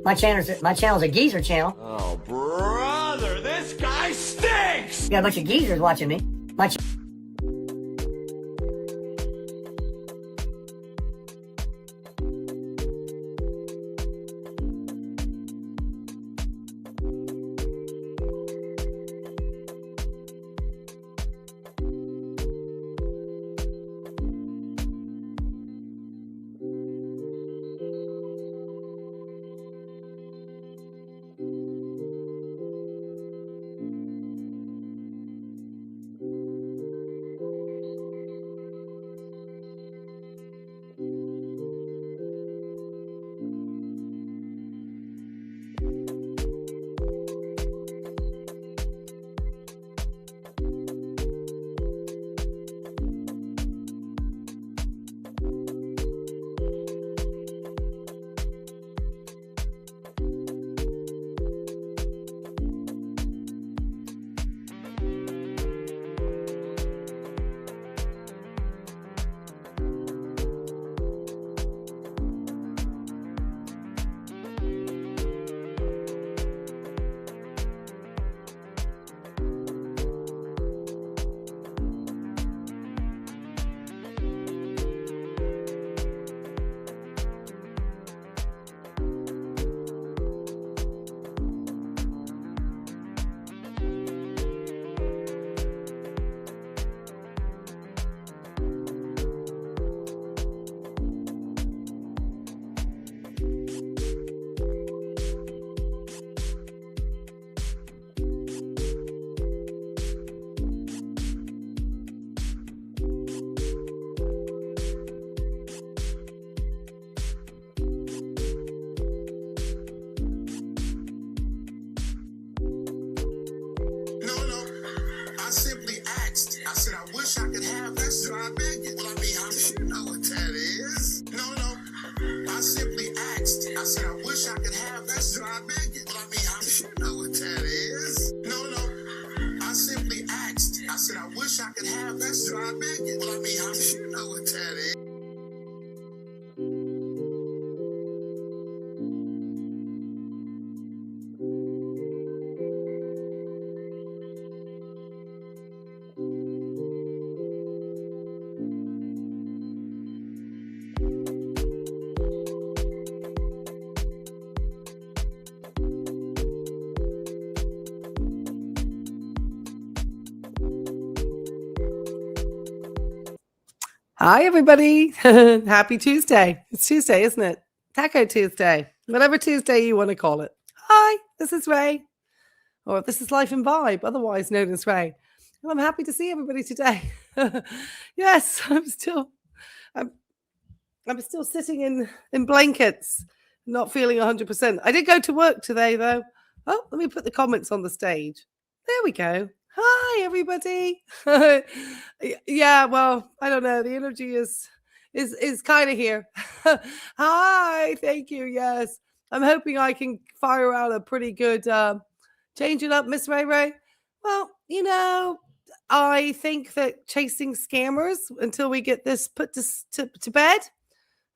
My channel's a geezer channel. Oh, brother, this guy stinks! You got a bunch of geezers watching me. Hi, everybody. Happy Tuesday. It's Tuesday, isn't it? Taco Tuesday. Whatever Tuesday you want to call it. Hi, this is Ray. Or this is Life and Vibe, otherwise known as Ray. And I'm happy to see everybody today. Yes, I'm still sitting in blankets, not feeling 100%. I did go to work today, though. Oh, let me put the comments on the stage. There we go. Hi, everybody. Yeah, well, I don't know. The energy is kind of here. Hi, thank you. Yes, I'm hoping I can fire out a pretty good change it up, Miss Ray Ray. Well, I think that chasing scammers until we get this put to bed.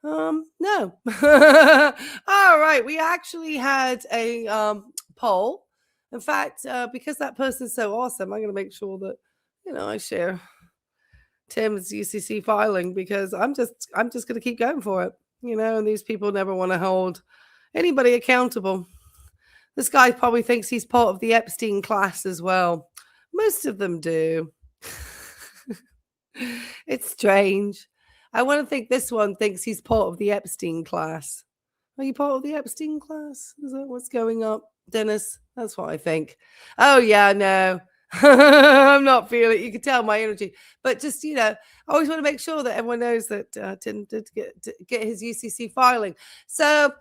No. All right, we actually had a poll. In fact, because that person's so awesome, I'm going to make sure that, I share Tim's UCC filing because I'm just going to keep going for it, and these people never want to hold anybody accountable. This guy probably thinks he's part of the Epstein class as well. Most of them do. It's strange. I want to think this one thinks he's part of the Epstein class. Are you part of the Epstein class? Is that what's going up? Dennis, that's what I think. Oh, yeah, no. I'm not feeling it. You can tell my energy. But just, I always want to make sure that everyone knows that Tim did get his UCC filing. So,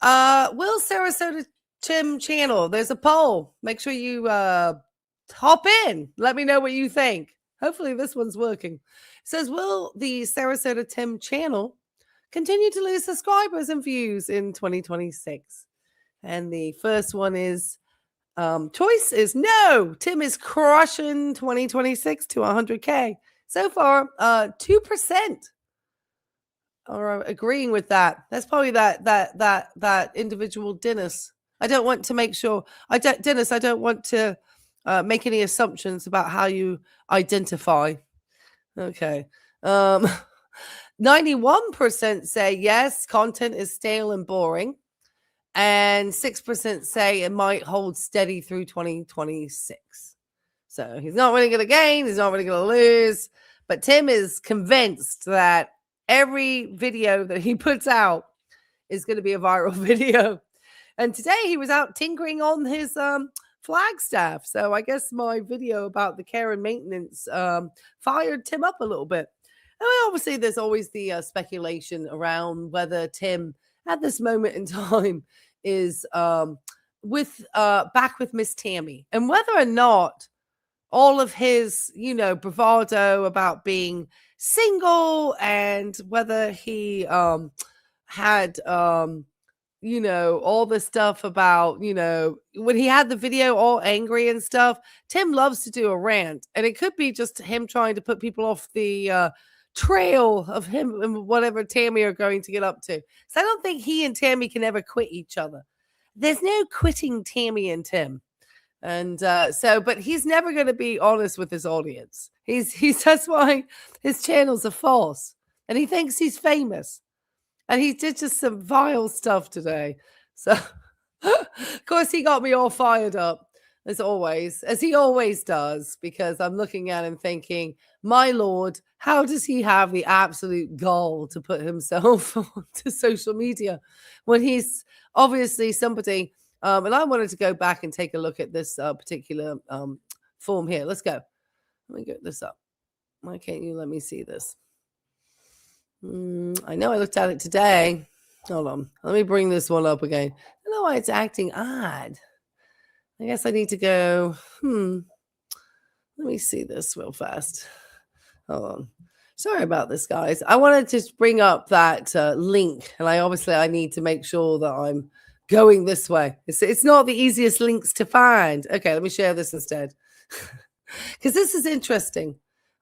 will Sarasota Tim channel, there's a poll. Make sure you hop in. Let me know what you think. Hopefully this one's working. It says, will the Sarasota Tim channel continue to lose subscribers and views in 2026? And the first one is choice is no. Tim is crushing 2026 to 100K. So far, 2%. are agreeing with that. That's probably that individual Dennis. I don't want to make sure. Dennis, I don't want to make any assumptions about how you identify. Okay. 91% say yes, content is stale and boring. And 6% say it might hold steady through 2026. So he's not really going to gain. He's not really going to lose. But Tim is convinced that every video that he puts out is going to be a viral video. And today he was out tinkering on his Flagstaff. So I guess my video about the care and maintenance fired Tim up a little bit. And obviously there's always the speculation around whether Tim at this moment in time is back with Miss Tammy, and whether or not all of his, bravado about being single, and whether he had all this stuff about, when he had the video all angry and stuff. Tim loves to do a rant, and it could be just him trying to put people off the trail of him and whatever Tammy are going to get up to. So I don't think he and Tammy can ever quit each other. There's no quitting Tammy and Tim. And but he's never going to be honest with his audience. That's why his channels are false. And he thinks he's famous. And he did just some vile stuff today. So, of course, he got me all fired up, as always, as he always does, because I'm looking at him thinking, my Lord, how does he have the absolute gall to put himself onto social media when he's obviously somebody? And I wanted to go back and take a look at this particular form here. Let's go. Let me get this up. Why can't you let me see this? I know I looked at it today. Hold on. Let me bring this one up again. I don't know why it's acting odd. I guess I need to go, let me see this real fast. Hold on. Sorry about this, guys. I wanted to just bring up that link, and I need to make sure that I'm going this way. It's not the easiest links to find. Okay, let me share this instead, because this is interesting.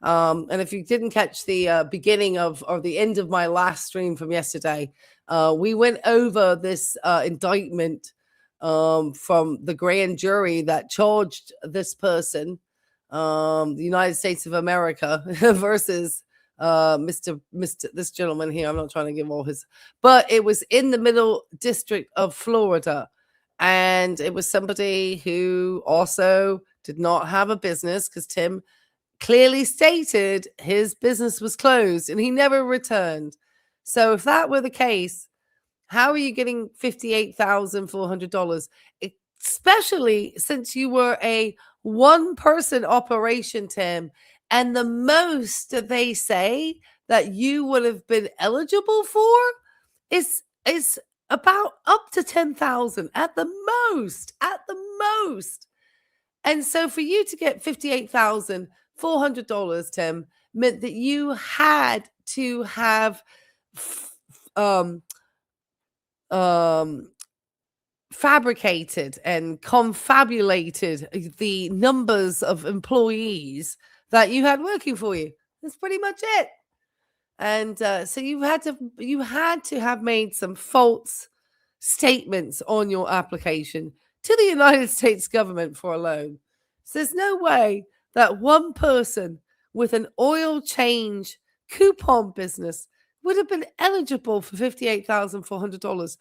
And if you didn't catch the beginning of or the end of my last stream from yesterday, we went over this indictment from the grand jury that charged this person, the United States of America versus this gentleman here. I'm not trying to give all his, but it was in the Middle District of Florida, and it was somebody who also did not have a business, because Tim clearly stated his business was closed and he never returned. So if that were the case, how are you getting $58,400? Especially since you were a one-person operation, Tim, and the most that they say that you would have been eligible for is about up to $10,000 at the most. And so for you to get $58,400, Tim, meant that you had to have fabricated and confabulated the numbers of employees that you had working for you. That's pretty much it. And so you had to have made some false statements on your application to the United States government for a loan. So there's no way that one person with an oil change coupon business would have been eligible for $58,400.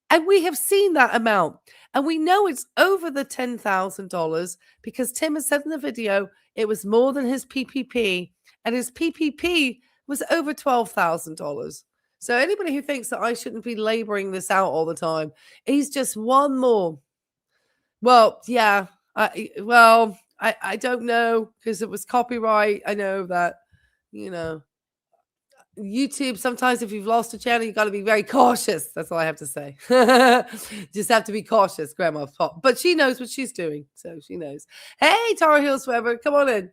And we have seen that amount. And we know it's over the $10,000 because Tim has said in the video it was more than his PPP. And his PPP was over $12,000. So anybody who thinks that I shouldn't be laboring this out all the time, he's just one more. Well, yeah. I don't know, because it was copyright. I know that, YouTube, sometimes if you've lost a channel, you got to be very cautious. That's all I have to say. Just have to be cautious, Grandma Pop. But she knows what she's doing, so she knows. Hey, Tar Heels Forever, come on in.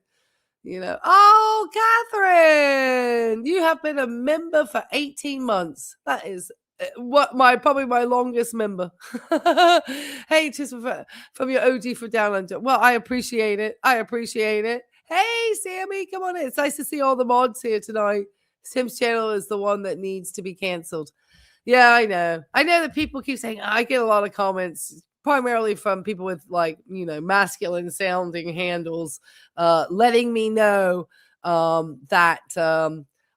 Oh, Catherine, you have been a member for 18 months. That is probably my longest member. Hey, just from your OG for Down Under. Well, I appreciate it. Hey, Sammy, come on in. It's nice to see all the mods here tonight. Tim's channel is the one that needs to be canceled. Yeah, I know. I know that people keep saying, I get a lot of comments, primarily from people with masculine sounding handles, letting me know that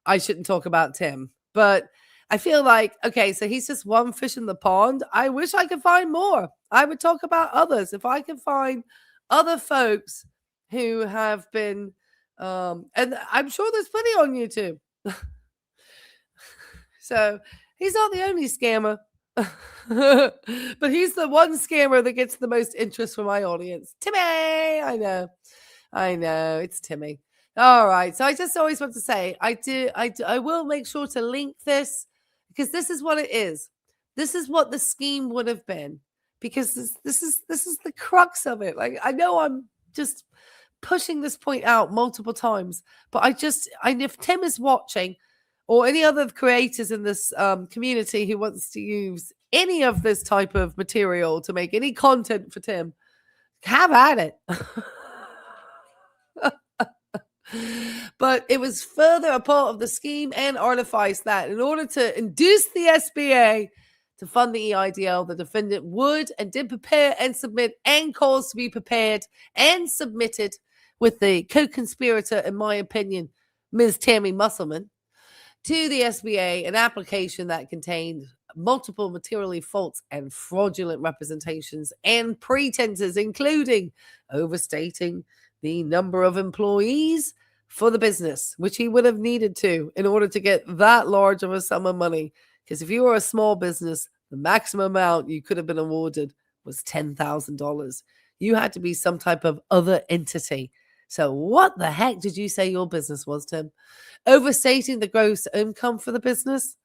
I shouldn't talk about Tim. But I feel like, okay, so he's just one fish in the pond. I wish I could find more. I would talk about others. If I could find other folks who have been, and I'm sure there's plenty on YouTube. So he's not the only scammer, but he's the one scammer that gets the most interest from my audience. Timmy, I know, it's Timmy. All right, so I just always want to say, I will make sure to link this, because this is what it is. This is what the scheme would have been, because this is the crux of it. Like, I know I'm just pushing this point out multiple times, but if Tim is watching, or any other creators in this community who wants to use any of this type of material to make any content for Tim, have at it. But it was further a part of the scheme and artifice that in order to induce the SBA to fund the EIDL, the defendant would and did prepare and submit and cause to be prepared and submitted with the co-conspirator, in my opinion, Ms. Tammy Musselman, to the SBA an application that contained multiple materially false and fraudulent representations and pretenses, including overstating the number of employees for the business, which he would have needed to in order to get that large of a sum of money. Because if you were a small business, the maximum amount you could have been awarded was $10,000. You had to be some type of other entity. So what the heck did you say your business was, Tim? Overstating the gross income for the business?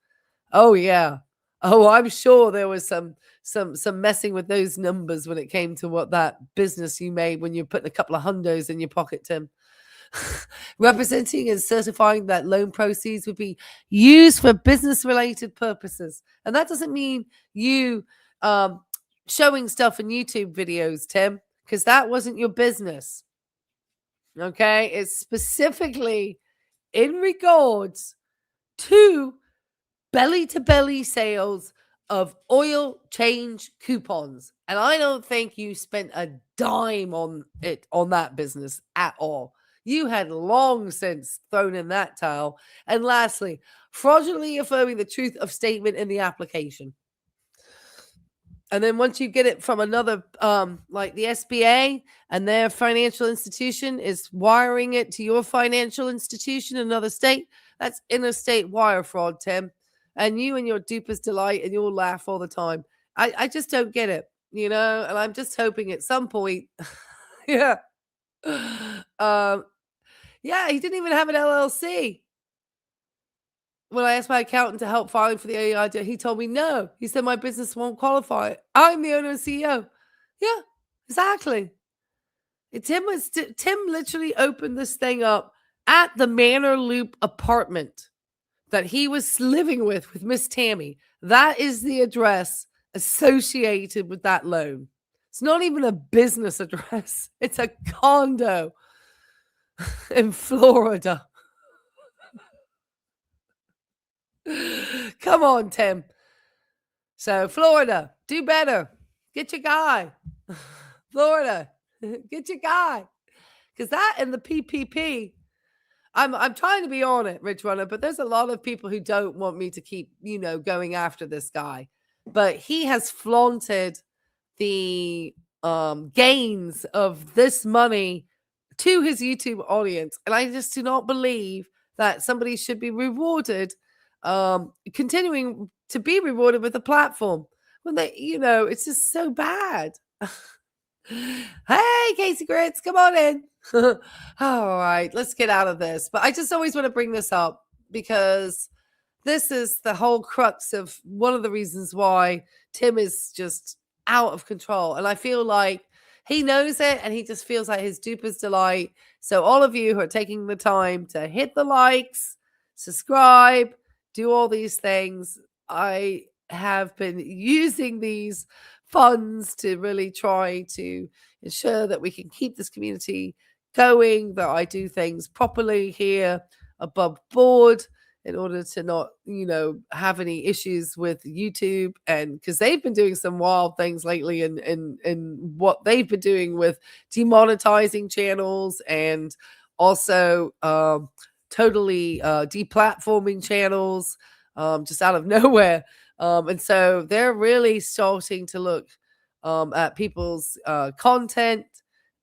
Oh, yeah. Oh, I'm sure there was some messing with those numbers when it came to what that business you made when you're putting a couple of hundos in your pocket, Tim. Representing and certifying that loan proceeds would be used for business-related purposes. And that doesn't mean you showing stuff in YouTube videos, Tim, because that wasn't your business. Okay? It's specifically in regards to belly-to-belly sales of oil change coupons. And I don't think you spent a dime on that business at all. You had long since thrown in that towel. And lastly, fraudulently affirming the truth of statement in the application. And then once you get it from another, like the SBA and their financial institution is wiring it to your financial institution in another state, that's interstate wire fraud, Tim. And you and your duper's delight and you'll laugh all the time. I just don't get it, and I'm just hoping at some point, yeah. Yeah, he didn't even have an LLC. When I asked my accountant to help filing for the EIDL, he told me no. He said my business won't qualify. I'm the owner and CEO. Yeah, exactly. Tim literally opened this thing up at the Manor Loop apartment that he was living with Miss Tammy. That is the address associated with that loan. It's not even a business address. It's a condo in Florida. Come on, Tim. So, Florida, do better. Get your guy. Florida, get your guy. Because that and the PPP, I'm trying to be on it, Rich Runner, but there's a lot of people who don't want me to keep, going after this guy. But he has flaunted the gains of this money to his YouTube audience. And I just do not believe that somebody should be rewarded, continuing to be rewarded with a platform when they, it's just so bad. Hey, Casey Grits, come on in. All right, let's get out of this. But I just always want to bring this up because this is the whole crux of one of the reasons why Tim is just out of control. And I feel like he knows it and he just feels like his duper's delight. So all of you who are taking the time to hit the likes, subscribe, do all these things, I have been using these funds to really try to ensure that we can keep this community going, that I do things properly here above board, in order to not, have any issues with YouTube, and because they've been doing some wild things lately in what they've been doing with demonetizing channels, and also totally deplatforming channels just out of nowhere. And so they're really starting to look at people's content,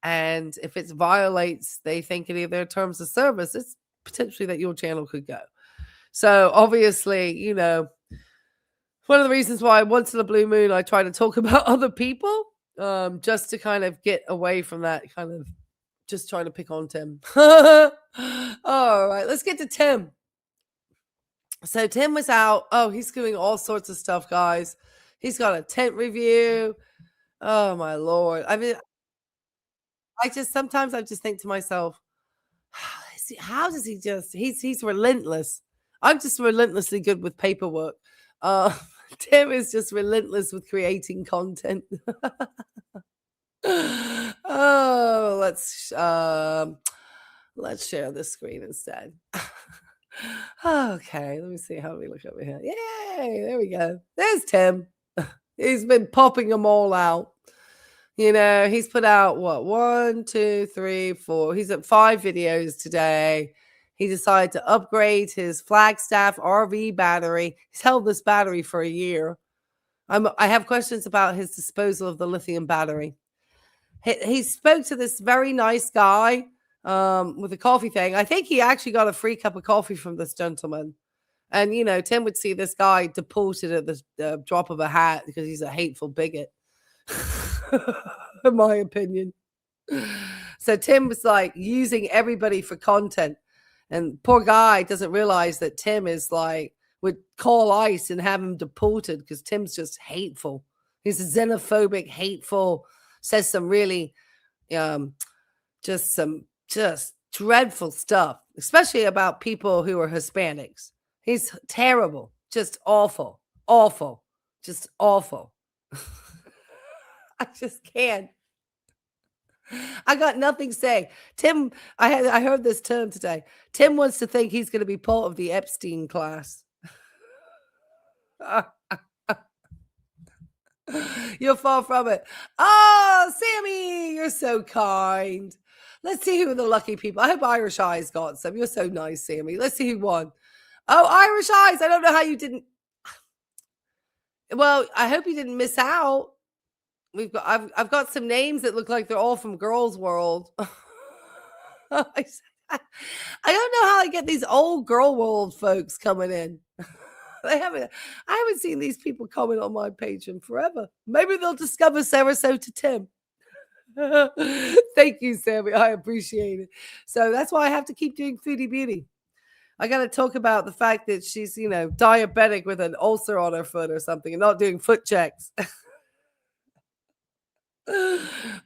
and if it violates, they think, any of their terms of service, it's potentially that your channel could go. So obviously, one of the reasons why once in a blue moon I try to talk about other people, just to kind of get away from that kind of just trying to pick on Tim. All right, let's get to Tim. So Tim was out. Oh, he's doing all sorts of stuff, guys. He's got a tent review. Oh my Lord. I mean, sometimes I just think to myself, how does he he's relentless. I'm just relentlessly good with paperwork. Tim is just relentless with creating content. Oh, let's share the screen instead. Okay, let me see how we look over here. Yay, there we go. There's Tim. He's been popping them all out. He's put out what? 1, 2, 3, 4. He's at 5 videos today. He decided to upgrade his Flagstaff RV battery. He's held this battery for a year. I have questions about his disposal of the lithium battery. He spoke to this very nice guy with a coffee thing. I think he actually got a free cup of coffee from this gentleman. And, Tim would see this guy deported at the drop of a hat because he's a hateful bigot, in my opinion. So Tim was like using everybody for content. And poor guy doesn't realize that Tim is like, would call ICE and have him deported because Tim's just hateful. He's a xenophobic, hateful, says some really, just dreadful stuff, especially about people who are Hispanics. He's terrible, just awful, just awful. I just can't. I got nothing to say. Tim, I heard this term today. Tim wants to think he's going to be part of the Epstein class. You're far from it. Oh, Sammy, you're so kind. Let's see who are the lucky people. I hope Irish Eyes got some. You're so nice, Sammy. Let's see who won. Oh, Irish Eyes. I don't know how you didn't. Well, I hope you didn't miss out. I've got some names that look like they're all from Girls World. I don't know how I get these old Girl World folks coming in. I haven't seen these people comment on my page in forever. Maybe they'll discover Sarasota Tim. Thank you, Sammy. I appreciate it. So that's why I have to keep doing Foodie Beauty. I got to talk about the fact that she's, diabetic with an ulcer on her foot or something and not doing foot checks.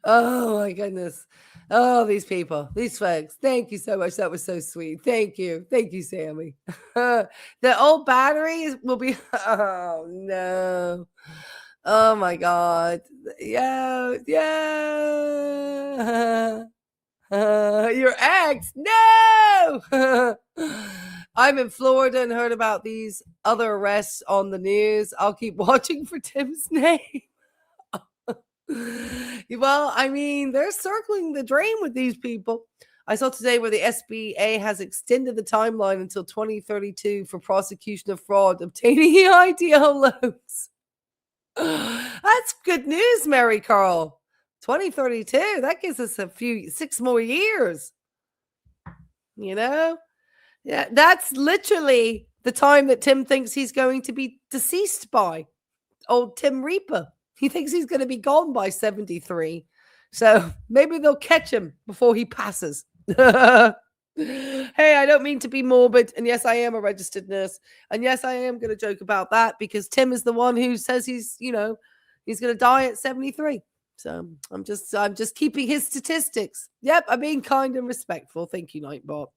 Oh my goodness. Oh, these people, these folks. Thank you so much. That was so sweet. Thank you, Sammy. The old batteries will be. Oh no. Oh my God. Yeah. Your ex. No. I'm in Florida and heard about these other arrests on the news. I'll keep watching for Tim's name. Well, I mean, they're circling the drain with these people. I saw today where the SBA has extended the timeline until 2032 for prosecution of fraud obtaining EIDL loans. That's good news, Mary Carl. 2032, that gives us 6 more years. Yeah, that's literally the time that Tim thinks he's going to be deceased by. Old Tim Reaper. He thinks he's going to be gone by 73. So maybe they'll catch him before he passes. Hey, I don't mean to be morbid. And yes, I am a registered nurse. And yes, I am going to joke about that because Tim is the one who says he's going to die at 73. So I'm just keeping his statistics. Yep, I'm being kind and respectful. Thank you, Nightbot.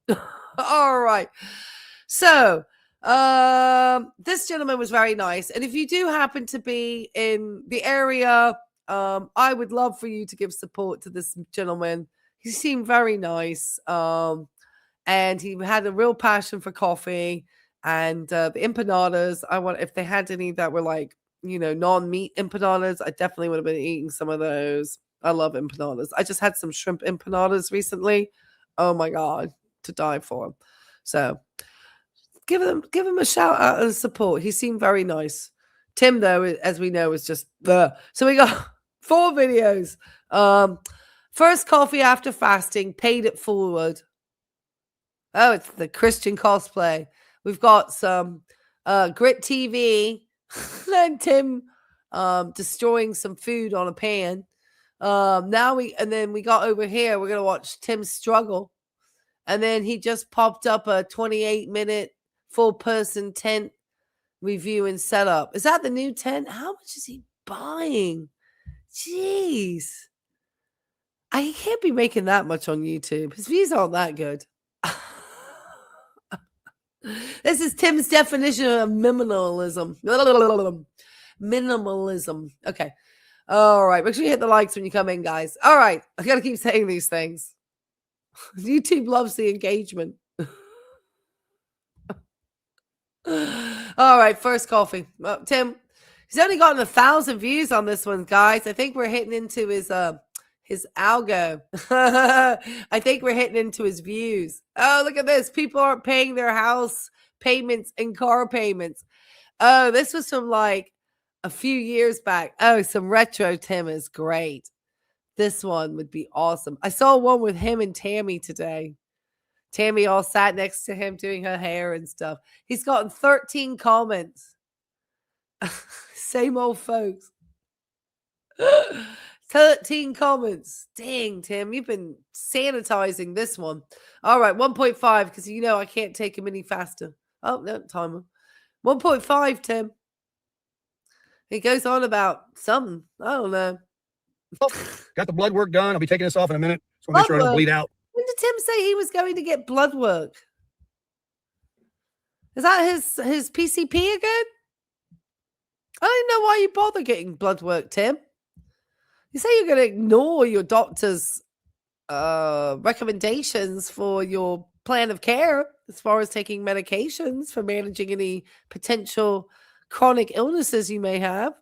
All right. So this gentleman was very nice. And if you do happen to be in the area, I would love for you to give support to this gentleman. He seemed very nice. And he had a real passion for coffee. And the empanadas, if they had any that were like, non-meat empanadas, I definitely would have been eating some of those. I love empanadas. I just had some shrimp empanadas recently. Oh my God, to die for. So give him a shout out and support. He seemed very nice. Tim, though, as we know, is just the. So we got 4 videos. First coffee after fasting, paid it forward. Oh, it's the Christian cosplay. We've got some Grit TV and Tim destroying some food on a pan. Then we got over here, we're gonna watch Tim struggle. And then he just popped up a 28-minute full-person tent review and setup. Is that the new tent? How much is he buying? Jeez. I can't be making that much on YouTube. His views aren't that good. This is Tim's definition of minimalism. Minimalism. Okay. All right. Make sure you hit the likes when you come in, guys. All right. I got to keep saying these things. YouTube loves the engagement. All right. First coffee. Tim, he's only gotten 1,000 views on this one, guys. I think we're hitting into his algo. I think we're hitting into his views. Oh, look at this. People aren't paying their house payments and car payments. Oh, this was from like a few years back. Oh, some retro Tim is great. This one would be awesome. I saw one with him and Tammy today. Tammy all sat next to him doing her hair and stuff. He's gotten 13 comments. Same old folks. 13 comments. Dang, Tim, you've been sanitizing this one. All right, 1.5, because I can't take him any faster. Oh, no, timer. 1.5, Tim. He goes on about something. I don't know. Got the blood work done. I'll be taking this off in a minute. So make sure I don't bleed out. When did Tim say he was going to get blood work? Is that his PCP again? I don't know why you bother getting blood work, Tim. You say you're going to ignore your doctor's recommendations for your plan of care as far as taking medications for managing any potential chronic illnesses you may have.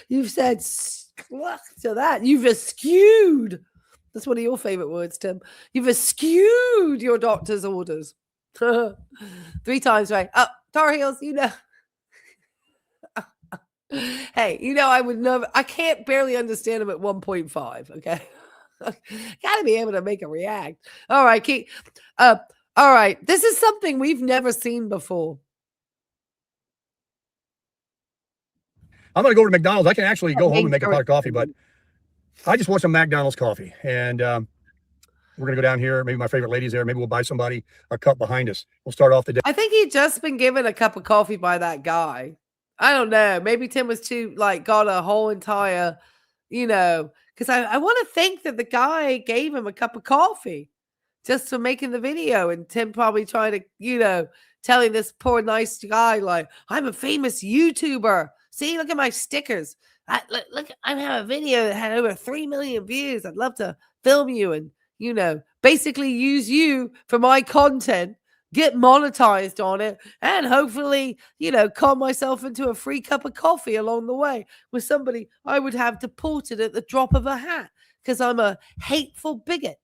You've said to that. You've eschewed. That's one of your favorite words, Tim. You've eschewed your doctor's orders. 3 times right. Oh, Tar Heels, Hey, I would never. I can't barely understand him at 1.5. Okay, gotta be able to make a react. All right, keep. All right, this is something we've never seen before. I'm gonna go to McDonald's. I can actually go home and make a pot of coffee, but I just want some McDonald's coffee, and we're gonna go down here. Maybe my favorite lady's there. Maybe we'll buy somebody a cup behind us. We'll start off the day. I think he'd just been given a cup of coffee by that guy. I don't know. Maybe Tim was got a whole entire, because I want to think that the guy gave him a cup of coffee just for making the video. And Tim probably trying to, telling this poor nice guy, like, I'm a famous YouTuber. See, look at my stickers. Look, I have a video that had over 3 million views. I'd love to film you and, basically use you for my content. Get monetized on it, and hopefully, calm myself into a free cup of coffee along the way with somebody I would have deported at the drop of a hat because I'm a hateful bigot.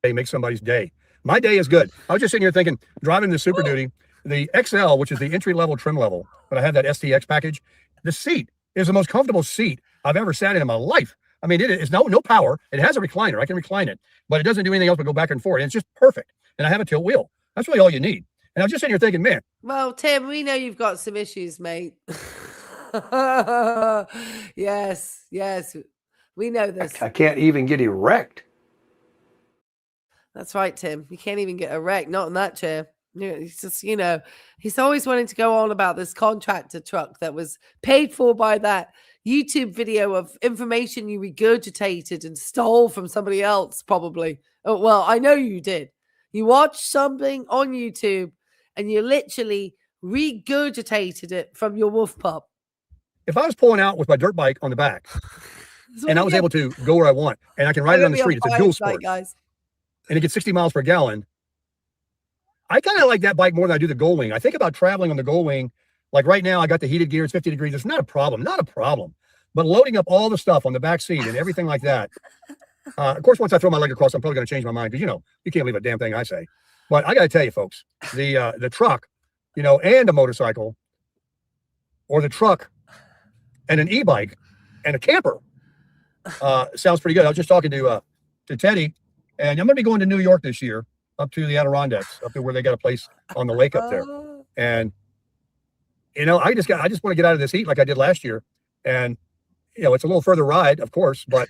Hey, make somebody's day. My day is good. I was just sitting here thinking, driving the Super Duty, the XL, which is the entry-level trim level, but I have that STX package. The seat is the most comfortable seat I've ever sat in my life. I mean, it is no power. It has a recliner. I can recline it, but it doesn't do anything else but go back and forth. And it's just perfect. And I have a tilt wheel. That's really all you need. And I was just sitting here thinking, man. Well, Tim, we know you've got some issues, mate. Yes. We know this. I can't even get erect. That's right, Tim. You can't even get erect, not in that chair. He's just, he's always wanting to go on about this contractor truck that was paid for by that YouTube video of information you regurgitated and stole from somebody else, probably. Oh, well, I know you did. You watched something on YouTube and you literally regurgitated it from your wolf pup. If I was pulling out with my dirt bike on the back and I was able to go where I want and I can ride it on the street, it's a dual sport, guys. and it gets 60 miles per gallon, I kind of like that bike more than I do the Gold Wing. I think about traveling on the Gold Wing. Like right now, I got the heated gear. It's 50 degrees. It's not a problem. Not a problem. But loading up all the stuff on the back seat and everything like that. Of course, once I throw my leg across, I'm probably going to change my mind because, you know, you can't leave a damn thing I say. But I got to tell you, folks, the truck, you know, and a motorcycle, or the truck and an e-bike and a camper sounds pretty good. I was just talking to Teddy, and I'm going to be going to New York this year, up to the Adirondacks, up to where they got a place on the lake up there. And, you know, I just want to get out of this heat like I did last year. And, you know, it's a little further ride, of course, but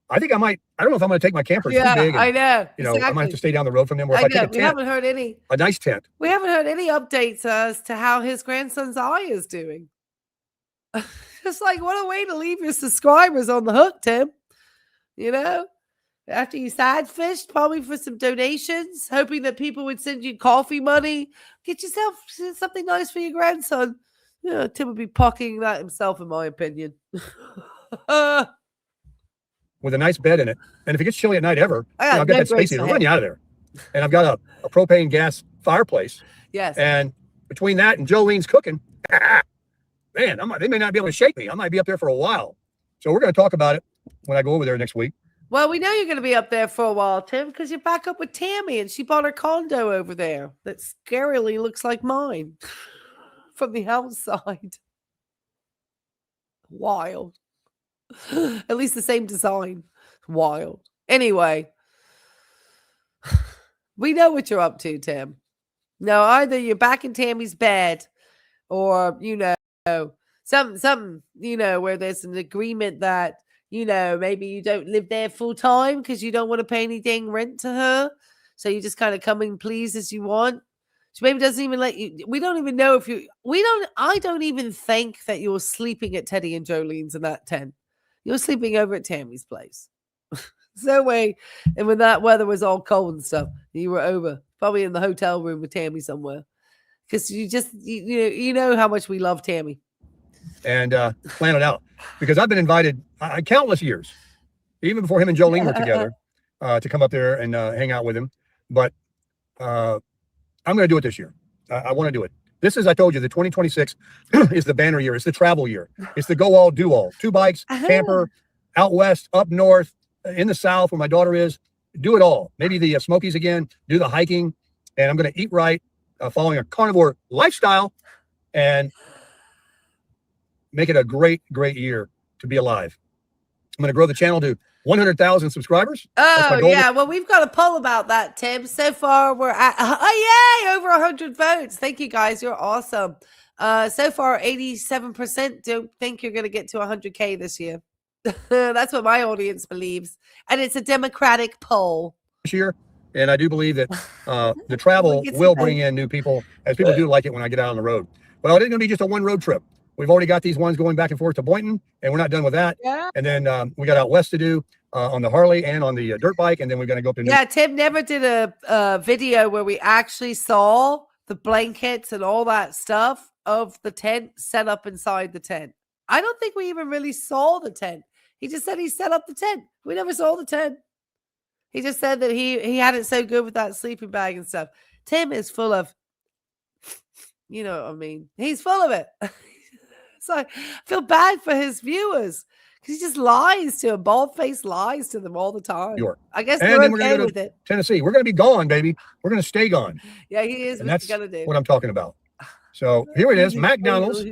I think I don't know if I'm going to take my camper. It's too big. And, I know. You know, I might have to stay down the road from them. Or if I take a tent, we haven't heard any. A nice tent. We haven't heard any updates as to how his grandson's eye is doing. Just like, what a way to leave your subscribers on the hook, Tim. You know, after you side fished, probably for some donations, hoping that people would send you coffee money. Get yourself something nice for your grandson. You know, Tim would be pocketing that himself, in my opinion. With a nice bed in it. And if it gets chilly at night ever, I've got no that space heater. I'll run you out of there. And I've got a propane gas fireplace. Yes. And between that and Jolene's cooking, man, they may not be able to shake me. I might be up there for a while. So we're going to talk about it when I go over there next week. Well, we know you're going to be up there for a while, Tim, because you're back up with Tammy, and she bought her condo over there that scarily looks like mine from the outside. Wild. At least the same design. Wild. Anyway, we know what you're up to, Tim. No, either you're back in Tammy's bed, or, you know, something, you know, where there's an agreement that, you know, maybe you don't live there full time because you don't want to pay any dang rent to her. So you just kind of come and please as you want. She maybe doesn't even let you. We don't even know if I don't even think that you're sleeping at Teddy and Jolene's in that tent. You're sleeping over at Tammy's place. There's no way. And when that weather was all cold and stuff, you were over, probably in the hotel room with Tammy somewhere. Because you know how much we love Tammy. And plan it out. Because I've been invited countless years, even before him and Jolene were together, to come up there and hang out with him. But I'm going to do it this year. I want to do it. This is, I told you, the 2026 is the banner year. It's the travel year. It's the go all, do all. 2 bikes, camper, out west, up north, in the south where my daughter is. Do it all. Maybe the Smokies again. Do the hiking. And I'm going to eat right, following a carnivore lifestyle, and make it a great, great year to be alive. I'm going to grow the channel to 100,000 subscribers. Oh, yeah. Well, we've got a poll about that, Tim. So far, we're at, yay, over 100 votes. Thank you, guys. You're awesome. So far, 87% don't think you're going to get to 100K this year. That's what my audience believes. And it's a Democratic poll. This year. And I do believe that the travel will bring in new people, as people do like it when I get out on the road. Well, it isn't going to be just a one road trip. We've already got these ones going back and forth to Boynton, and we're not done with that. Yeah. And then we got out west to do on the Harley and on the dirt bike, and then we're going to go up to Yeah, Tim never did a video where we actually saw the blankets and all that stuff of the tent set up inside the tent. I don't think we even really saw the tent. He just said he set up the tent. We never saw the tent. He just said that he had it so good with that sleeping bag and stuff. Tim is full of, you know what I mean? He's full of it. So I feel bad for his viewers because he just lies to them, bald-faced lies to them all the time. I guess they're okay with it. Tennessee, we're going to be gone, baby. We're going to stay gone. Yeah, he is. And that's what I'm talking about. So here it is, McDonald's.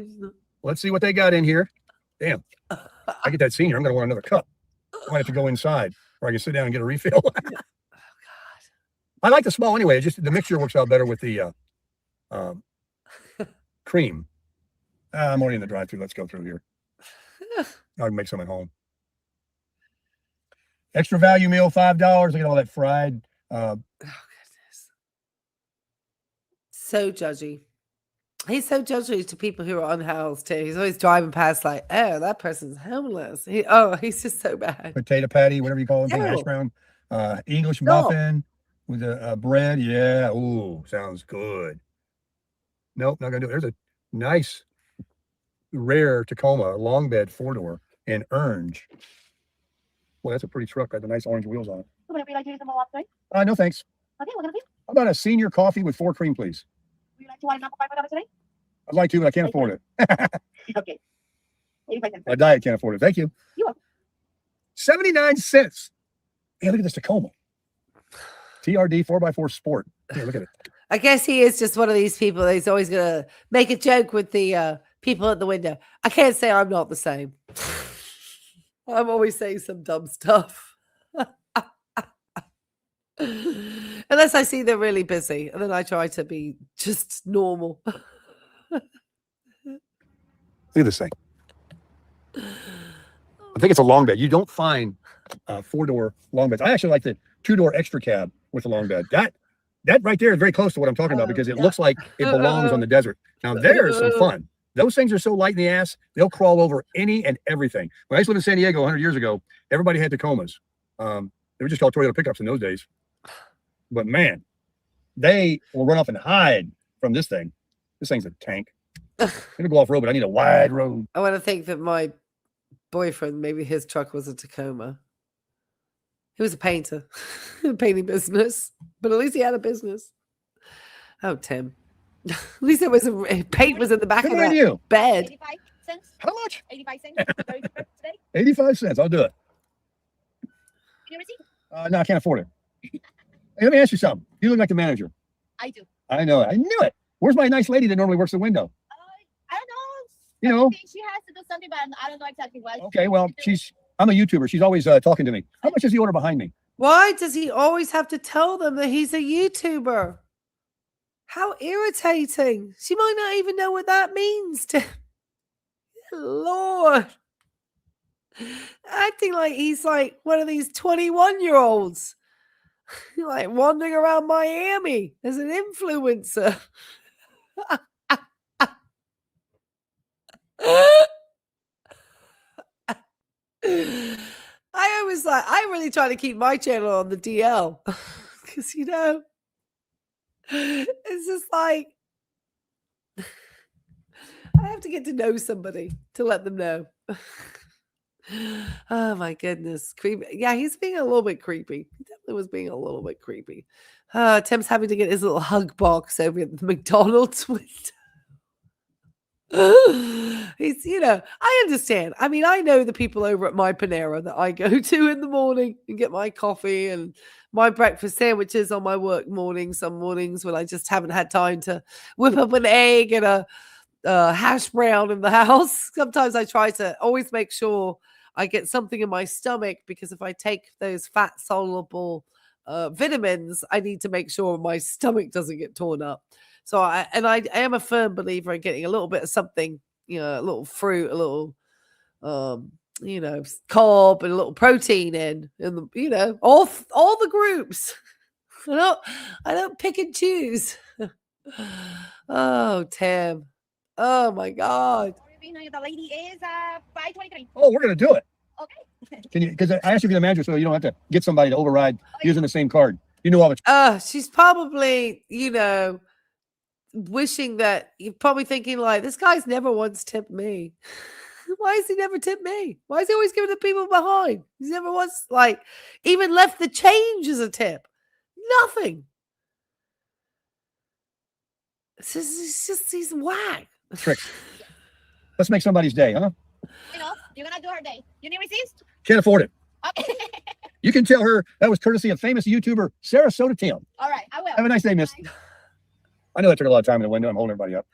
Let's see what they got in here. Damn, I get that senior. I'm going to want another cup. I might have to go inside where I can sit down and get a refill. Oh, God. I like the small anyway. Just the mixture works out better with the cream. I'm already in the drive-thru. Let's go through here. I can make some at home. Extra value meal, $5. Look at all that fried. Oh, goodness. So judgy. He's so judgy to people who are unhoused too. He's always driving past like, oh, that person's homeless. He's just so bad. Potato patty, whatever you call it, hash brown. English muffin with a bread. Yeah. Ooh, sounds good. Nope, not gonna do it. There's a nice rare Tacoma long bed 4-door in orange. Well, that's a pretty truck. Got the nice orange wheels on it. Would it be like to use them all up, right? No, thanks. Okay, we're gonna be. How about a senior coffee with 4 cream, please? Would you like to order an apple pie for that today? I'd like to, but I can't afford it. Okay. 85 cents. My diet can't afford it. Thank you. You're welcome. 79 cents. Hey, look at this Tacoma. TRD 4x4 Sport. Hey, look at it. I guess he is just one of these people that he's always going to make a joke with the people at the window. I can't say I'm not the same. I'm always saying some dumb stuff. Unless I see they're really busy. And then I try to be just normal. Look at this thing. I think it's a long bed. You don't find 4-door long beds. I actually like the 2-door extra cab with a long bed. That right there is very close to what I'm talking about because it looks like it belongs on the desert. Now there's some fun. Those things are so light in the ass, they'll crawl over any and everything. When I used to live in San Diego 100 years ago, everybody had Tacomas. They were just called Toyota pickups in those days. But man, they will run off and hide from this thing. This thing's a tank. I'm gonna go off road, but I need a wide road. I want to think that my boyfriend, maybe his truck was a Tacoma. He was a painter, painting business, but at least he had a business. Oh, Tim. At least it was paint was in the back Good of on that you. bed. 85 cents? How much? 85 cents. Very cheap today. 85 cents. I'll do it. Can you receipt? No, I can't afford it. Hey, let me ask you something. You look like the manager. I do. I know it. I knew it. Where's my nice lady that normally works the window? I don't know. You know. I think she has to do something, but I don't know exactly what. Okay, well, I'm a YouTuber. She's always talking to me. How much is the order behind me? Why does he always have to tell them that he's a YouTuber? How irritating. She might not even know what that means to Lord. Acting like he's like one of these 21-year-olds. Like wandering around Miami as an influencer. I really try to keep my channel on the DL because, you know, it's just like I have to get to know somebody to let them know. Oh my goodness. Creepy. Yeah, he's being a little bit creepy. He definitely was being a little bit creepy. Tim's having to get his little hug box over at the McDonald's window. He's, you know, I understand. I mean, I know the people over at my Panera that I go to in the morning and get my coffee and my breakfast sandwiches on my work mornings. Some mornings when I just haven't had time to whip up an egg and a hash brown in the house. Sometimes I try to always make sure I get something in my stomach because if I take those fat soluble vitamins, I need to make sure my stomach doesn't get torn up. So I am a firm believer in getting a little bit of something, you know, a little fruit, a little, you know, carb and a little protein in the, you know, all the groups. I don't pick and choose. Oh, Tim. Oh my God. The lady is 523. Oh, we're gonna do it. Okay. Can you? Because I asked you to be the manager, so you don't have to get somebody to override using the same card. You know all the. She's probably, you know, wishing that you're probably thinking like, this guy's never once tipped me. Why has he never tipped me? Why is he always giving the people behind? He's never once like even left the change as a tip. Nothing. It's just he's whack. Tricks. Let's make somebody's day, huh? You know, you're gonna do her day. You need receipts? Can't afford it. Okay. You can tell her that was courtesy of famous YouTuber Sarasota Tim. All right, I will. Have a nice day, miss. I know that took a lot of time in the window. I'm holding everybody up.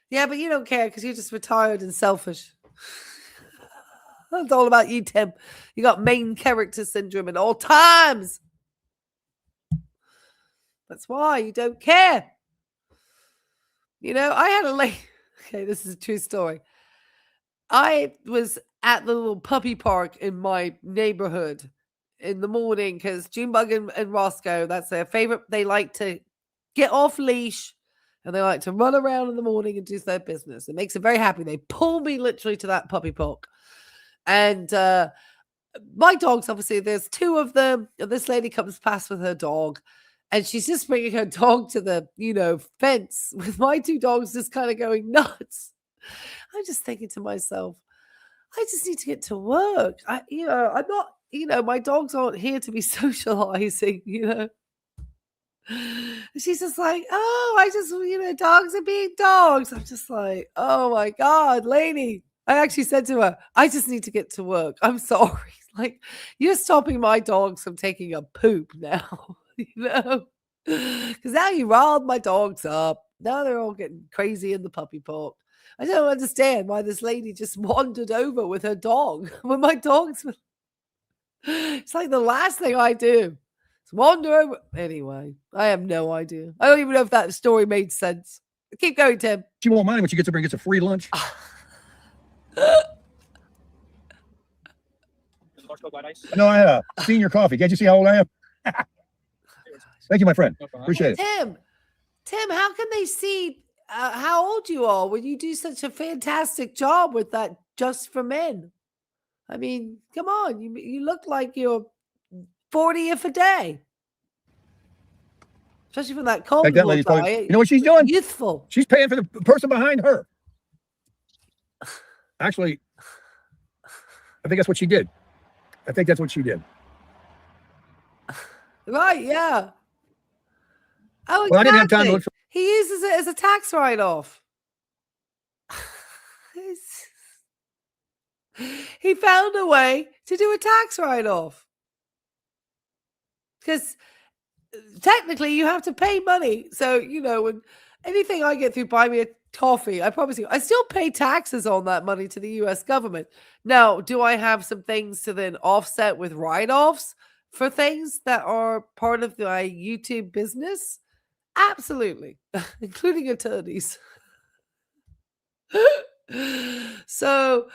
Yeah, but you don't care because you're just retired and selfish. It's all about you, Tim. You got main character syndrome at all times. That's why you don't care. You know, I had a lady. Okay, this is a true story. I was at the little puppy park in my neighborhood in the morning because Junebug and Roscoe, that's their favorite. They like to get off leash and they like to run around in the morning and do their business. It makes them very happy. They pull me literally to that puppy park. And my dogs, obviously, there's 2 of them. And this lady comes past with her dog. And she's just bringing her dog to the, you know, fence with my 2 dogs just kind of going nuts. I'm just thinking to myself, I just need to get to work. I'm not, my dogs aren't here to be socializing, She's just like, oh, I just, dogs are being dogs. I'm just like, oh my God, lady. I actually said to her, I just need to get to work. I'm sorry. Like, you're stopping my dogs from taking a poop now, Because now you riled my dogs up. Now they're all getting crazy in the puppy park. I don't understand why this lady just wandered over with her dog when my dogs were. It's like the last thing I do. Wander over. Anyway, I have no idea. I don't even know if that story made sense. Keep going, Tim. She won't mind when she gets up and gets a free lunch. No, I had a senior coffee. Can't you see how old I am? Thank you, my friend. Appreciate it. Tim, how can they see how old you are when you do such a fantastic job with that Just for Men? I mean, come on. You look like you're 40th a day. Especially from that cold diet. Probably, you know what she's doing? Youthful. She's paying for the person behind her. Actually, I think that's what she did. Right, yeah. Oh, exactly. Well, I didn't have time to look for. He uses it as a tax write-off. He found a way to do a tax write-off. Because technically you have to pay money. So, when anything I get through Buy Me a Coffee, I promise you, I still pay taxes on that money to the US government. Now, do I have some things to then offset with write-offs for things that are part of my YouTube business? Absolutely, including attorneys. So,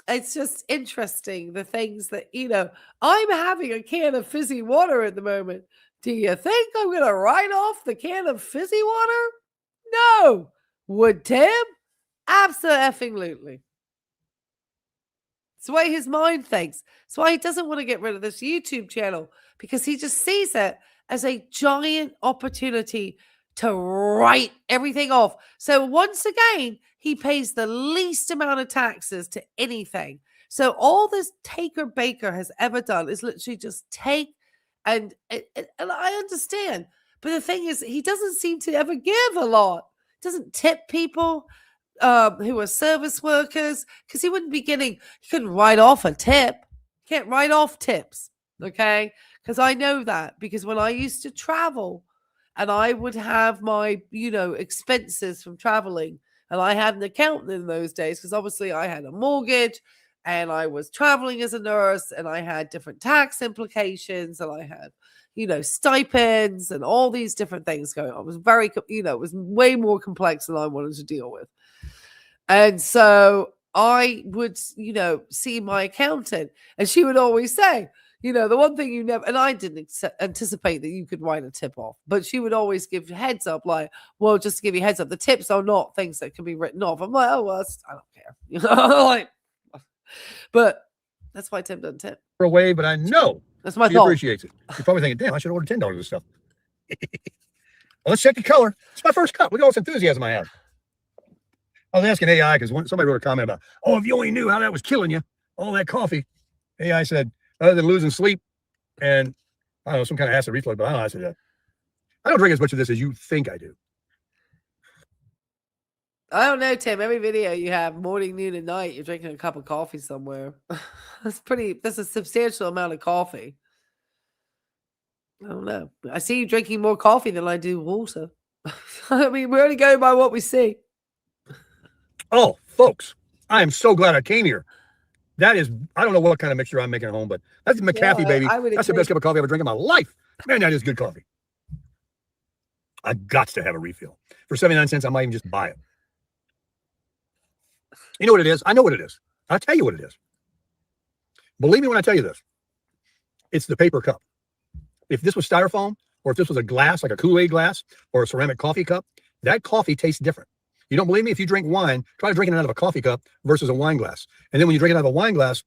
it's just interesting, the things that, I'm having a can of fizzy water at the moment. Do you think I'm going to write off the can of fizzy water? No. Would Tim? Absolutely. It's the way his mind thinks. It's why he doesn't want to get rid of this YouTube channel, because he just sees it as a giant opportunity to write everything off. So once again, he pays the least amount of taxes to anything. So all this Taker Baker has ever done is literally just take, and I understand. But the thing is, he doesn't seem to ever give a lot. Doesn't tip people who are service workers, because he wouldn't be he couldn't write off a tip. He can't write off tips, okay? Because I know that, because when I used to travel and I would have my, expenses from traveling, and I had an accountant in those days, because obviously I had a mortgage and I was traveling as a nurse, and I had different tax implications, and I had, stipends and all these different things going on. It was very, it was way more complex than I wanted to deal with. And so I would, see my accountant, and she would always say, the one thing you never, and I didn't anticipate that you could write a tip off, but she would always give heads up, like, well, just to give you heads up, the tips are not things that can be written off. I'm like, oh, well, I don't care. But that's why Tim doesn't tip. Away, but I know that's my she fault. appreciates it. You're probably thinking, damn, I should order $10 of this stuff. Well, let's check the color. It's my first cup. Look at all this enthusiasm I have. I was asking AI, because somebody wrote a comment about, if you only knew how that was killing you, all that coffee. AI said, other than losing sleep and, I don't know, some kind of acid reflux, but I don't know. I said, I don't drink as much of this as you think I do. I don't know, Tim. Every video you have, morning, noon, and night, you're drinking a cup of coffee somewhere. That's a substantial amount of coffee. I don't know. I see you drinking more coffee than I do water. I mean, we're only going by what we see. Oh, folks, I am so glad I came here. That is, I don't know what kind of mixture I'm making at home, but that's McAfee, baby. That's the best cup of coffee I've ever drank in my life. Man, that is good coffee. I got to have a refill. For 79 cents, I might even just buy it. You know what it is? I know what it is. I'll tell you what it is. Believe me when I tell you this. It's the paper cup. If this was styrofoam, or if this was a glass, like a Kool-Aid glass, or a ceramic coffee cup, that coffee tastes different. You don't believe me? If you drink wine, try drinking it out of a coffee cup versus a wine glass. And then when you drink it out of a wine glass,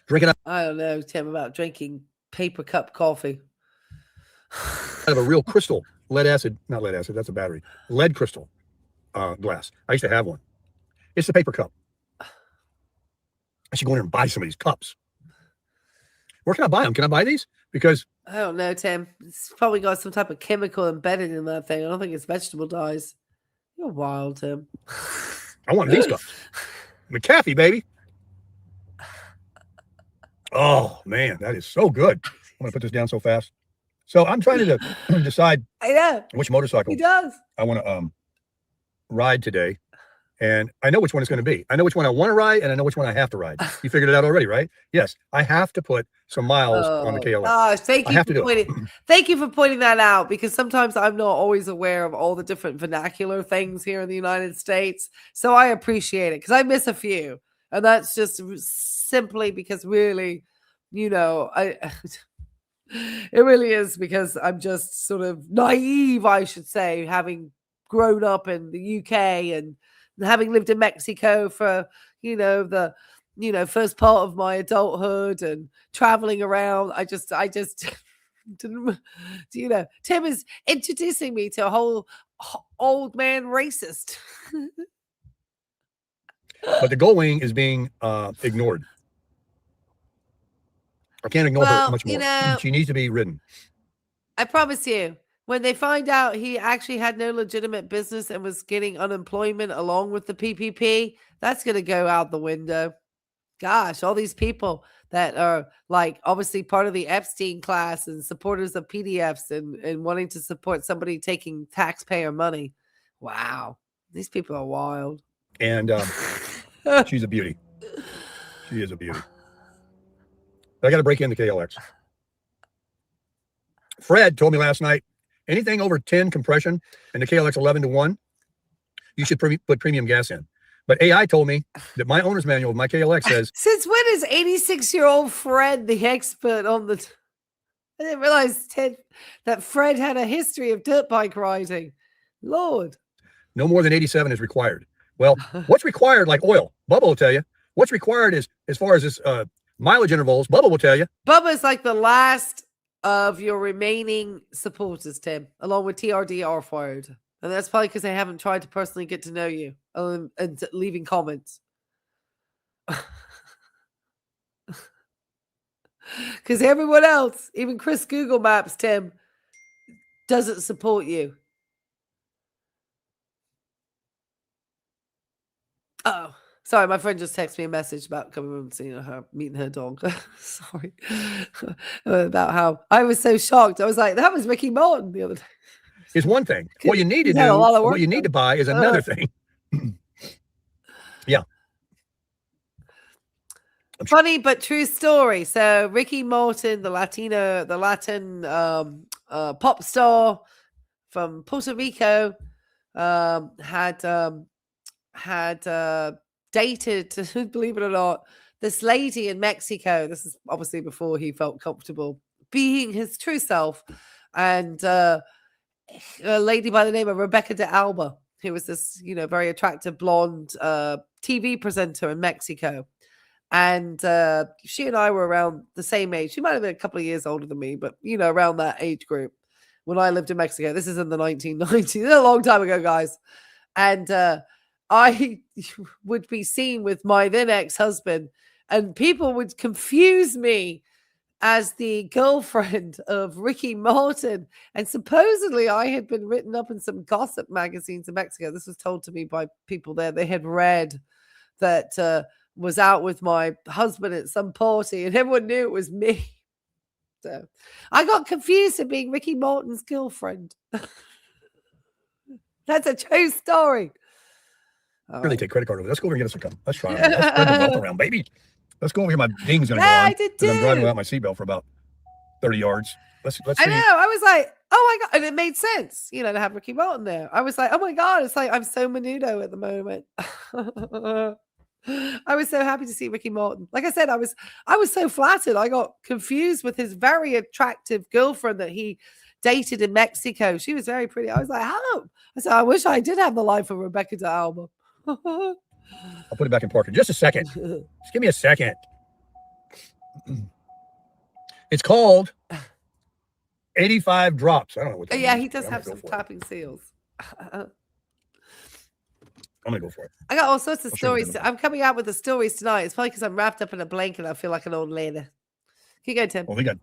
drink it out. I don't know, Tim, about drinking paper cup coffee. Out of a real crystal, not lead acid, that's a battery. Lead crystal glass. I used to have one. It's the paper cup. I should go in there and buy some of these cups. Where can I buy them? Can I buy these? Because I don't know, Tim. It's probably got some type of chemical embedded in that thing. I don't think it's vegetable dyes. You're wild, Tim. I want these cups. McAfee, baby. Oh, man, that is so good. I'm going to put this down so fast. So I'm trying to decide I know. which motorcycle He does. I want to ride today. And I know which one it's going to be. I know which one I want to ride, and I know which one I have to ride. You figured it out already, right? Yes, I have to put some miles on the KLX. Gosh, thank I you have to for do it. pointing. Thank you for pointing that out, because sometimes I'm not always aware of all the different vernacular things here in the United States. So I appreciate it, because I miss a few, and that's just simply because really, you know, it really is because I'm just sort of naive, I should say, having grown up in the UK and having lived in Mexico for, the first part of my adulthood and traveling around. I just didn't, Tim is introducing me to a whole old man racist. But the gull wing is being ignored. I can't ignore her much more. She needs to be ridden. I promise you, when they find out he actually had no legitimate business and was getting unemployment along with the PPP, that's going to go out the window. Gosh, all these people that are like obviously part of the Epstein class and supporters of PDFs and wanting to support somebody taking taxpayer money. Wow. These people are wild. And she's a beauty. She is a beauty. I got to break in the KLX. Fred told me last night, anything over 10 compression and the KLX 11-to-1, you should put premium gas in. But AI told me that my owner's manual of my KLX says... Since when is 86-year-old Fred the expert on the... I didn't realize, Ted, that Fred had a history of dirt bike riding. Lord. No more than 87 is required. Well, what's required, like oil? Bubba will tell you. What's required is, as far as this mileage intervals, Bubba will tell you. Bubba's like the last of your remaining supporters, Tim, along with TRD Offroad. And that's probably because they haven't tried to personally get to know you and leaving comments. Because everyone else, even Chris Google Maps, Tim, doesn't support you. Oh, sorry, my friend just texted me a message about coming and seeing her, meeting her dog. Sorry. About how I was so shocked. I was like, that was Ricky Martin the other day. It's one thing. What you need to do, what you need to buy is another thing. Yeah. Funny but true story. So Ricky Martin, the Latin pop star from Puerto Rico, had dated, believe it or not, this lady in Mexico. This is obviously before he felt comfortable being his true self. And a lady by the name of Rebecca de Alba, who was this, very attractive blonde TV presenter in Mexico. And she and I were around the same age. She might have been a couple of years older than me, but, around that age group when I lived in Mexico. This is in the 1990s, a long time ago, guys. And I would be seen with my then ex-husband, and people would confuse me as the girlfriend of Ricky Martin. And supposedly I had been written up in some gossip magazines in Mexico. This was told to me by people there. They had read that was out with my husband at some party, and everyone knew it was me. So I got confused of being Ricky Martin's girlfriend. That's a true story. Really take credit card over. Let's go over and get us a cup. Let's try it. Let's spread the wealth around, baby. Let's go over here. My ding's gonna go on. I did too. I'm driving without my seatbelt for about 30 yards. Let's see. I know. I was like, oh my God. And it made sense, to have Ricky Martin there. I was like, oh my God. It's like, I'm so menudo at the moment. I was so happy to see Ricky Martin. Like I said, I was so flattered. I got confused with his very attractive girlfriend that he dated in Mexico. She was very pretty. I was like, how? I said, I wish I did have the life of Rebecca de Alba. I'll put it back in park in just a second. Just give me a second. It's called 85 Drops. I don't know what that yeah, means, he does but have some clapping seals. I'm going to go for it. I got all sorts of stories. I'm coming out with the stories tonight. It's probably because I'm wrapped up in a blanket. I feel like an old lady. Keep going, Tim. Well, we got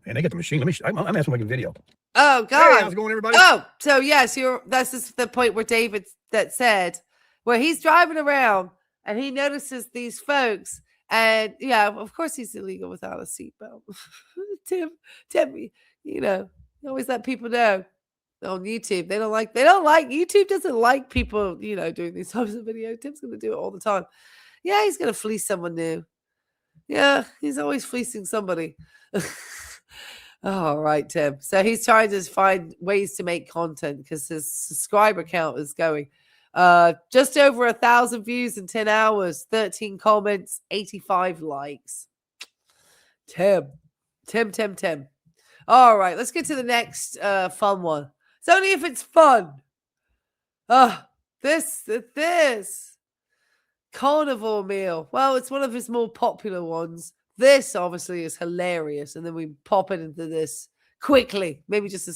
And they get the machine. I'm asking making video. Oh Hey, God. how's it going, everybody? Oh, so yes, that's just the point where David that said where he's driving around and he notices these folks, and yeah, of course he's illegal without a seatbelt. Tim, you know, you always let people know on YouTube. They don't like YouTube doesn't like people, doing these types of videos. Tim's gonna do it all the time. Yeah, he's gonna fleece someone new. Yeah, he's always fleecing somebody. All right, Tim. So he's trying to find ways to make content because his subscriber count is going just over 1,000 views in 10 hours, 13 comments, 85 likes. Tim. All right, let's get to the next fun one. It's only if it's fun. This carnivore meal. Well, it's one of his more popular ones. This obviously is hilarious, and then we pop it into this quickly. Maybe just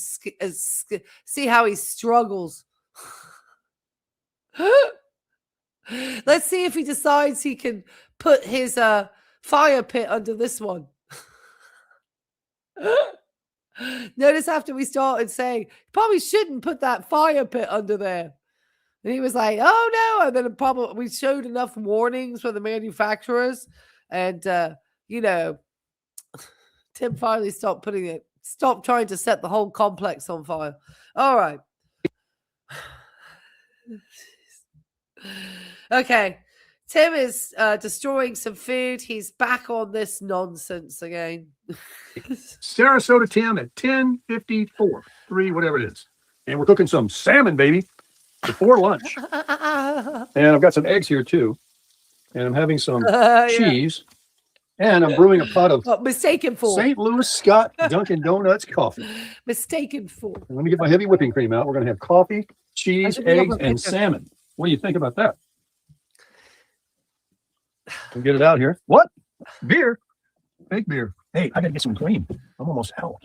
see how he struggles. Let's see if he decides he can put his fire pit under this one. Notice after we started saying, probably shouldn't put that fire pit under there. And he was like, oh no. And then we showed enough warnings from the manufacturers. And, Tim finally stopped trying to set the whole complex on fire. All right. Okay. Tim is destroying some food. He's back on this nonsense again. Sarasota Tim at 10:54, 3, whatever it is. And we're cooking some salmon, baby, before lunch. And I've got some eggs here too. And I'm having some cheese. And I'm brewing a pot of mistaken for St. Louis Scott Dunkin' Donuts coffee. Mistaken for. And let me get my heavy whipping cream out. We're going to have coffee, cheese, eggs, and salmon. What do you think about that? We'll get it out here. What? Beer? Fake beer. Hey, I got to get some cream. I'm almost out.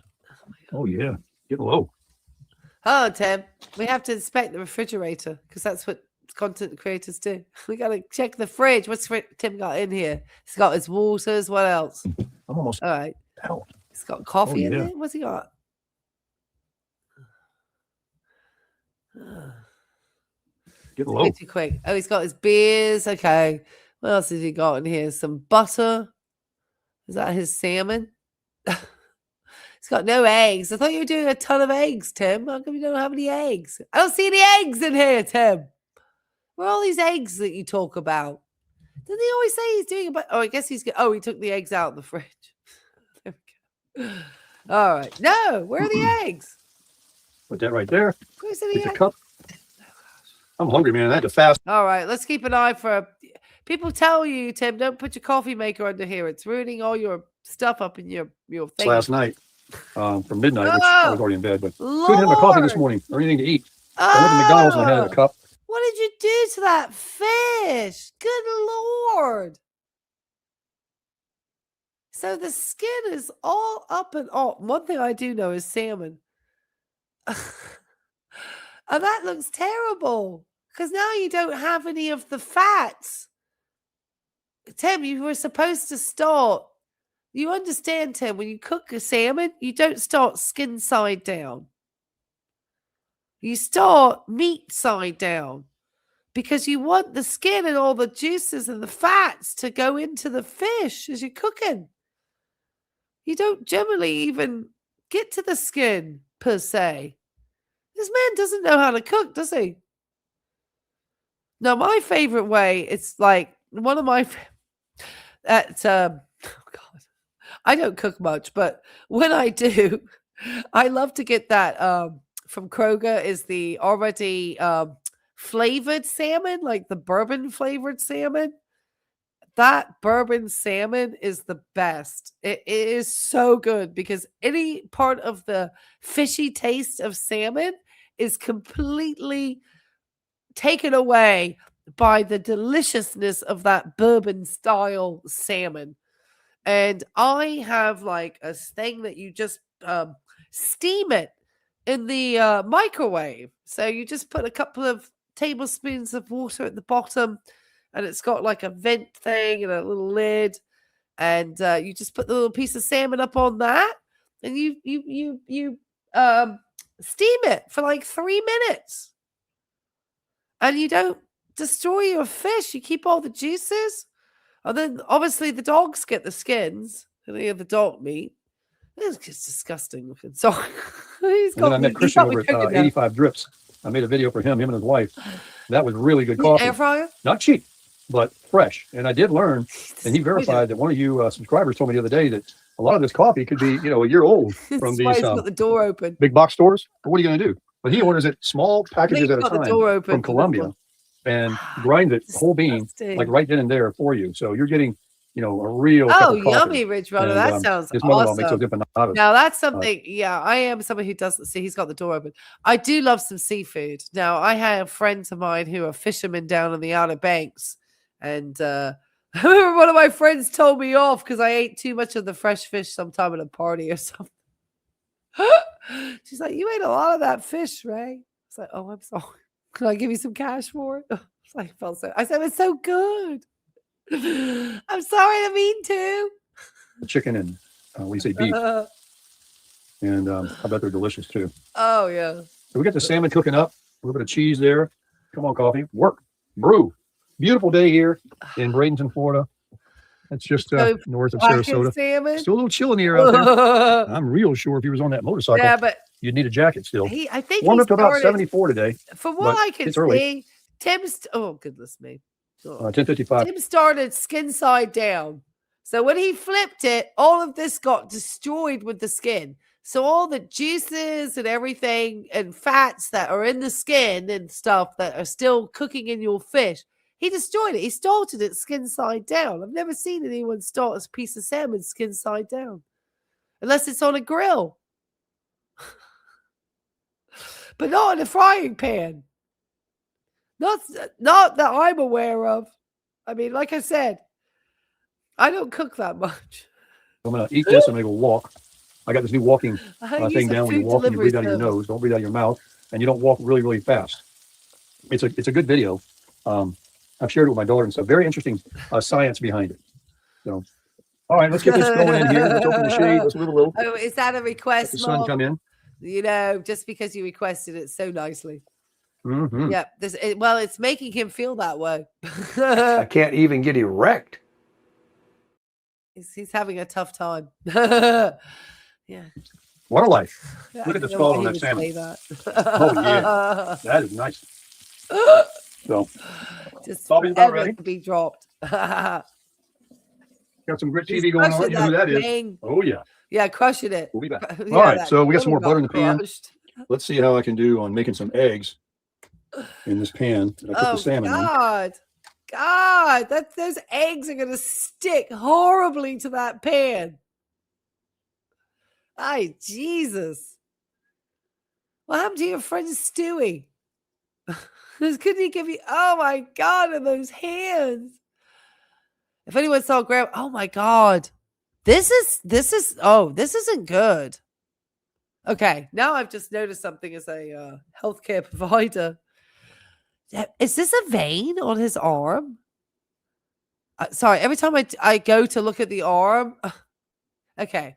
Oh, yeah. Get low. Oh, Tim, we have to inspect the refrigerator because that's what content creators do. We got to check the fridge. What's Tim got in here? He's got his waters. What else? I'm almost all right. out. He's got coffee in there. What's he got? Get low. Too quick. Oh, he's got his beers. Okay. What else has he got in here? Some butter. Is that his salmon? He's got no eggs. I thought you were doing a ton of eggs, Tim. How come you don't have any eggs? I don't see any eggs in here, Tim. Where are all these eggs that you talk about? Didn't he always say he's doing about? Oh, I guess he took the eggs out of the fridge. There we go. All right. No, where are the eggs? Put that right there. Where's Take the a cup. I'm hungry, man. I had to fast. All right. Let's keep an eye for people tell you, Tim, don't put your coffee maker under here. It's ruining all your stuff up in your thing. Last night from midnight, which I was already in bed, but couldn't have my coffee this morning or anything to eat. So I went to McDonald's and I had a cup. What did you do to that fish? Good Lord. So the skin is all up and off. One thing I do know is salmon. And that looks terrible because now you don't have any of the fats. Tim, you were supposed to start. You understand, Tim, when you cook a salmon, you don't start skin side down. You start meat side down because you want the skin and all the juices and the fats to go into the fish as you're cooking. You don't generally even get to the skin per se. This man doesn't know how to cook, does he? Now, my favorite way, it's like one of my oh God, I don't cook much, but when I do, I love to get that from Kroger is the already flavored salmon, like the bourbon flavored salmon. That bourbon salmon is the best. It is so good because any part of the fishy taste of salmon is completely taken away by the deliciousness of that bourbon style salmon. And I have like a thing that you just steam it in the microwave. So you just put a couple of tablespoons of water at the bottom, and it's got like a vent thing and a little lid. And you just put the little piece of salmon up on that, and you steam it for like 3 minutes, and you don't destroy your fish. You keep all the juices, and then obviously the dogs get the skins and they have the dog meat. It's just disgusting looking. So And then I met Christian over at 85 Drips. I made a video for him and his wife. That was really good coffee. Air fryer? Not cheap, but fresh. And I did learn, and he verified that one of you subscribers told me the other day that a lot of this coffee could be, a year old from these got the door open. big box stores. But what are you going to do? But he orders it small packages at a time from Colombia and grinds it whole bean, like right then and there for you. So you're getting, a real cup of coffee. Yummy, Ridge Runner. That sounds his mother-in-law awesome. makes those empanadas. Now that's something. Yeah, I am someone who doesn't see. He's got the door open. I do love some seafood. Now I have friends of mine who are fishermen down in the Outer Banks, and I remember one of my friends told me off because I ate too much of the fresh fish sometime at a party or something. She's like, "You ate a lot of that fish, Ray." It's like, "Oh, I'm sorry. Can I give you some cash for it?" It's like, I said, "It's so good." I'm sorry, I mean to. Chicken and we say beef, and I bet they're delicious too. Oh yeah. So we got the salmon cooking up. A little bit of cheese there. Come on, coffee. Work. Brew. Beautiful day here in Bradenton, Florida. It's just north of Sarasota. Salmon. Still a little chill in the air out there. I'm real sure if he was on that motorcycle, Yeah, but you'd need a jacket still. I think Warmed he up to about started, 74 today. From what but I can it's early. see, Tim's. Oh goodness me. 10:55. Tim started skin side down. So when he flipped it, all of this got destroyed with the skin. So all the juices and everything and fats that are in the skin and stuff that are still cooking in your fish, he destroyed it. He started it skin side down. I've never seen anyone start a piece of salmon skin side down. Unless it's on a grill. But not in a frying pan. Not that I'm aware of. I mean, like I said, I don't cook that much. I'm going to eat this. I'm going to go walk. I got this new walking thing down. When you walk, you breathe out of your nose. Don't breathe out of your mouth. And you don't walk really, really fast. It's a good video. I've shared it with my daughter and stuff. Very interesting science behind it. So, all right, let's get this going in here. Let's open the shade. Let's move a little. Oh, is that a request, Let the sun Mom? come in. Just because you requested it so nicely. Mm-hmm. Yeah. It's making him feel that way. I can't even get erect. He's having a tough time. Yeah. What a life. Yeah, Look at I the know spot why on he that would salmon. say that. Oh, yeah. That is nice. So, Just Bobby's about forever ready. to be dropped. got some grit He's TV going on. crushing You know who that is. thing. Oh, yeah. Yeah, crushing it. We'll be back. Yeah, All right, that so we got some more woman butter in the pan. crushed. Let's see how I can do on making some eggs in this pan. I put the salmon in. God, those eggs are gonna stick horribly to that pan. Ay, Jesus. What happened to your friend Stewie? Couldn't he give you? Oh my God, and those hands. If anyone saw Graham, oh my God. This isn't good. Okay, now I've just noticed something as a healthcare provider. Is this a vein on his arm? Sorry, every time I go to look at the arm, okay,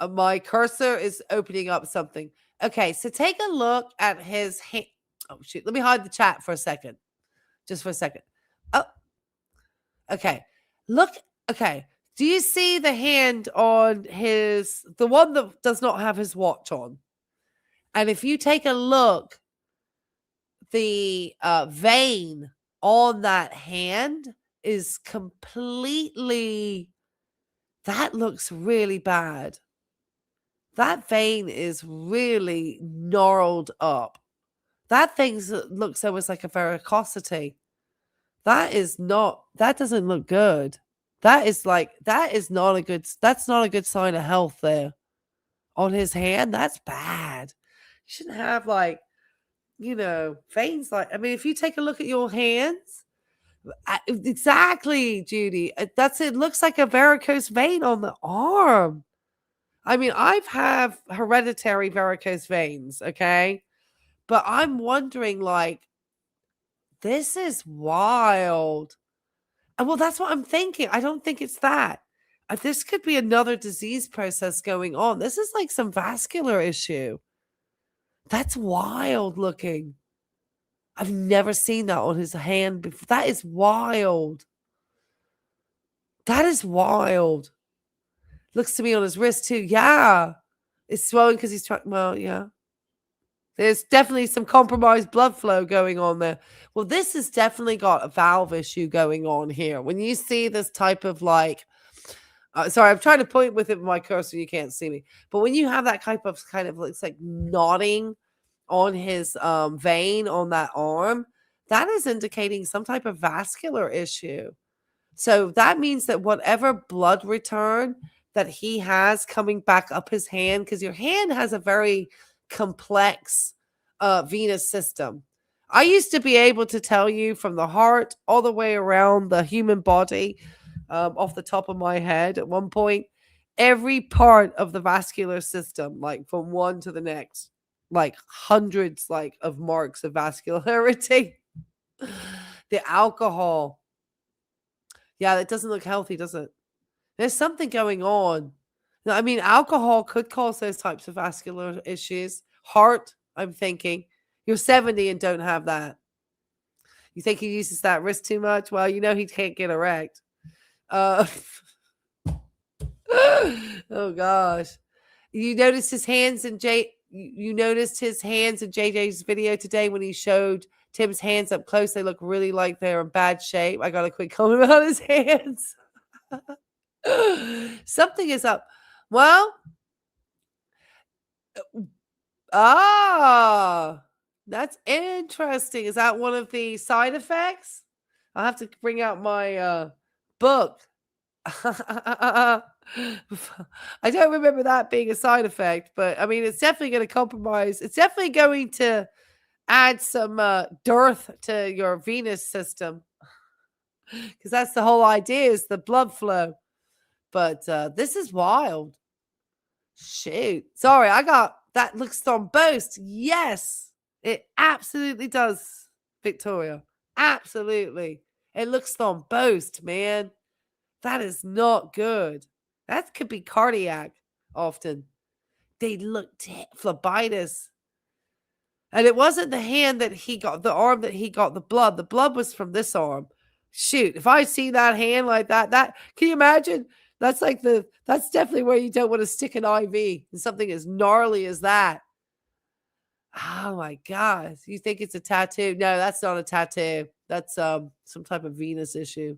my cursor is opening up something. Okay, so take a look at his hand. Oh, shoot. Let me hide the chat for a second. Just for a second. Oh, okay. Look. Okay. Do you see the hand on the one that does not have his watch on? And if you take a look, the vein on that hand is completely, that looks really bad. That vein is really gnarled up. That thing looks almost like a varicosity. That doesn't look good. That's not a good sign of health there. On his hand, that's bad. You shouldn't have veins if you take a look at your hands, exactly, Judy. It looks like a varicose vein on the arm. I mean, I've have hereditary varicose veins, okay? But I'm wondering, this is wild. And well, that's what I'm thinking. I don't think it's that. This could be another disease process going on. This is like some vascular issue. That's wild looking. I've never seen that on his hand before. That is wild. That is wild. Looks to me on his wrist too. Yeah. It's swelling because he's trying. Well, yeah. There's definitely some compromised blood flow going on there. Well, this has definitely got a valve issue going on here. When you see this type of like, sorry, I'm trying to point with it with my cursor. You can't see me. But when you have that type of kind of, it's like knotting on his vein on that arm, that is indicating some type of vascular issue. So that means that whatever blood return that he has coming back up his hand, because your hand has a very complex venous system. I used to be able to tell you from the heart all the way around the human body, off the top of my head at one point, every part of the vascular system, like from one to the next, like hundreds like of marks of vascularity. The alcohol. Yeah, that doesn't look healthy, does it? There's something going on. I mean, alcohol could cause those types of vascular issues. Heart, I'm thinking. You're 70 and don't have that. You think he uses that wrist too much? Well, you know he can't get erect. Oh, gosh. You noticed his hands in You noticed his hands in JJ's video today when he showed Tim's hands up close. They look really like they're in bad shape. I got a quick comment about his hands. Something is up. Well, that's interesting. Is that one of the side effects? I'll have to bring out my book. I don't remember that being a side effect, but I mean, it's definitely going to compromise. It's definitely going to add some dearth to your venous system, because that's the whole idea, is the blood flow. But this is wild. Shoot. Sorry, I got that. Looks thrombosed. Yes, it absolutely does, Victoria. Absolutely. It looks thrombosed, man. That is not good. That could be cardiac often. They look phlebitis. And it wasn't the hand that he got, the arm that he got the blood. The blood was from this arm. Shoot, if I see that hand like that, can you imagine? That's definitely where you don't want to stick an IV in something as gnarly as that. Oh my God. You think it's a tattoo? No, that's not a tattoo. That's some type of venous issue.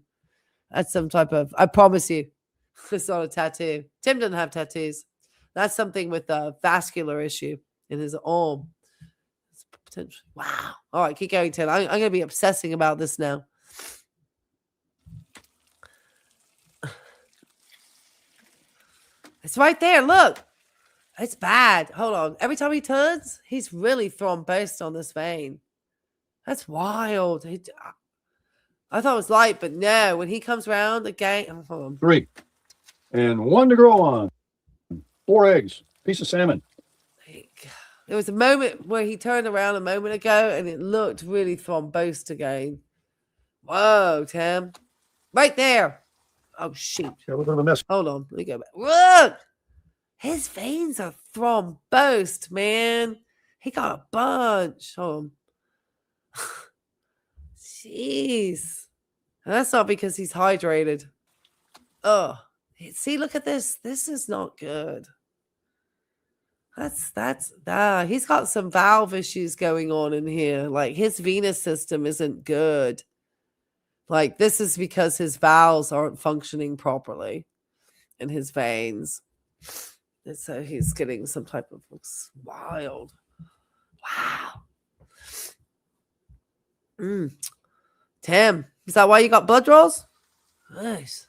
That's some type of, I promise you, it's not a tattoo. Tim doesn't have tattoos. That's something with a vascular issue in his arm. It's potentially, wow. All right, keep going, Tim. I'm going to be obsessing about this now. It's right there. Look. It's bad. Hold on. Every time he turns, he's really thrombosed on this vein. That's wild. I thought it was light, but no. When he comes around again, hold on. 3 and 1 to grow on. 4 eggs, piece of salmon. There was a moment where he turned around a moment ago and it looked really thrombosed again. Whoa, Tim. Right there. Oh, shoot. Yeah, a little bit of a mess. Hold on. Let me go back. Look. His veins are thrombosed, man. He got a bunch. Hold on. Jeez. And that's not because he's hydrated. Oh, see, look at this. This is not good. He's got some valve issues going on in here. Like, his venous system isn't good. Like, this is because his valves aren't functioning properly in his veins. And so he's getting some type of, looks wild. Wow. Tim, is that why you got blood draws? Nice.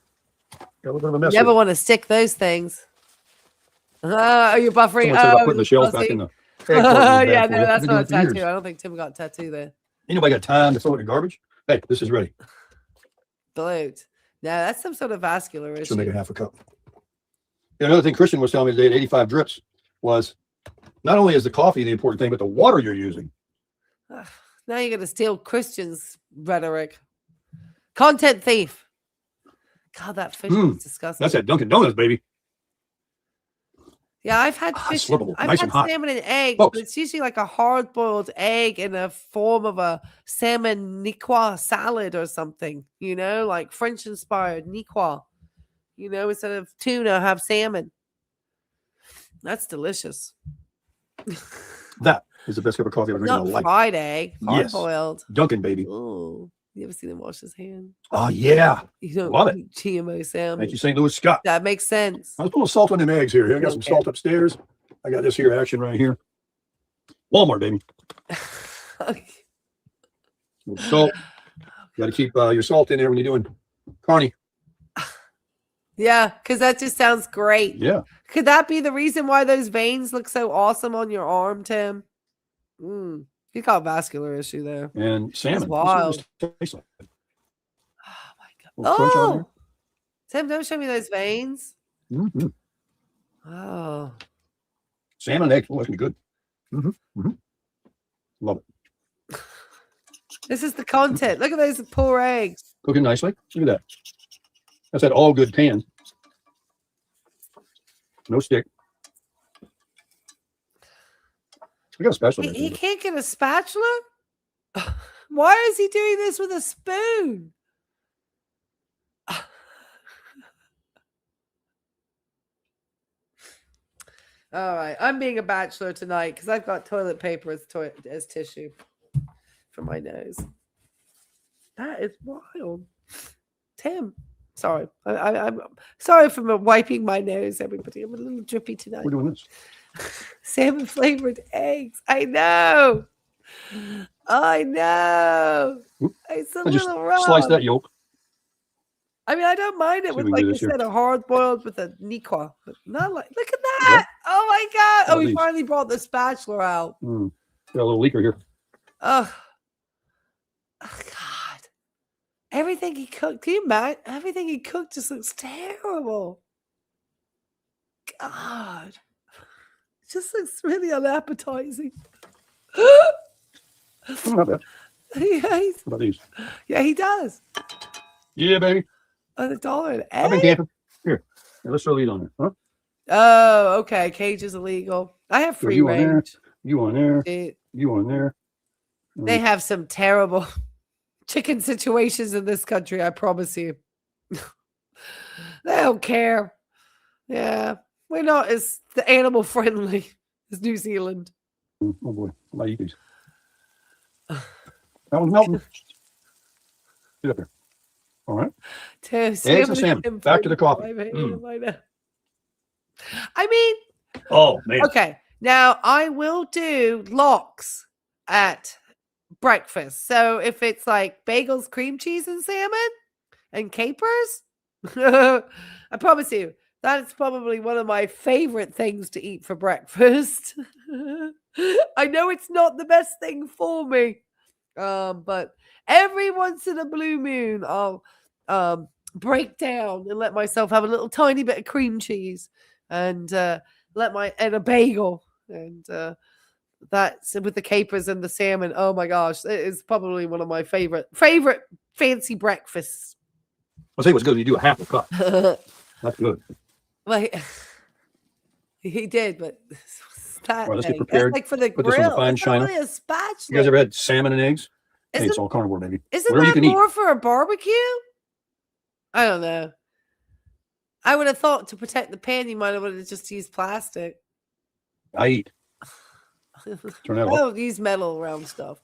Yeah, a little bit of a mess. You never want to stick those things. Are you buffering? Someone said about putting the shells back in the egg carton. Yeah, no, that's Been not a doing it for tattoo. years. I don't think Tim got a tattoo there. Anybody got time to throw it in garbage? Hey, this is ready. Bloat. No, that's some sort of vascular issue. Should make it half a cup. Yeah, another thing Christian was telling me today at 85 drips was not only is the coffee the important thing, but the water you're using. Now you're going to steal Christian's rhetoric. Content thief. God, that fish is disgusting. That's that Dunkin' Donuts, baby. Yeah, I've had It's fish. slurpable, I've nice had and hot. salmon and egg, Folks. but it's usually like a hard-boiled egg in a form of a salmon niqua salad or something, like French-inspired niqua. Instead of tuna, have salmon. That's delicious. That is the best cup of coffee I've ever drinking in my Not life. fried egg, Yes. hard-boiled. Dunkin', baby. Ooh, you ever seen him wash his hand? Oh, yeah. You don't Love it. eat GMO salmon. Thank you, St. Louis Scott. That makes sense. Let's put a salt on them eggs here. I got some Okay. salt upstairs. I got this here action right here. Walmart, baby. Salt. You got to keep your salt in there when you're doing carne. Yeah, because that just sounds great. Yeah. Could that be the reason why those veins look so awesome on your arm, Tim? You got a vascular issue there. And salmon. wild. Tastes like. Oh my god. Little crunch on Oh, Tim, don't show me those veins. there. Mhm. Oh, Salmon and eggs. Oh, that's gonna be good. Love it. this is the content. Look at those poor eggs. Cooking nicely. Look at that. That's that all good pan. No stick. We got a spatula. He can't get a spatula? Why is he doing this with a spoon? All right, I'm being a bachelor tonight because I've got toilet paper as tissue for my nose. That is wild. Tim, sorry. I'm sorry for wiping my nose, everybody. I'm a little drippy tonight. We're doing this. Salmon flavored eggs. I know. Oop. It's a I just little rough. slice that yolk. I mean, I don't mind it See with, if we like can do you this here. said, a hard boiled with a niqua. But not like, look at that. Oh my God. All Oh, we these. finally brought the spatula out. Got a little leaker here. Oh, God. Everything he cooked, can you imagine? Everything he cooked just looks terrible. God. It just looks really unappetizing. Not bad. Yeah, How about these? he does. Yeah, baby. $1 an I've been egg. camping. Here, let's throw these on there. Huh? Oh, okay. Cage is illegal. I have free you on there. range. You on there. It- You on there. They have some terrible chicken situations in this country, I promise you. They don't care. Yeah. We're not as animal friendly as New Zealand. Oh boy, I might eat these. That one's melting. Get up there. All right. Eggs and salmon. Back to the coffee. I mean, Oh man. okay. Now I will do lox at breakfast. So if it's like bagels, cream cheese, and salmon and capers, I promise you, that is probably one of my favorite things to eat for breakfast. I know it's not the best thing for me. But every once in a blue moon, I'll break down and let myself have a little tiny bit of cream cheese and and a bagel and that's with the capers and the salmon. Oh my gosh, it is probably one of my favorite fancy breakfasts. I'll tell you what's good. You do a half a cup. That's good. Like he did, but that All right, let's get thing, that's prepared. like for the Put this on the grill. fine It's not china. really a spatula. You guys ever had salmon and eggs? Hey, Isn't, it's all carnivore, baby. isn't Whatever you that can eat. more for a barbecue? I don't know. I would have thought to protect the pan, you might have just used plastic. I eat. Turn that I off. don't use metal around stuff.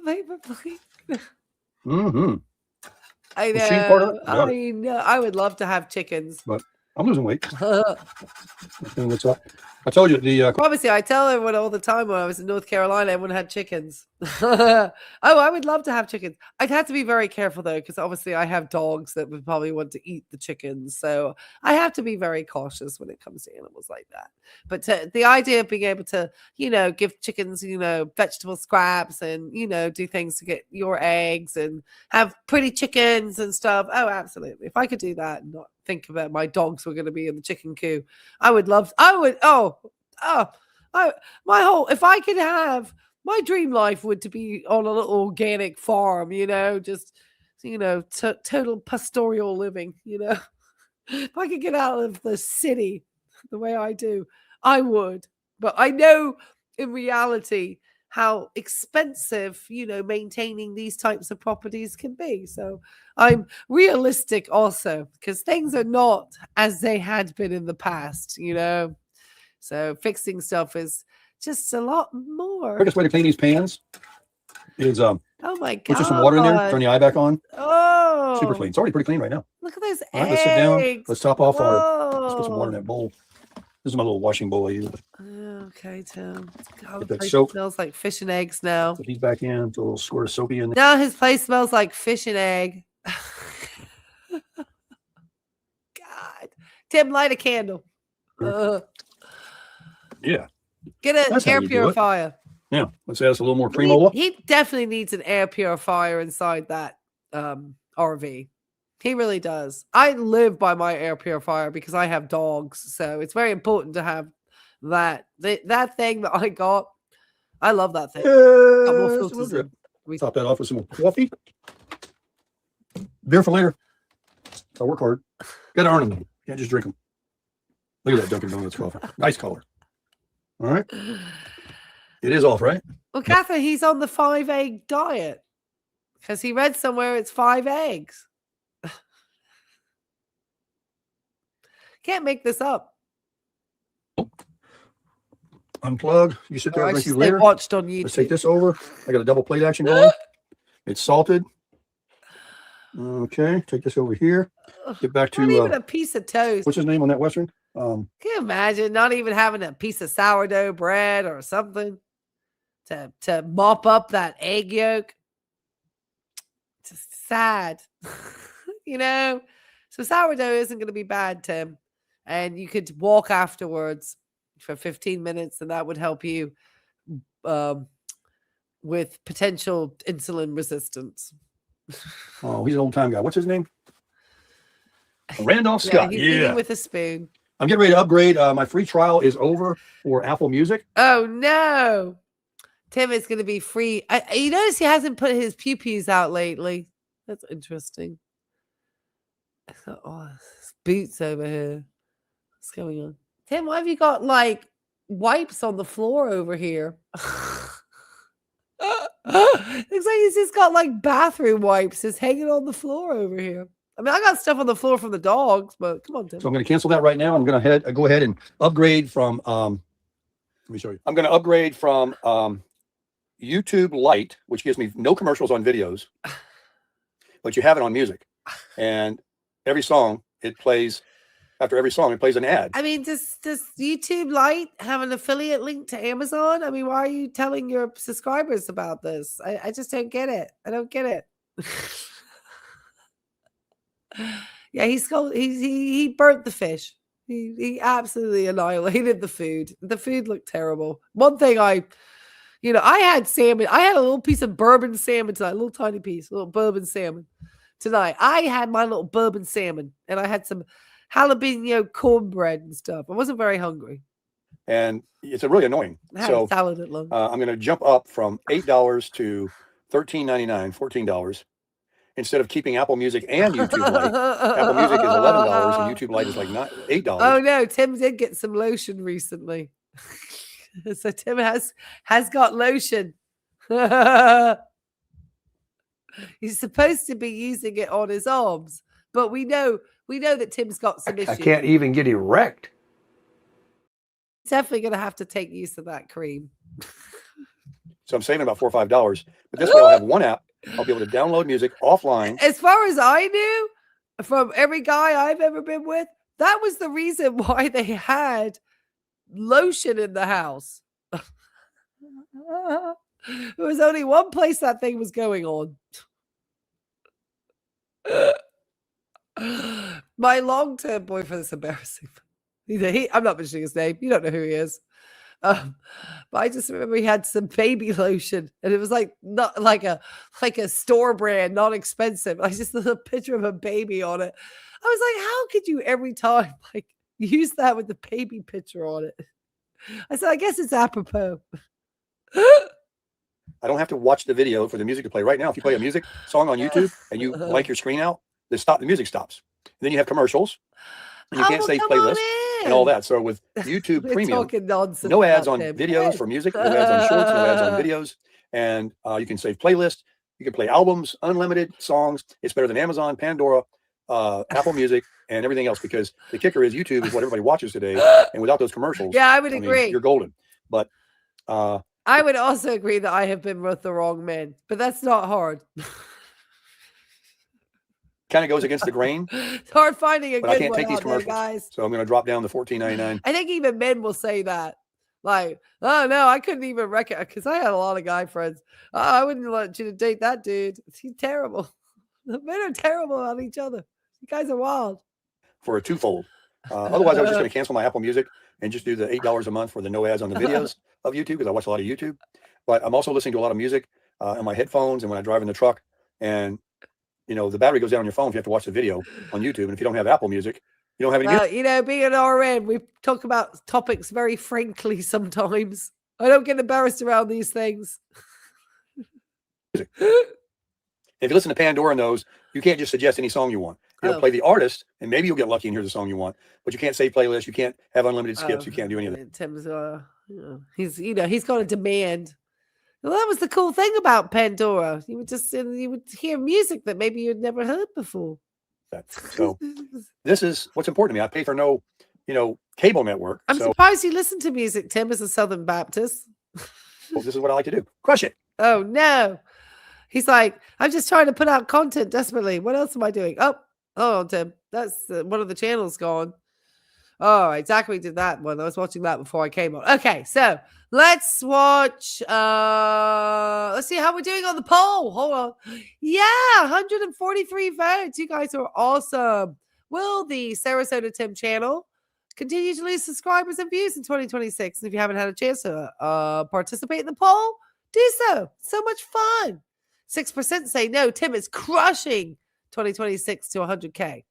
Paper plate. Mm-hmm. I The seed part of know. it? Got I know. I would love to have chickens. I'm losing weight. And it's, I told you the Obviously, I tell everyone all the time when I was in North Carolina, everyone had chickens. Oh, I would love to have chickens. I'd have to be very careful though, because obviously I have dogs that would probably want to eat the chickens. So I have to be very cautious when it comes to animals like that. But the idea of being able to, give chickens, vegetable scraps and, do things to get your eggs and have pretty chickens and stuff. Oh, absolutely. If I could do that and not think about my dogs were going to be in the chicken coop, if I could have My dream life would to be on a little organic farm, just total pastoral living, If I could get out of the city the way I do, I would. But I know in reality how expensive, maintaining these types of properties can be. So I'm realistic also, because things are not as they had been in the past, So fixing stuff is just a lot more. Quickest way to clean these pans is Oh my God. put just some water in there, turn the eye back on. Oh, Super clean. It's already pretty clean right now. Look at those All right, eggs. let's sit down. Let's top off let's put some Whoa. water in that bowl. This is my little washing bowl I use. Okay, Tim. God, Get the that place soap. smells like fish and eggs now. Put these back in. Put a little squirt of soapy in there. Now his place smells like fish and egg. God. Tim, light a candle. Yeah. Get an That's how air you do it. purifier. Yeah. Let's add us a little more creamola. He definitely needs an air purifier inside that RV. He really does. I live by my air purifier because I have dogs. So it's very important to have that. That thing that I got, I love that thing. Got more Yes, filters we'll in. We- top that off with some more coffee. Beer for later. I work hard. Got to earn them. Can't just drink them. Look at that Dunkin' Donuts coffee. Nice color. All right. It is off, right? Well, Catherine, he's on the 5-egg diet because he read somewhere it's 5 eggs. Can't make this up. Unplug. You sit there, I I'll drink should you stay later. watched on YouTube. Let's take this over. I got a double plate action going. It's salted. Okay. Take this over here. Get back Not even to a piece of toast. what's his name on that Western? Can you imagine not even having a piece of sourdough bread or something to mop up that egg yolk? Just sad. So sourdough isn't going to be bad, Tim. And you could walk afterwards for 15 minutes, and that would help you with potential insulin resistance. Oh, he's an old time guy. What's his name? Randolph Scott. He's Yeah. eating with a spoon. I'm getting ready to upgrade. My free trial is over for Apple Music. Oh no, Tim is going to be free. You notice he hasn't put his pew-pews out lately. That's interesting. Oh, there's boots over here. What's going on, Tim? Why have you got like wipes on the floor over here? Looks like he's just got like bathroom wipes just hanging on the floor over here. I mean, I got stuff on the floor from the dogs, but come on, Tim. So I'm going to cancel that right now. I'm going to go ahead and upgrade from, let me show you. I'm going to upgrade from YouTube Lite, which gives me no commercials on videos, but you have it on music. And every song, it plays, after every song, it plays an ad. I mean, does YouTube Lite have an affiliate link to Amazon? I mean, why are you telling your subscribers about this? I just don't get it. I don't get it. Yeah, he burnt the fish. He absolutely annihilated the food. The food looked terrible. One thing I had salmon. I had a little piece of bourbon salmon tonight, a little tiny piece, a little bourbon salmon tonight. I had my little bourbon salmon, and I had some jalapeno cornbread and stuff. I wasn't very hungry. And it's really annoying. I had So a salad at lunch. I'm going to jump up from $8 to $13.99, $14. Instead of keeping Apple Music and YouTube Lite. Apple Music is $11 and YouTube Lite is like $8. Oh no, Tim did get some lotion recently. So Tim has got lotion. He's supposed to be using it on his arms, but we know that Tim's got some issues. I can't even get erect. Definitely gonna have to take use of that cream. So I'm saving about $4 or $5. But this way I'll have one app. I'll be able to download music offline. As far as I knew, from every guy I've ever been with, that was the reason why they had lotion in the house. There was only one place that thing was going on. My long-term boyfriend is embarrassing. I'm not mentioning his name. You don't know who he is. But I just remember he had some baby lotion, and it was not like a store brand, not expensive. I just saw a picture of a baby on it. I was like, how could you every time use that with the baby picture on it? I said, I guess it's apropos. I don't have to watch the video for the music to play. Right now, if you play a music song on YouTube and you blank your screen out, the music stops. Then you have commercials, and you can't save playlists and all that. So with YouTube We're Premium, talking nonsense no ads about on him. videos for music, no ads on shorts, no ads on videos, and you can save playlists. You can play albums, unlimited songs. It's better than Amazon, Pandora, Apple Music, and everything else, because the kicker is YouTube is what everybody watches today, and without those commercials, Yeah, I would mean, agree. you're golden. But I would also agree that I have been with the wrong men, but that's not hard. kind of goes against the grain. It's hard finding a But I good can't one take these out there, commercials, guys. so I'm going to drop down to $14.99. I think even men will say that. Like, oh no, I couldn't even recognize, because I had a lot of guy friends. Oh, I wouldn't want you to date that dude. He's terrible. The men are terrible on each other. You guys are wild. For a twofold. Otherwise, I was just going to cancel my Apple Music and just do the $8 a month for the no ads on the videos of YouTube, because I watch a lot of YouTube. But I'm also listening to a lot of music on my headphones and when I drive in the truck. And you know, the battery goes down on your phone if you have to watch the video on YouTube. And if you don't have Apple Music, you don't have any music. You know, being an RN, we talk about topics very frankly sometimes. I don't get embarrassed around these things. If you listen to Pandora and those, you can't just suggest any song you want. It'll play the artist, and maybe you'll get lucky and hear the song you want. But you can't save playlists. You can't have unlimited skips. You can't do any of that. Tim's, he's got a demand. Well, that was the cool thing about Pandora. You would hear music that maybe you'd never heard before. So this is what's important to me. I pay for no, cable network. I'm surprised you listen to music, Tim, as a Southern Baptist. Well, this is what I like to do. Crush it. Oh, no. He's like, I'm just trying to put out content desperately. What else am I doing? Oh, Tim, that's one of the channels gone. All right, Zachary did that one. I was watching that before I came on. Okay, so let's watch. Let's see how we're doing on the poll. Hold on. Yeah, 143 votes. You guys are awesome. Will the Sarasota Tim channel continue to lose subscribers and views in 2026? And if you haven't had a chance to participate in the poll, do so. So much fun. 6% say no. Tim is crushing 2026 to 100K.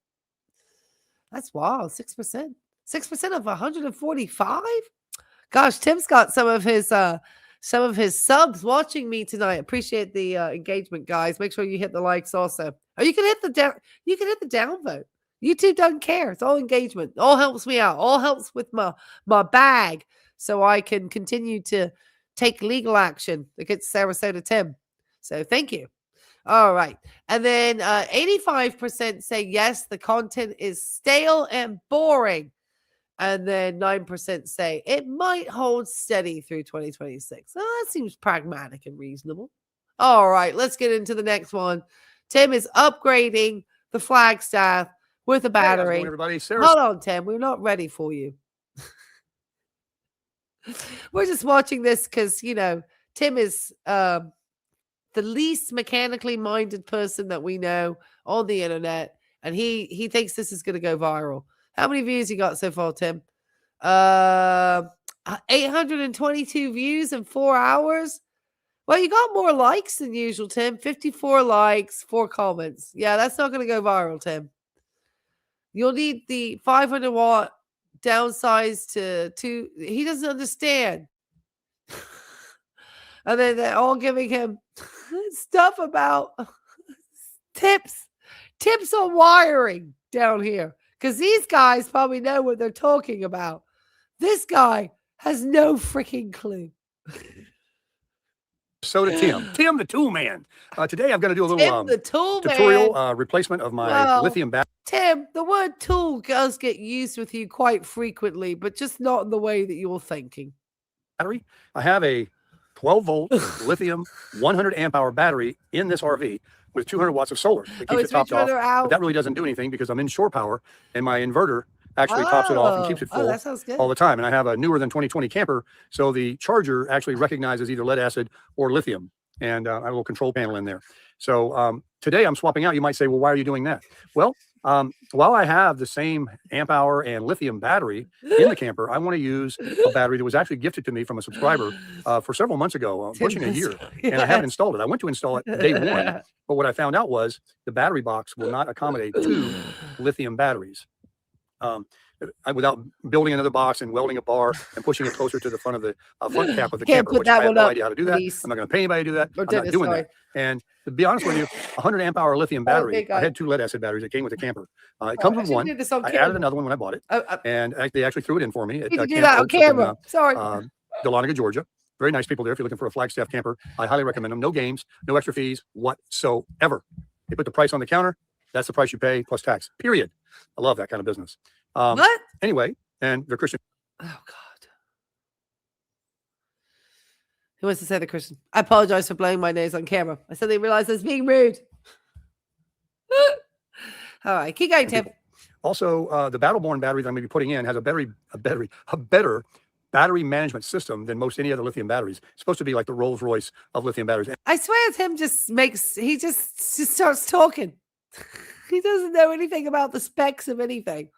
That's wild. 6%. 6% of 145. Gosh, Tim's got some of his subs watching me tonight. Appreciate the engagement, guys. Make sure you hit the likes also. Or you can hit the down. You can hit the downvote. YouTube doesn't care. It's all engagement. All helps me out. All helps with my bag, so I can continue to take legal action against Sarasota Tim. So thank you. All right. And then 85% say yes, the content is stale and boring. And then 9% say it might hold steady through 2026. Oh, that seems pragmatic and reasonable. All right, let's get into the next one. Tim is upgrading the Flagstaff with a battery. Hey, everybody. Hold on, Tim. We're not ready for you. We're just watching this because, Tim is the least mechanically minded person that we know on the internet. And he thinks this is going to go viral. How many views you got so far, Tim? 822 views in 4 hours. Well, you got more likes than usual, Tim. 54 likes, 4 comments. Yeah, that's not going to go viral, Tim. You'll need the 500 watt downsized to 2. He doesn't understand. And then they're all giving him stuff about tips on wiring down here. Because these guys probably know what they're talking about. This guy has no freaking clue. Soda Tim the Tool Man. Today I'm going to do a little Tim the Tool tutorial replacement of my lithium battery. Tim, the word tool does get used with you quite frequently, but just not in the way that you're thinking. I have a 12-volt lithium 100 amp hour battery in this RV with 200 watts of solar. It keeps it topped off, but that really doesn't do anything because I'm in shore power and my inverter actually tops it off and keeps it full that sounds good. all the time. And I have a newer than 2020 camper, so the charger actually recognizes either lead acid or lithium, and I have a little control panel in there. So today I'm swapping out. You might say, well, why are you doing that? Well, while I have the same amp hour and lithium battery in the camper, I want to use a battery that was actually gifted to me from a subscriber for several months ago, pushing a year, and I haven't installed it. I went to install it day one, but what I found out was the battery box will not accommodate 2 lithium batteries. without building another box and welding a bar and pushing it closer to the front of the front cap of the Can't camper, put which that I have one no up, idea how to do that. please. I'm not going to pay anybody to do that. Or I'm not Dennis, doing sorry. that. And to be honest with you, 100 amp hour lithium battery. big I guy. had 2 lead acid batteries that came with the camper. It I comes with should one. do this on I camera. added another one when I bought it, and they actually threw it in for me. You can do that on camera. Sorry. Dahlonega, Georgia. Very nice people there. If you're looking for a Flagstaff camper, I highly recommend them. No games, no extra fees whatsoever. They put the price on the counter. That's the price you pay plus tax. Period. I love that kind of business. What? Anyway, and they're Christian. Oh God. Who wants to say the Christian? I apologize for blowing my nose on camera. I suddenly realized I was being rude. All right, keep going, Tim. Also, the Battleborn battery that I'm going to be putting in has a better battery management system than most any other lithium batteries. It's supposed to be like the Rolls Royce of lithium batteries. I swear Tim just starts talking. He doesn't know anything about the specs of anything.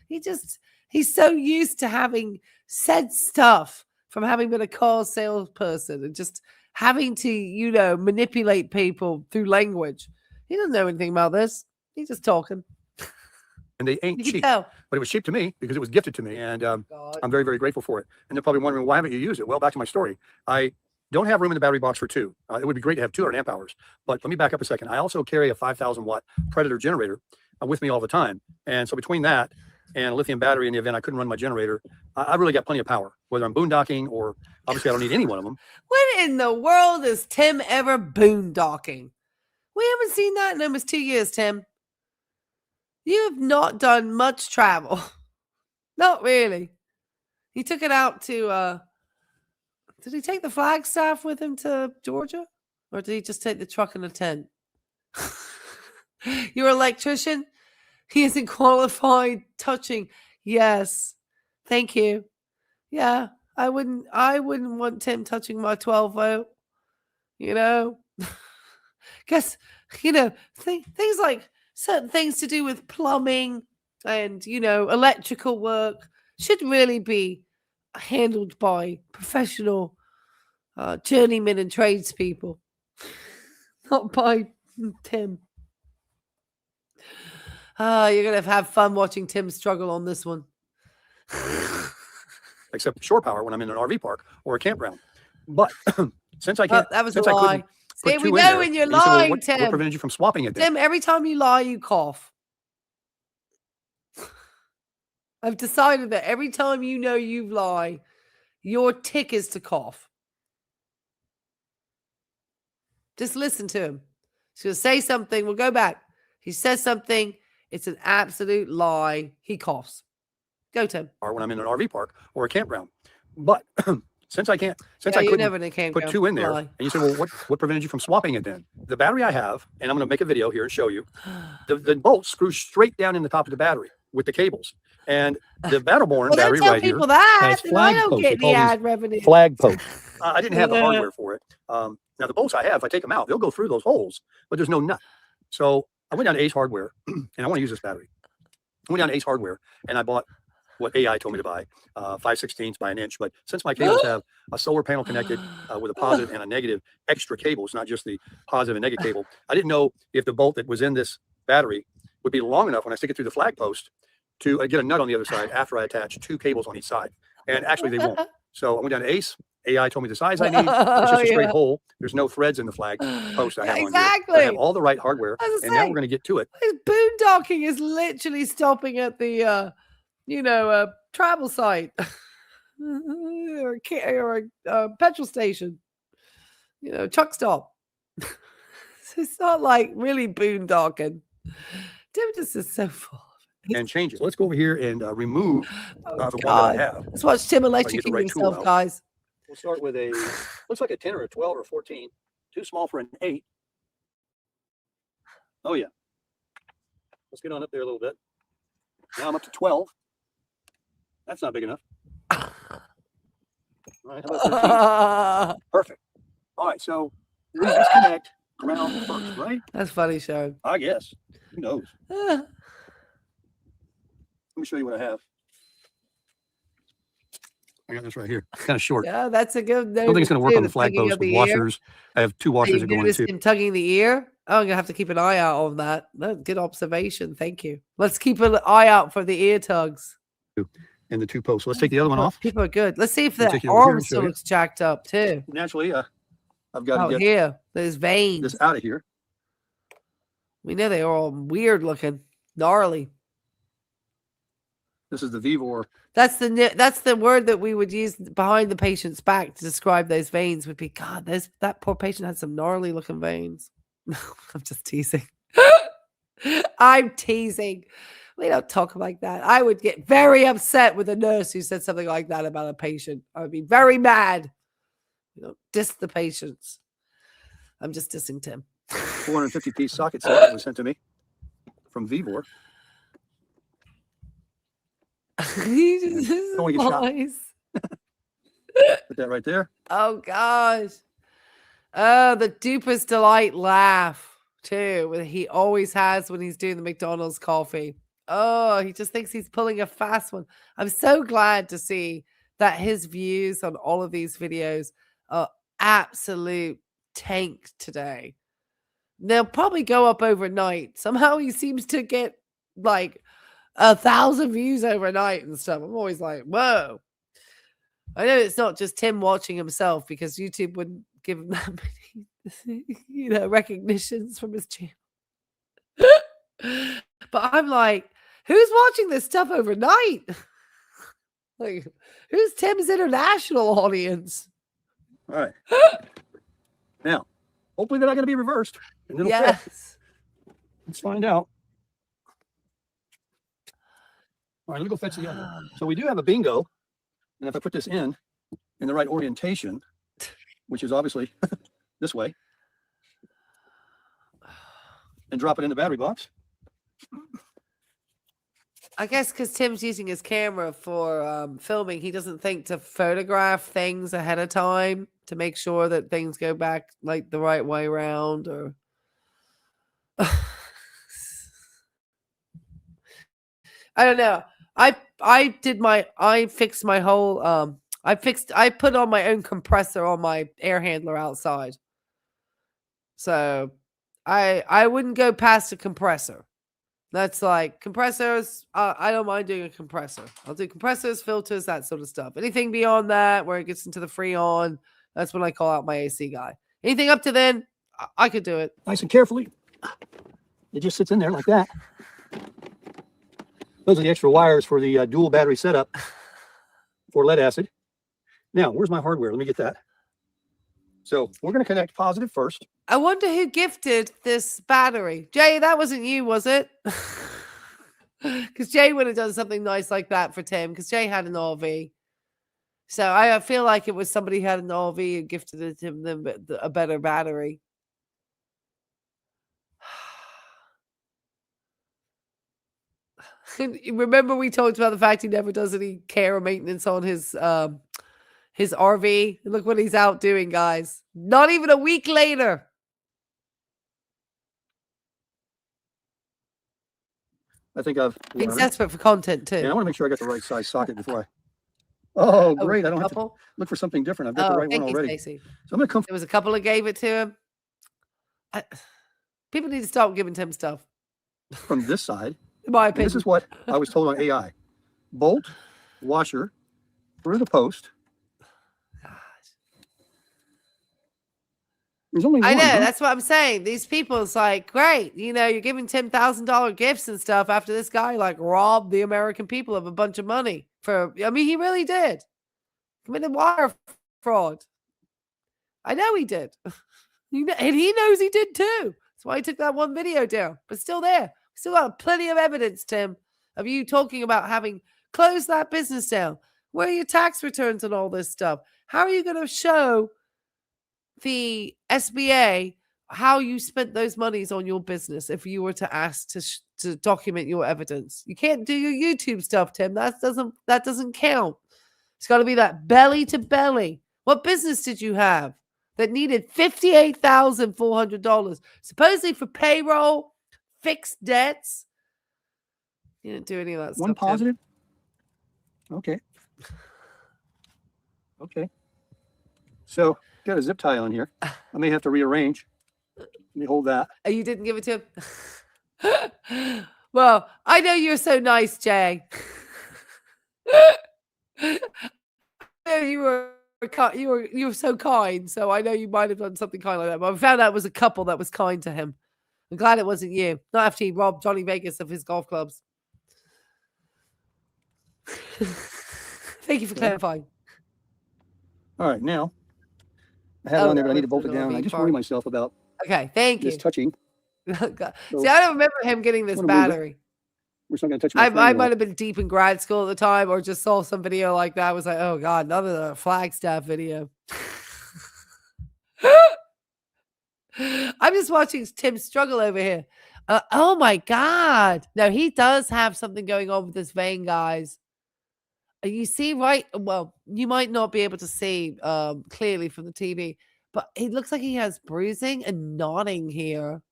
He's so used to having said stuff from having been a car salesperson and just having to, manipulate people through language. He doesn't know anything about this. He's just talking. And they ain't You can cheap, tell. but it was cheap to me because it was gifted to me. And God. I'm very, very grateful for it. And they're probably wondering, why haven't you used it? Well, back to my story. I don't have room in the battery box for 2. It would be great to have 200 amp hours. But let me back up a second. I also carry a 5,000 watt Predator generator with me all the time. And so between that and a lithium battery in the event I couldn't run my generator, I really got plenty of power, whether I'm boondocking or obviously I don't need any one of them. When in the world is Tim ever boondocking? We haven't seen that in almost 2 years, Tim. You have not done much travel. Not really. He took it out to, did he take the Flagstaff with him to Georgia? Or did he just take the truck and a tent? Your electrician? He isn't qualified touching. Yes. Thank you. Yeah. I wouldn't want Tim touching my 12 volt. Guess, things like certain things to do with plumbing and, electrical work should really be handled by professional journeymen and tradespeople, not by Tim. You're going to have fun watching Tim struggle on this one. Except shore power when I'm in an RV park or a campground. But since I can't, That was a since I lie. put See, 2 we in know there, when you're and you say, well, lying, what Tim. prevented you from swapping it then? Tim, every time you lie, you cough. I've decided that every time you lie, your tick is to cough. Just listen to him. He's going to say something. We'll go back. He says something. It's an absolute lie. He coughs. Go, Tim. Or when I'm in an RV park or a campground. But since I you're couldn't never in a campground. put 2 in there, Lie. and you say, well, what prevented you from swapping it then? The battery I have, and I'm going to make a video here and show you, the bolt screws straight down in the top of the battery with the cables. And the Battleborn Well, battery don't tell right here people that. has Then I flag don't posts. get They call any these ad revenue. flag posts. I didn't have the hardware for it. Now the bolts I have, if I take them out, they'll go through those holes, but there's no nut. So I went down to Ace Hardware, and I want to use this battery. I went down to Ace Hardware, and I bought what AI told me to buy, 5/16 by 1 inch. But since my cables have a solar panel connected with a positive and a negative extra cables, not just the positive and negative cable, I didn't know if the bolt that was in this battery would be long enough when I stick it through the flag post to get a nut on the other side after I attach 2 cables on each side. And actually they won't. So I went down to Ace. AI told me the size I need. It's just a straight hole. There's no threads in the flag post I have on here. Exactly. I have all the right hardware. As I And now say, we're going to get to it. his boondocking is literally stopping at the, travel site or a petrol station, truck stop. It's not like really boondocking. Tim just is so full. And change it. Let's go over here and remove the one that God. I have. Let's watch Tim get the electrocuting right tool himself, out. guys. We'll start with looks like a 10 or a 12 or 14. Too small for an 8. Oh, yeah. Let's get on up there a little bit. Now I'm up to 12. That's not big enough. All right, how about 13? Perfect. All right, so we disconnect ground first, right? That's funny, Sharon. I guess. Who knows? Let me show you what I have. I got this right here. It's kind of short. Yeah, that's a good. I don't think it's going to work on the flag post with washers. I have 2 washers that go in it too. Him tugging the ear. I'm gonna have to keep an eye out on that. No, good observation. Thank you. Let's keep an eye out for the ear tugs. And the 2 posts. So let's take the other one off. People are good. Let's see if We'll the take it over here arm and show still you. looks jacked up too. Naturally, I've got to Oh, get here, there's veins. this out of here. We know they are all weird looking, gnarly. This is the Vivor. That's the word that we would use behind the patient's back to describe those veins. Would be, God, that poor patient had some gnarly looking veins. I'm just teasing. I'm teasing. We don't talk like that. I would get very upset with a nurse who said something like that about a patient. I would be very mad. You know, diss the patients. I'm just dissing Tim. 450-piece socket set that was sent to me from Vivor. He just Don't wanna get shot. lies. Put that right there. Oh gosh. Oh, the duper's delight laugh too. He always has when he's doing the McDonald's coffee. Oh, he just thinks he's pulling a fast one. I'm so glad to see that his views on all of these videos are absolute tank today. They'll probably go up overnight. Somehow he seems to get like 1,000 views overnight and stuff. I'm always like, whoa. I know it's not just Tim watching himself because YouTube wouldn't give him that many, recognitions from his channel. But I'm like, who's watching this stuff overnight? Like, who's Tim's international audience? All right. Now, hopefully they're not going to be reversed. And it'll fit. Yes. Let's find out. All right, let me go fetch the other. So we do have a bingo. And if I put this in the right orientation, which is obviously this way, and drop it in the battery box. I guess because Tim's using his camera for filming, he doesn't think to photograph things ahead of time to make sure that things go back like the right way around or I don't know. I fixed my whole I put on my own compressor on my air handler outside. So I wouldn't go past a compressor. That's like compressors. I don't mind doing a compressor. I'll do compressors, filters, that sort of stuff. Anything beyond that, where it gets into the Freon, that's when I call out my AC guy. Anything up to then, I could do it. Nice and carefully. It just sits in there like that. Those are the extra wires for the dual battery setup for lead acid. Now, where's my hardware? Let me get that. So we're going to connect positive first. I wonder who gifted this battery. Jay, that wasn't you, was it? Because Jay would have done something nice like that for Tim, because Jay had an RV. So I feel like it was somebody who had an RV and gifted him a better battery. Remember we talked about the fact he never does any care or maintenance on his RV. Look what he's out doing, guys. Not even a week later. I think I've He's learned. desperate for content too. Yeah, I want to make sure I got the right size socket before I. Oh, great! I don't have to couple? look for something different. I've got the right one thank you, already. Stacey. So I'm going to come There was a couple that gave it to him. People need to stop giving Tim stuff, from this side. in my And opinion. this is what I was told on AI: bolt, washer, through the post. There's only one. I know, huh? that's what I'm saying. These people, it's like, great, you're giving $10,000 gifts and stuff after this guy like robbed the American people of a bunch of money he really did. Committed wire fraud. I know he did. And he knows he did too. That's why he took that one video down. But still there. Still got plenty of evidence, Tim, of you talking about having closed that business down. Where are your tax returns and all this stuff? How are you going to show the SBA how you spent those monies on your business if you were to ask to document your evidence? You can't do your YouTube stuff, Tim. That doesn't count. It's got to be that belly to belly. What business did you have that needed $58,400 supposedly for payroll, fixed debts? You didn't do any of that stuff. One positive. Okay. Okay. So got a zip tie on here. I may have to rearrange. me hold that. Oh, you didn't give it to him? Well, I know you're so nice, Jay. You were so kind, so I know you might have done something kind like that. But I found out it was a couple that was kind to him. I'm glad it wasn't you. Not after he robbed Johnny Vegas of his golf clubs. Thank you for clarifying. All right, now I have it on there, but I need to bolt it down. I just worry myself about Okay, thank you. this touching. God. See, I don't remember him getting this battery. We're not going to touch my I might have been deep in grad school at the time, or just saw some video like that. I was like, oh God, another Flagstaff video. I'm just watching Tim struggle over here. Oh my God. No, he does have something going on with this vein, guys. You see, right? Well, you might not be able to see clearly from the TV, but it looks like he has bruising and knotting here.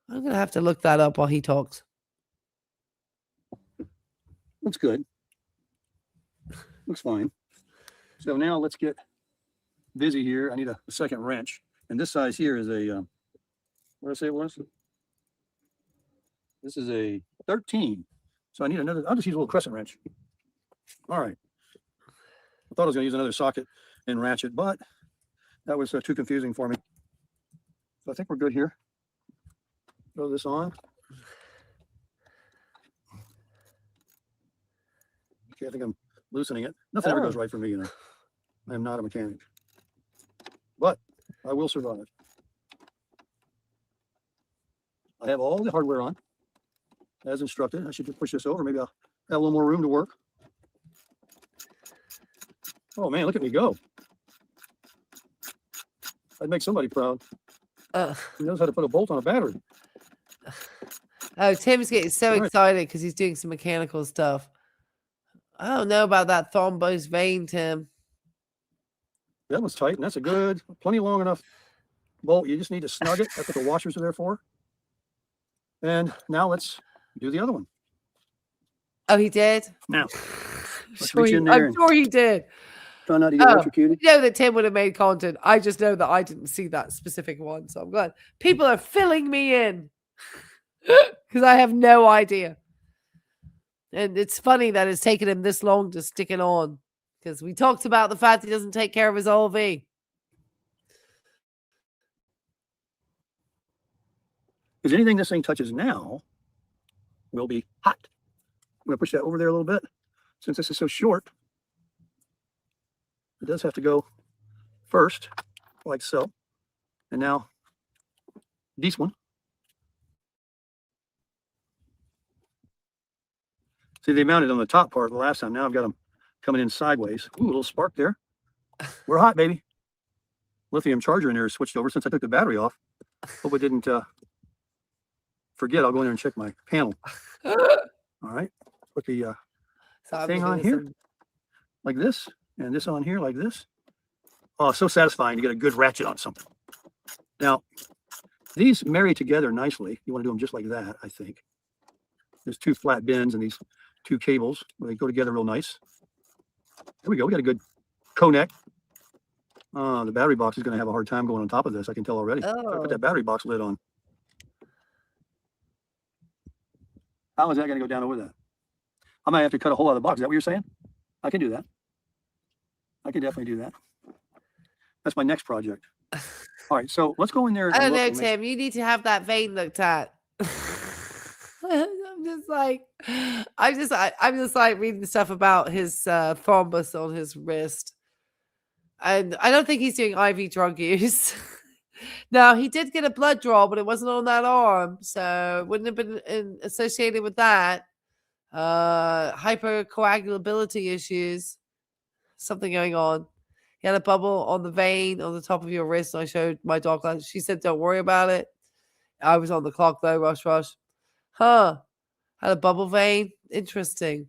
I'm going to have to look that up while he talks. Looks good. Looks fine. So now let's get busy here. I need a second wrench. And this size here is a, what did I say it was? This is a 13. So I need another, I'll just use a little crescent wrench. All right. I thought I was going to use another socket and ratchet, but that was too confusing for me. So I think we're good here. Throw this on. Okay, I think I'm loosening it. Nothing ever goes right for me, you know. I am not a mechanic, but I will survive. I have all the hardware on as instructed. I should just push this over. Maybe I'll have a little more room to work. Oh man, look at me go. I'd make somebody proud. He knows how to put a bolt on a battery. Oh, Tim's getting so excited because he's doing some mechanical stuff. I don't know about that thrombose vein, Tim. That was tight, and that's a good, plenty long enough bolt. You just need to snug it. That's what the washers are there for. And now let's do the other one. Oh, he did? Now, I'm sure he did. Try not to get electrocuted. You know that Tim would have made content. I just know that I didn't see that specific one, so I'm glad. People are filling me in because I have no idea. And it's funny that it's taken him this long to stick it on because we talked about the fact he doesn't take care of his OLV. Because anything this thing touches now will be hot. I'm going to push that over there a little bit. Since this is so short, it does have to go first, like so. And now, this one. See, they mounted on the top part the last time. Now I've got them coming in sideways. Ooh, a little spark there. We're hot, baby. Lithium charger in there is switched over since I took the battery off. Hope I didn't forget. I'll go in there and check my panel. All right. Put the thing on here like this, and this on here like this. Oh, so satisfying to get a good ratchet on something. Now, these marry together nicely. You want to do them just like that, I think. There's two flat bends and these two cables where they go together real nice. There we go. We got a good connect. The battery box is going to have a hard time going on top of this. I can tell already. I put that battery box lid on. How is that going to go down over that? I might have to cut a hole out of the box. Is that what you're saying? I can do that. I can definitely do that. That's my next project. All right, so let's go in there. I don't know, Tim. You need to have that vein looked at. I'm just like reading stuff about his thrombus on his wrist. And I don't think he's doing IV drug use. Now, he did get a blood draw, but it wasn't on that arm. So it wouldn't have been associated with that. Hypercoagulability issues. Something going on. He had a bubble on the vein on the top of your wrist. And I showed my dog. She said, don't worry about it. I was on the clock though. Rush. Huh. Had a bubble vein. Interesting.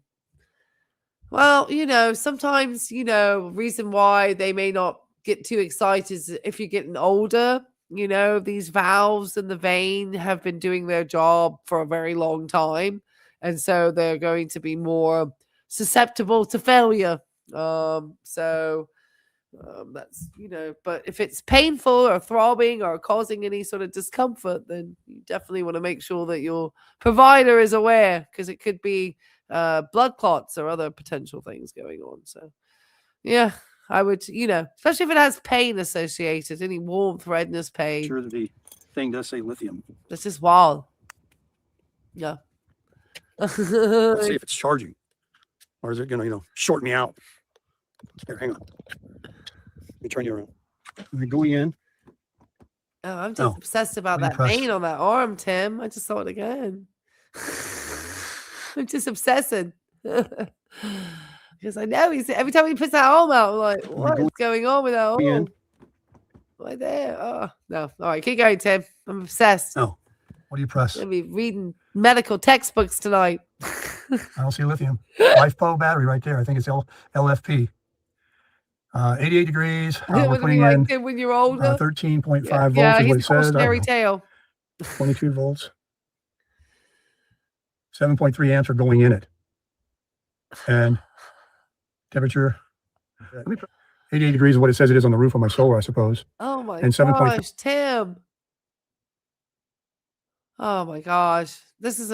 Well, sometimes, reason why they may not get too excited is if you're getting older, these valves in the vein have been doing their job for a very long time. And so they're going to be more susceptible to failure. So That's, but if it's painful or throbbing or causing any sort of discomfort, then you definitely want to make sure that your provider is aware, because it could be blood clots or other potential things going on. So, yeah, I would, especially if it has pain associated, any warmth, redness, pain. Sure that the thing does say lithium. That's just wild. Yeah. Let's see if it's charging, or is it going to, short me out? Here, hang on. Let me turn you around. We're going in. Oh, I'm just obsessed about that vein on that arm, Tim. I just saw it again. I'm just obsessing. Because I know every time he puts that arm out, I'm like, what is going on with that arm? Right there. Oh, no. All right, keep going, Tim. I'm obsessed. Oh, what do you press? I'm going to be reading medical textbooks tonight. I don't see lithium. LifePo battery right there. I think it's LFP. 88 degrees. We're putting in when you're older. 13.5 volts yeah, is what it says. Fairy tale. 22 volts. 7.3 amps are going in it. And temperature. 88 degrees is what it says it is on the roof of my solar, I suppose. Oh my and gosh, Tim. Oh my gosh. This is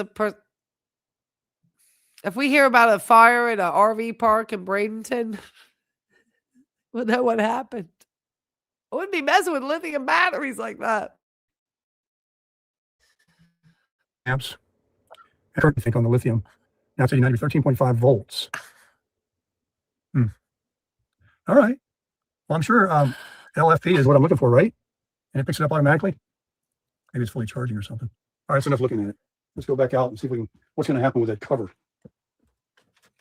if we hear about a fire in an RV park in Bradenton, we'll know what happened. I wouldn't be messing with lithium batteries like that. Amps. I heard you think on the lithium. Now it's 89 13.5 volts. All right. Well, I'm sure LFP is what I'm looking for, right? And it picks it up automatically. Maybe it's fully charging or something. All right, that's enough looking at it. Let's go back out and see if we can. What's going to happen with that cover?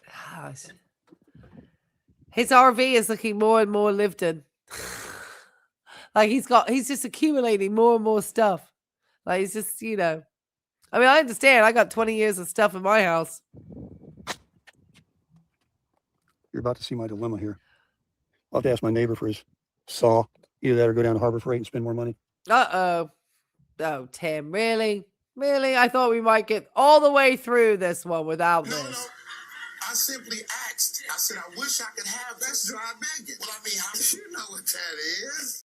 Gosh. His RV is looking more and more lived in. Like he's just accumulating more and more stuff. Like he's just, I mean, I understand. I got 20 years of stuff in my house. You're about to see my dilemma here. I'll have to ask my neighbor for his saw. Either that or go down to Harbor Freight and spend more money. Uh-oh. Oh, Tim, really? Really? I thought we might get all the way through this one without this. No. I simply asked. I said, I wish I could have this dry bacon. Well, I mean, you know what that is.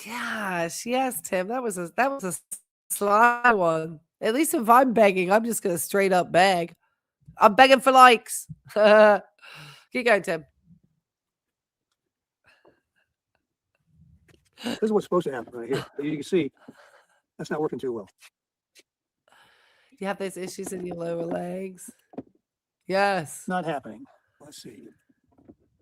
Gosh, yes, Tim. That was a sly one. At least if I'm begging, I'm just gonna straight up beg. I'm begging for likes. Keep going, Tim. This is what's supposed to happen right here. You can see that's not working too well. You have those issues in your lower legs. Yes. Not happening. Let's see.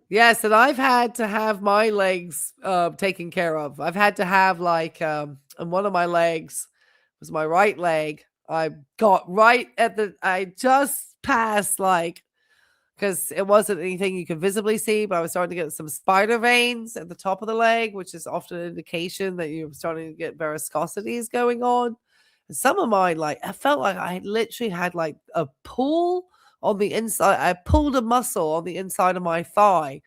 Yes, and I've had to have my legs taken care of. I've had to have and one of my legs was my right leg. I got I just passed because it wasn't anything you could visibly see, but I was starting to get some spider veins at the top of the leg, which is often an indication that you're starting to get varicosities going on. And some of mine, I felt like I literally had a pull on the inside. I pulled a muscle on the inside of my thigh,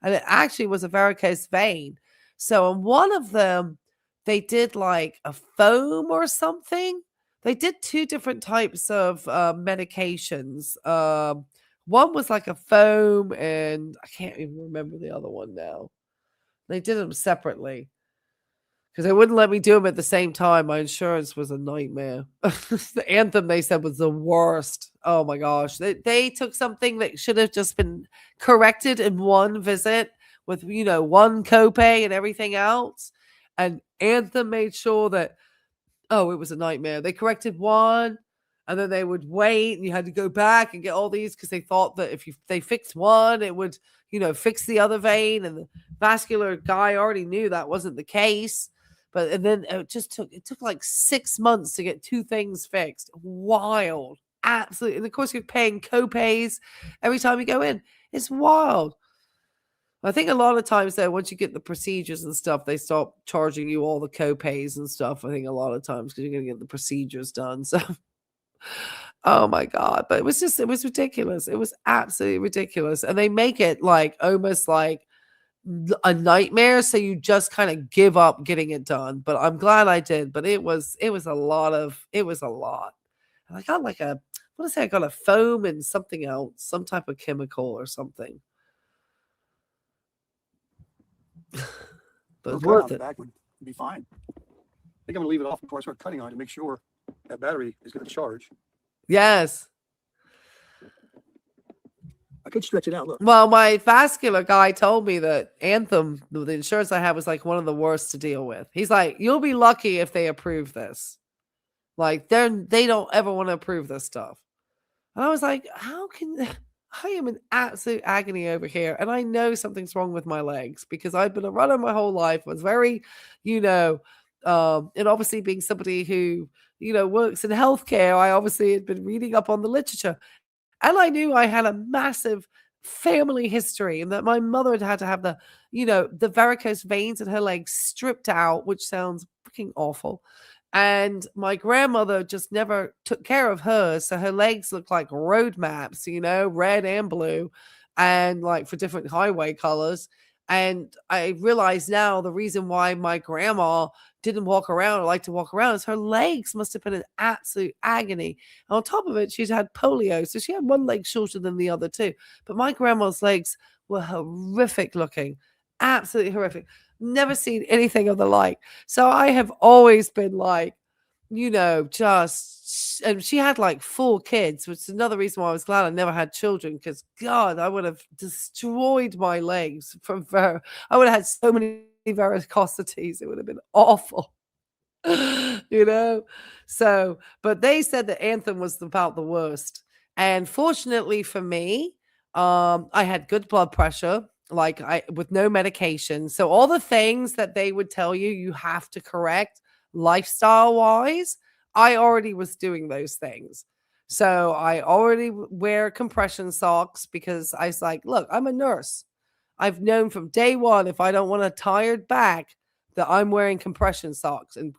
and it actually was a varicose vein. So on one of them, they did a foam or something. They did two different types of medications. One was like a foam, and I can't even remember the other one now. They did them separately because they wouldn't let me do them at the same time. My insurance was a nightmare. The Anthem, they said, was the worst. Oh my gosh. They took something that should have just been corrected in one visit with, one copay and everything else. And Anthem made sure that, it was a nightmare. They corrected one, and then they would wait, and you had to go back and get all these because they thought that if they fixed one, it would, fix the other vein. And the vascular guy already knew that wasn't the case. And then it took 6 months to get two things fixed. Wild. Absolutely. And of course, you're paying copays every time you go in. It's wild. I think a lot of times, though, once you get the procedures and stuff, they stop charging you all the copays and stuff. I think a lot of times because you're going to get the procedures done. So, oh my God. But it was ridiculous. It was absolutely ridiculous. And they make it almost like a nightmare. So you just kind of give up getting it done. But I'm glad I did. But it was a lot. And I got I got a foam and something else, some type of chemical or something. But Little it's cut out worth the it. back would be fine. I think I'm gonna leave it off before I start cutting on it to make sure that battery is gonna charge. Yes. I could stretch it out. Look. Well, my vascular guy told me that Anthem, the insurance I have, was like one of the worst to deal with. He's like, you'll be lucky if they approve this. Like they don't ever want to approve this stuff. And I was like, how can I am in absolute agony over here. And I know something's wrong with my legs because I've been a runner my whole life. I was very, and obviously being somebody who, works in healthcare, I obviously had been reading up on the literature. And I knew I had a massive family history and that my mother had had to have the varicose veins in her legs stripped out, which sounds freaking awful. And my grandmother just never took care of hers. So her legs looked like road maps, red and blue, and like for different highway colors. And I realize now the reason why my grandma didn't walk around or like to walk around is her legs must have been in absolute agony. And on top of it, she's had polio. So she had one leg shorter than the other too. But my grandma's legs were horrific looking, absolutely horrific. Never seen anything of the like. So I have always been like, and she had like 4 kids, which is another reason why I was glad I never had children, because God, I would have destroyed my legs I would have had so many varicosities. It would have been awful. So, but they said that Anthem was about the worst. And fortunately for me, I had good blood pressure, with no medication. So all the things that they would tell you have to correct lifestyle wise, I already was doing those things. So I already wear compression socks because I was like, look, I'm a nurse. I've known from day one, if I don't want a tired back, that I'm wearing compression socks and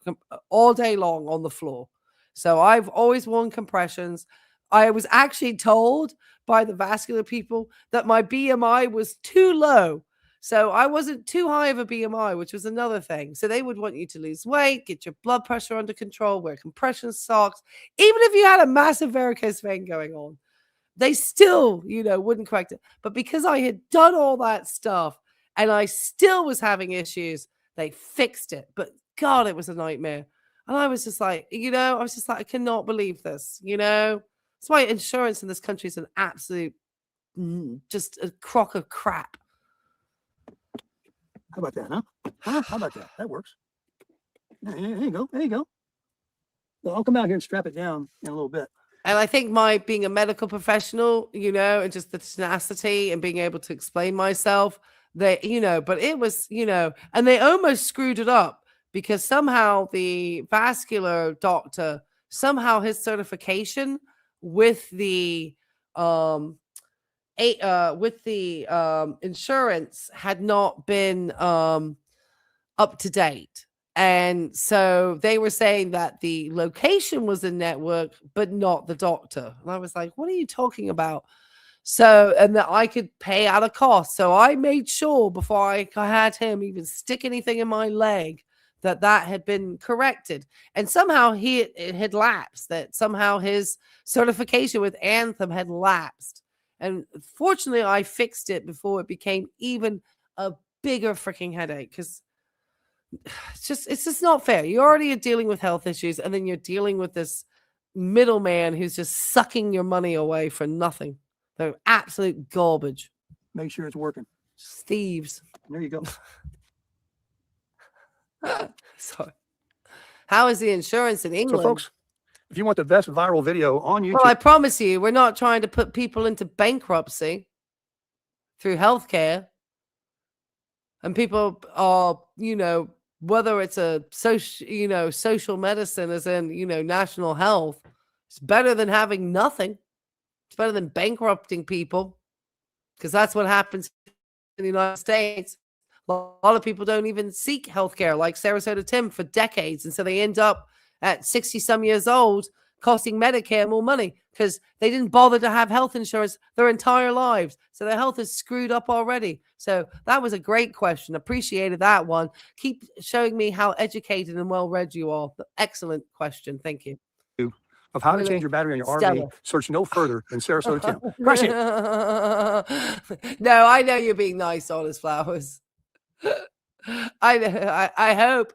all day long on the floor. So I've always worn compressions. I was actually told by the vascular people that my BMI was too low. So I wasn't too high of a BMI, which was another thing. So they would want you to lose weight, get your blood pressure under control, wear compression socks. Even if you had a massive varicose vein going on, they still, wouldn't correct it. But because I had done all that stuff and I still was having issues, they fixed it. But God, it was a nightmare. And I was just like, I cannot believe this, That's why insurance in this country is an absolute, just a crock of crap. How about that, huh? How about that? That works. There you go. There you go. Well, I'll come out here and strap it down in a little bit. And I think my being a medical professional, and just the tenacity and being able to explain myself, but it was, and they almost screwed it up because somehow the vascular doctor, his certification with the insurance had not been up to date. And so they were saying that the location was in network, but not the doctor. And I was like, what are you talking about? So, and that I could pay out of cost. So I made sure before I had him even stick anything in my leg that had been corrected. And somehow it had lapsed, that somehow his certification with Anthem had lapsed. And fortunately, I fixed it before it became even a bigger freaking headache, because it's just not fair. You already are dealing with health issues, and then you're dealing with this middleman who's just sucking your money away for nothing. They're absolute garbage. Make sure it's working. Just thieves. There you go. Sorry. How is the insurance in England? So, folks, if you want the best viral video on YouTube, well, I promise you, we're not trying to put people into bankruptcy through healthcare. And people are, whether it's a social medicine as in, national health, it's better than having nothing. It's better than bankrupting people, because that's what happens in the United States. A lot of people don't even seek healthcare, like Sarasota Tim, for decades. And so they end up at 60 some years old costing Medicare more money because they didn't bother to have health insurance their entire lives. So their health is screwed up already. So that was a great question. Appreciated that one. Keep showing me how educated and well-read you are. Excellent question. Thank you. of how to change your battery on your RV, search no further than Sarasota Tim. Crushing it. No, I know you're being nice, Honest Flowers. I hope.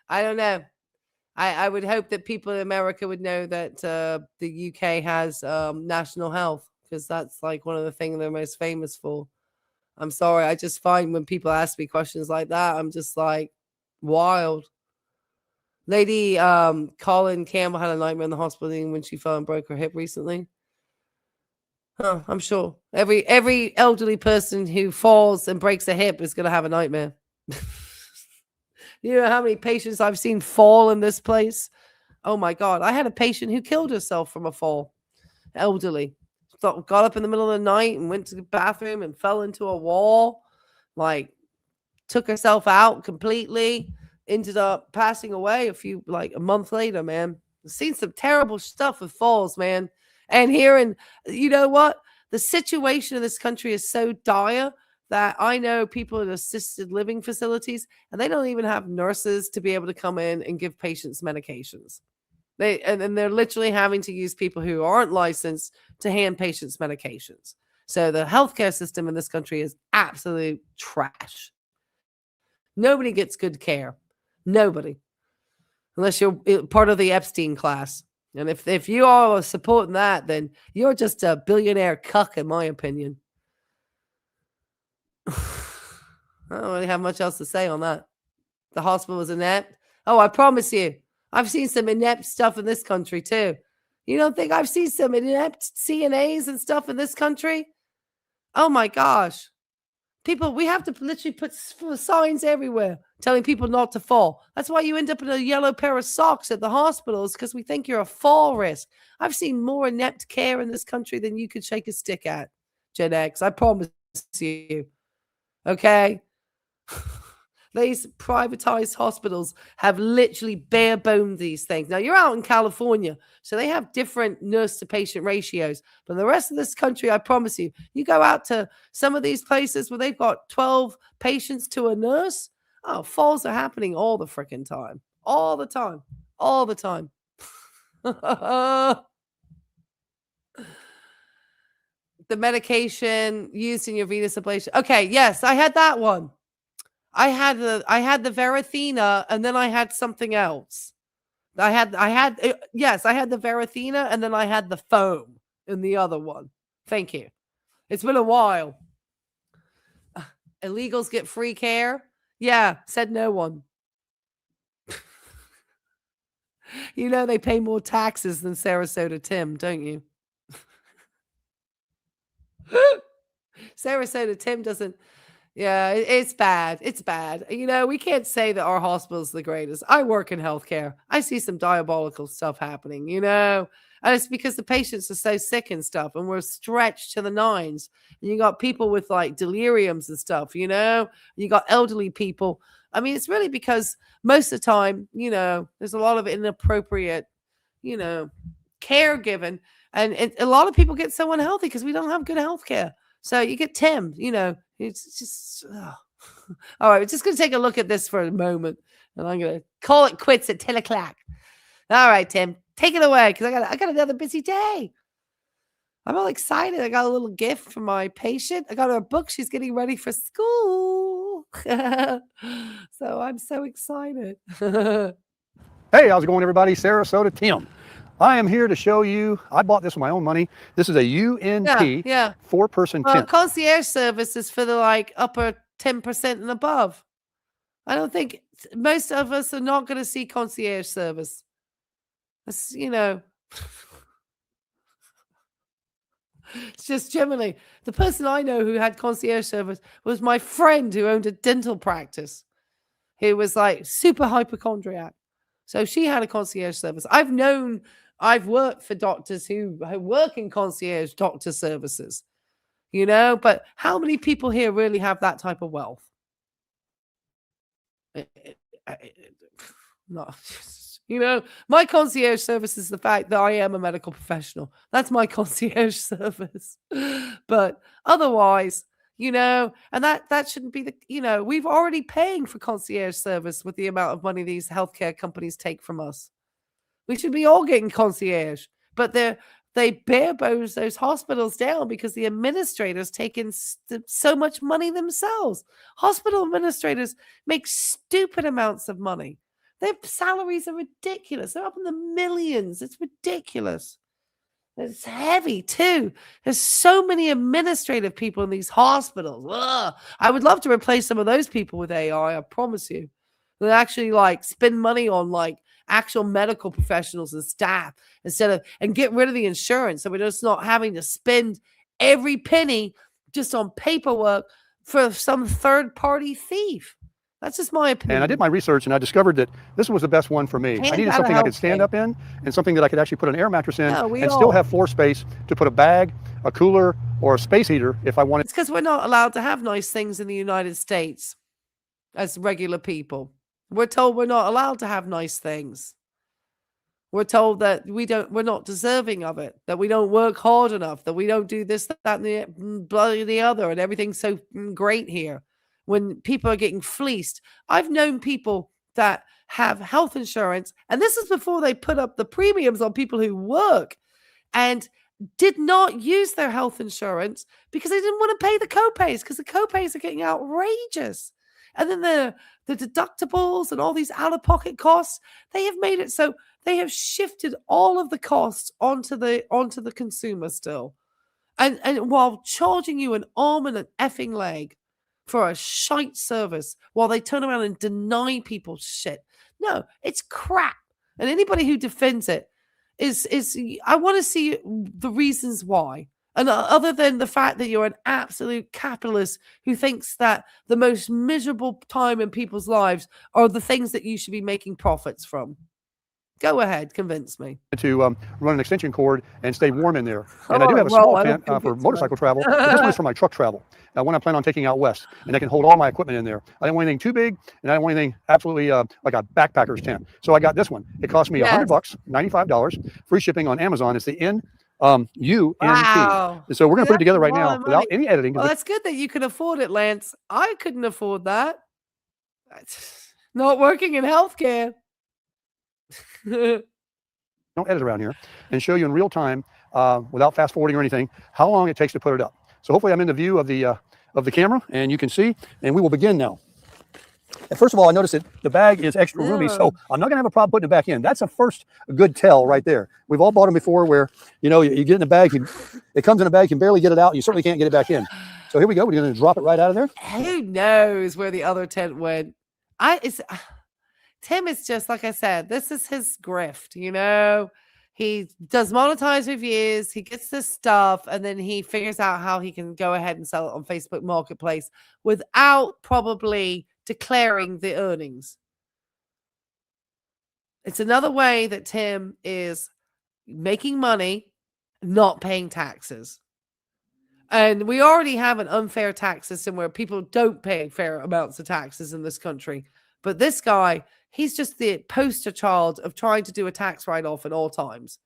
I don't know. I would hope that people in America would know that the UK has national health, because that's like one of the things they're most famous for. I'm sorry. I just find when people ask me questions like that, I'm just like, wild. Lady Colin Campbell had a nightmare in the hospital when she fell and broke her hip recently. I'm sure every elderly person who falls and breaks a hip is going to have a nightmare. You know how many patients I've seen fall in this place? Oh my God. I had a patient who killed herself from a fall. Elderly. Got up in the middle of the night and went to the bathroom and fell into a wall. Like, took herself out completely. Ended up passing away a month later, man. I've seen some terrible stuff with falls, man. And you know what? The situation in this country is so dire that I know people in assisted living facilities, and they don't even have nurses to be able to come in and give patients medications. And they're literally having to use people who aren't licensed to hand patients medications. So the healthcare system in this country is absolute trash. Nobody gets good care. Nobody. Unless you're part of the Epstein class. And if you are supporting that, then you're just a billionaire cuck, in my opinion. I don't really have much else to say on that. The hospital was inept. Oh, I promise you, I've seen some inept stuff in this country too. You don't think I've seen some inept CNAs and stuff in this country? Oh my gosh. People, we have to literally put signs everywhere telling people not to fall. That's why you end up in a yellow pair of socks at the hospitals, because we think you're a fall risk. I've seen more inept care in this country than you could shake a stick at, Gen X. I promise you. Okay? These privatized hospitals have literally bare-boned these things. Now, you're out in California, so they have different nurse-to-patient ratios. But the rest of this country, I promise you, you go out to some of these places where they've got 12 patients to a nurse, falls are happening all the freaking time. All the time. All the time. The medication used in your venous ablation. Okay, yes, I had that one. I had the Varithena, and then I had something else. I had the Varithena, and then I had the foam in the other one. Thank you. It's been a while. Illegals get free care? Yeah, said no one. You know they pay more taxes than Sarasota Tim, don't you? Sarasota Tim doesn't. Yeah, it's bad. It's bad. You know, we can't say that our hospital's the greatest. I work in healthcare. I see some diabolical stuff happening, you know, and it's because the patients are so sick and stuff, and we're stretched to the nines. And you got people with like deliriums and stuff, you know, you got elderly people. I mean, it's really because most of the time, you know, there's a lot of inappropriate, you know, care given. And a lot of people get so unhealthy because we don't have good healthcare. So you get Tim, you know, it's just, all right, we're just going to take a look at this for a moment, and I'm going to call it quits at 10 o'clock. All right, Tim, take it away, because I got another busy day. I'm all excited. I got a little gift from my patient. I got her a book. She's getting ready for school. So I'm so excited. Hey, how's it going, everybody? Sarasota Tim. I am here to show you, I bought this with my own money. This is a UNT four-person tent. Concierge service is for the like upper 10% and above. I don't think most of us are not going to see concierge service. It's, you know, it's just generally the person I know who had concierge service was my friend who owned a dental practice. He was like super hypochondriac. So she had a concierge service. I've worked for doctors who work in concierge doctor services, you know, but how many people here really have that type of wealth? No, you know, my concierge service is the fact that I am a medical professional. That's my concierge service. But otherwise, you know, and that shouldn't be the, you know, we've already paying for concierge service with the amount of money these healthcare companies take from us. We should be all getting concierge, but they're they bare-bones those hospitals down because the administrators take in so much money themselves. Hospital administrators make stupid amounts of money. Their salaries are ridiculous. They're up in the millions. It's ridiculous. It's heavy too. There's so many administrative people in these hospitals. Ugh. I would love to replace some of those people with AI. I promise you. They actually like spend money on like actual medical professionals and staff and get rid of the insurance, so we're just not having to spend every penny just on paperwork for some third-party thief. That's just my opinion. And I did my research and I discovered that this was the best one for me. I needed something I could stand up in and something that I could actually put an air mattress in and still have floor space to put a bag, a cooler, or a space heater if I wanted. It's because we're not allowed to have nice things in the United States as regular people. We're told we're not allowed to have nice things. We're told that we're not deserving of it, that we don't work hard enough, that we don't do this, that, and the other, and everything's so great here. When people are getting fleeced, I've known people that have health insurance, and this is before they put up the premiums on people who work, and did not use their health insurance because they didn't want to pay the copays, because the copays are getting outrageous. And then the deductibles and all these out-of-pocket costs, they have made it so they have shifted all of the costs onto the consumer still. And while charging you an arm and an effing leg for a shite service, while they turn around and deny people shit. No, it's crap. And anybody who defends it is I want to see the reasons why. And other than the fact that you're an absolute capitalist who thinks that the most miserable time in people's lives are the things that you should be making profits from. Go ahead, convince me. To run an extension cord and stay warm in there. And I do have a small tent for motorcycle travel, but this one is for my truck travel. One I plan on taking out west, and I can hold all my equipment in there. I don't want anything too big, and I don't want anything absolutely like a backpacker's tent. So I got this one. It cost me $100, $95, free shipping on Amazon. It's the UNT. Wow. So we're going to put it together right now without any editing. Well, that's good that you can afford it, Lance. I couldn't afford that. Not working in healthcare. Don't edit around here and show you in real time without fast forwarding or anything how long it takes to put it up. So hopefully I'm in the view of the camera and you can see, and we will begin now. And first of all, I noticed that the bag is extra roomy, so I'm not gonna have a problem putting it back in. That's a good tell right there. We've all bought them before where, you know, you get in a bag, it comes in a bag, you can barely get it out, and you certainly can't get it back in. So here we go, we're gonna drop it right out of there. Who knows where the other tent went? Tim is just, like I said, this is his grift, you know? He does monetized reviews, he gets this stuff, and then he figures out how he can go ahead and sell it on Facebook Marketplace without probably declaring the earnings. It's another way that Tim is making money, not paying taxes. And we already have an unfair tax system where people don't pay fair amounts of taxes in this country. But this guy, he's just the poster child of trying to do a tax write-off at all times.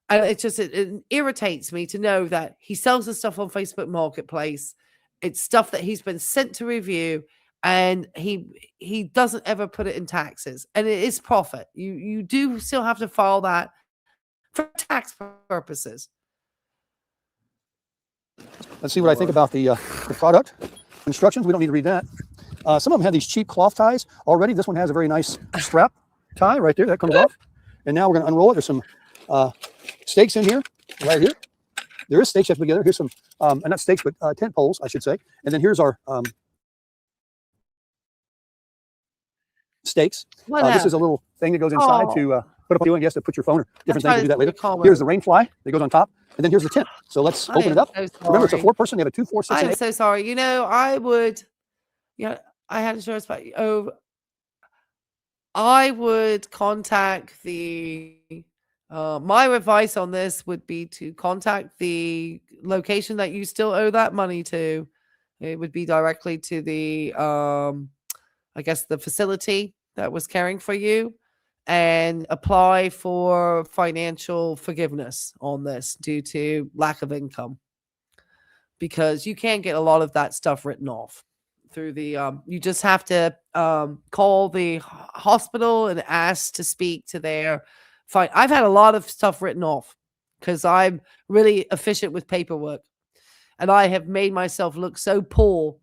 And it irritates me to know that he sells the stuff on Facebook Marketplace. It's stuff that he's been sent to review, and he doesn't ever put it in taxes. And it is profit. You do still have to file that for tax purposes. Let's see what I think about the product. Instructions, we don't need to read that. Some of them have these cheap cloth ties already. This one has a very nice strap tie right there. That comes off. And now we're going to unroll it. There's some stakes in here, right here. There is stakes you have to put together. Here's some, not stakes, but tent poles, I should say. And then here's our stakes. This is a little thing that goes inside to put up on you, I guess, to put your phone or different things to do that later. Here's the rain fly that goes on top. And then here's the tent. So let's open it up. So remember, it's a 4-person. They have a 2, 4, 6, and 8. I'm so sorry. You know, I had insurance, but I would contact the my advice on this would be to contact the location that you still owe that money to. It would be directly to the I guess the facility that was caring for you, and apply for financial forgiveness on this due to lack of income, because you can't get a lot of that stuff written off through the you just have to call the hospital and ask to speak to their I've had a lot of stuff written off because I'm really efficient with paperwork. And I have made myself look so poor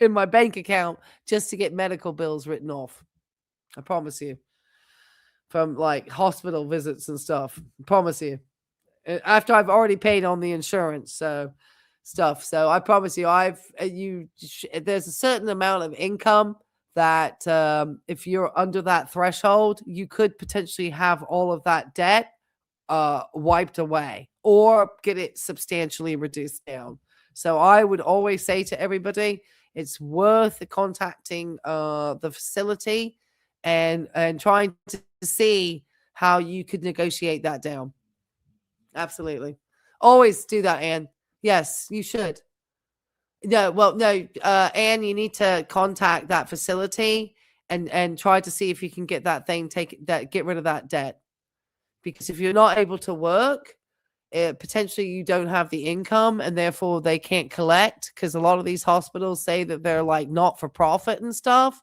in my bank account just to get medical bills written off. I promise you. From like hospital visits and stuff. I promise you. After I've already paid on the insurance, so I promise you, there's a certain amount of income that if you're under that threshold, you could potentially have all of that debt wiped away or get it substantially reduced down. So I would always say to everybody, it's worth contacting the facility and trying to see how you could negotiate that down. Absolutely. Always do that, Anne. Yes, you should. No, Anne, you need to contact that facility and try to see if you can get that thing, get rid of that debt. Because if you're not able to work, potentially you don't have the income and therefore they can't collect, because a lot of these hospitals say that they're like not for profit and stuff.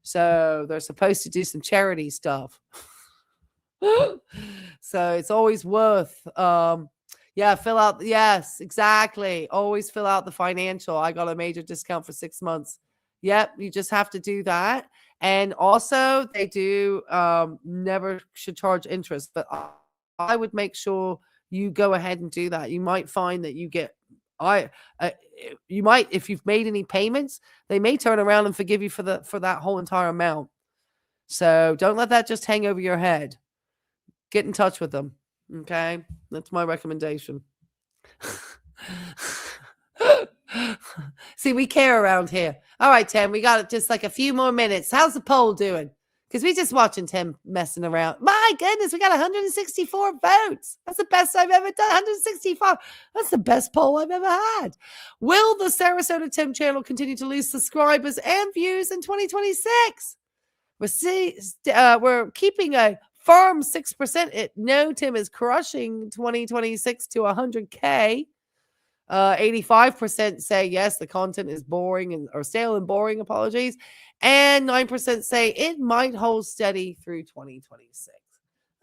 So they're supposed to do some charity stuff. So it's always worth, fill out. Yes, exactly. Always fill out the financial. I got a major discount for 6 months. Yep. You just have to do that. And also they do, never should charge interest, but I would make sure you go ahead and do that. You might find that you get, you might, if you've made any payments, they may turn around and forgive you for that whole entire amount. So don't let that just hang over your head. Get in touch with them. Okay. That's my recommendation. See, we care around here. All right, Tim, we got just like a few more minutes. How's the poll doing? Because we're just watching Tim messing around. My goodness, we got 164 votes. That's the best I've ever done. 165. That's the best poll I've ever had. Will the Sarasota Tim channel continue to lose subscribers and views in 2026? We're keeping a firm 6%. No, Tim is crushing 2026 to 100K. 85% say yes, the content is boring or stale and boring. Apologies. And 9% say it might hold steady through 2026.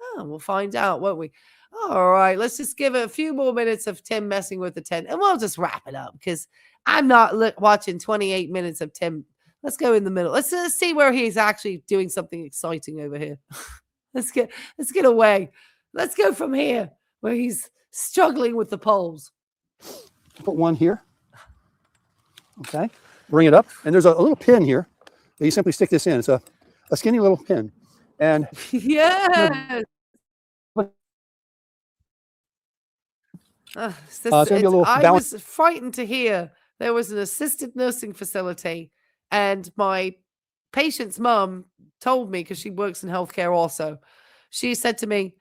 Oh, we'll find out, won't we? All right, let's just give it a few more minutes of Tim messing with the 10, and we'll just wrap it up because I'm not watching 28 minutes of Tim. Let's go in the middle. Let's see where he's actually doing something exciting over here. Let's get away. Let's go from here where he's struggling with the polls. Put one here. Okay. Bring it up. And there's a little pin here that you simply stick this in. It's a skinny little pin. And yes. I was frightened to hear there was an assisted nursing facility, and my patient's mom told me, because she works in healthcare also, she said to me,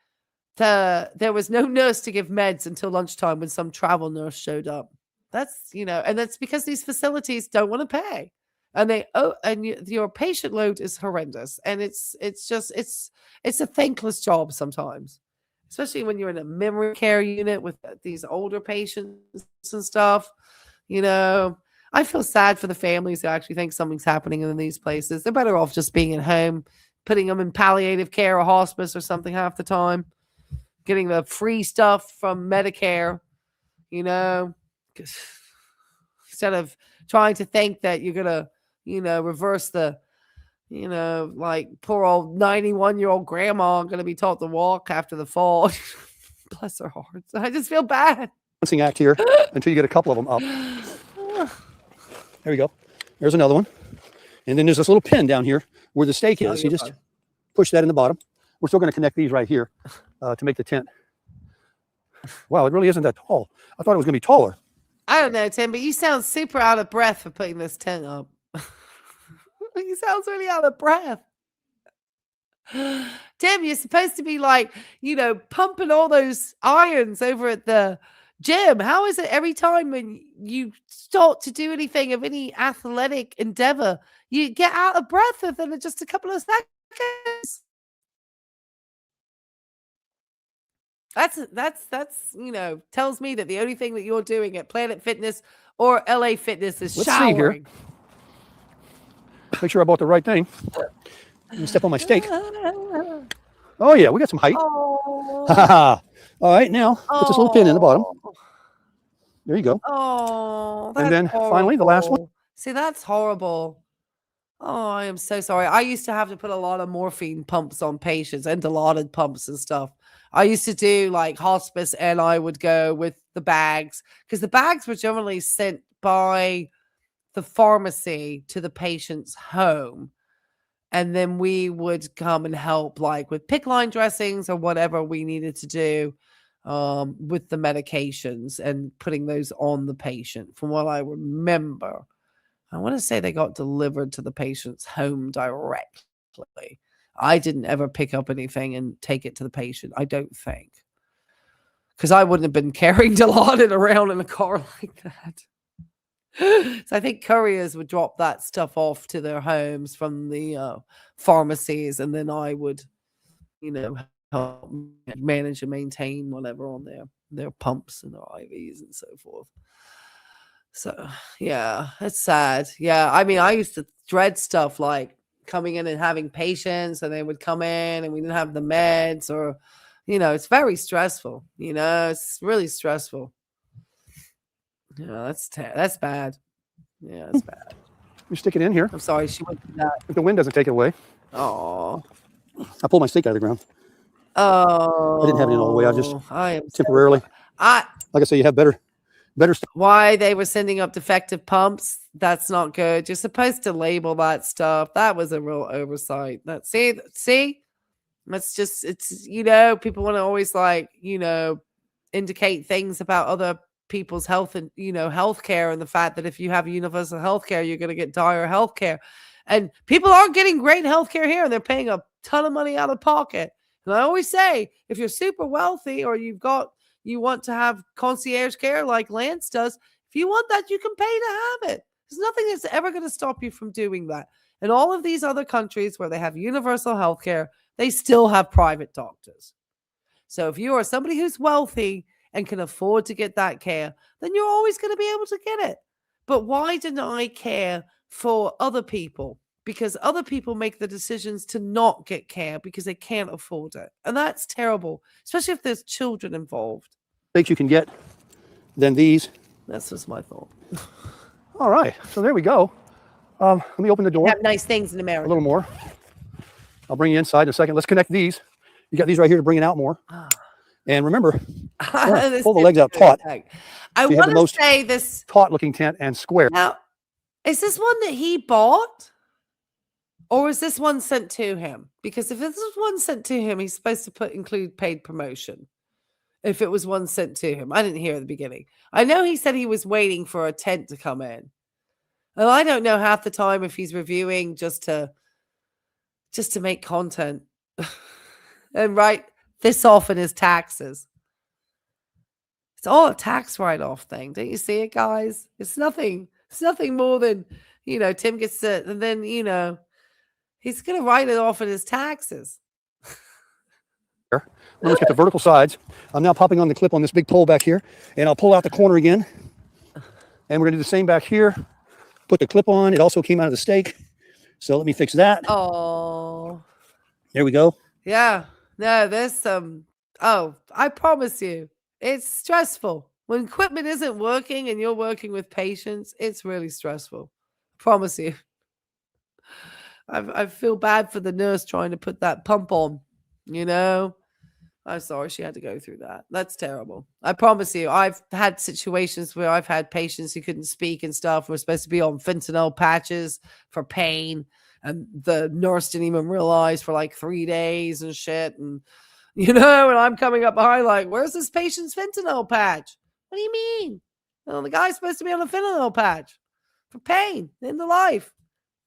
there was no nurse to give meds until lunchtime when some travel nurse showed up. That's, and that's because these facilities don't want to pay. And your patient load is horrendous. And it's a thankless job sometimes, especially when you're in a memory care unit with these older patients and stuff. I feel sad for the families who actually think something's happening in these places. They're better off just being at home, putting them in palliative care or hospice or something half the time, getting the free stuff from Medicare, instead of trying to think that you're going to, reverse the, like poor old 91-year-old grandma going to be taught to walk after the fall. Bless her heart. I just feel bad. Balancing act here until you get a couple of them up. There we go. There's another one. And then there's this little pin down here where the stake is. You just push that in the bottom. We're still going to connect these right here to make the tent. Wow, it really isn't that tall. I thought it was going to be taller. I don't know, Tim, but you sound super out of breath for putting this tent up. You sound really out of breath. Tim, you're supposed to be like, pumping all those irons over at the gym. How is it every time when you start to do anything of any athletic endeavor, you get out of breath within just a couple of seconds? That's tells me that the only thing that you're doing at Planet Fitness or LA Fitness is showering. See here. Make sure I bought the right thing. Let me step on my stake. Oh yeah, we got some height. Oh, All right, now put this little pin in the bottom. There you go. Oh, And that's then finally the last one. horrible. See, that's horrible. Oh, I am so sorry. I used to have to put a lot of morphine pumps on patients and Dilaudid pumps and stuff. I used to do like hospice, and I would go with the bags because the bags were generally sent by the pharmacy to the patient's home. And then we would come and help like with PICC line dressings or whatever we needed to do with the medications and putting those on the patient. From what I remember, I want to say they got delivered to the patient's home directly. I didn't ever pick up anything and take it to the patient. I don't think. Because I wouldn't have been carrying Dilaudid around in a car like that. So I think couriers would drop that stuff off to their homes from the pharmacies, and then I would, help manage and maintain whatever on their pumps and their IVs and so forth. So yeah, it's sad. Yeah, I mean, I used to dread stuff like coming in and having patients, and they would come in and we didn't have the meds, or it's very stressful. It's really stressful. Yeah, that's bad. Yeah, that's bad. You stick it in here. I'm sorry, she went through that. If the wind doesn't take it away. Oh. I pulled my stake out of the ground. Oh. I didn't have it in all the way. I just am temporarily. Like I say, you have better stuff. Why they were sending up defective pumps? That's not good. You're supposed to label that stuff. That was a real oversight. See, that's just it's people want to always indicate things about other people's health and healthcare, and the fact that if you have universal healthcare, you're going to get dire healthcare, and people aren't getting great healthcare here, and they're paying a ton of money out of pocket. And I always say, if you're super wealthy or you want to have concierge care like Lance does, if you want that, you can pay to have it. There's nothing that's ever going to stop you from doing that. In all of these other countries where they have universal healthcare, they still have private doctors. So if you are somebody who's wealthy and can afford to get that care, then you're always going to be able to get it. But why deny care for other people? Because other people make the decisions to not get care because they can't afford it. And that's terrible, especially if there's children involved. Things you can get than these. That's just my thought. All right. So there we go. Let me open the door. We have nice things in America. A little more. I'll bring you inside in a second. Let's connect these. You got these right here to bring it out more. And remember, pull the legs out taut. I want to say this taut looking tent and square. Now, is this one that he bought? Or is this one sent to him? Because if this is one sent to him, he's supposed to include paid promotion. If it was one sent to him. I didn't hear at the beginning. I know he said he was waiting for a tent to come in. And I don't know half the time if he's reviewing just to make content and write this off in his taxes. It's all a tax write-off thing. Don't you see it, guys? It's nothing more than, Tim gets it, and then, he's going to write it off in his taxes. Let's get the vertical sides. I'm now popping on the clip on this big pole back here, and I'll pull out the corner again. And we're going to do the same back here. Put the clip on. It also came out of the stake. So let me fix that. Oh. There we go. Yeah. No, there's some. Oh, I promise you, it's stressful. When equipment isn't working and you're working with patients, it's really stressful. I promise you. I feel bad for the nurse trying to put that pump on, I'm sorry she had to go through that. That's terrible. I promise you, I've had situations where I've had patients who couldn't speak and stuff, were supposed to be on fentanyl patches for pain, and the nurse didn't even realize for like 3 days and shit. And, and I'm coming up behind like, where's this patient's fentanyl patch? What do you mean? Well, the guy's supposed to be on a fentanyl patch for pain in the life.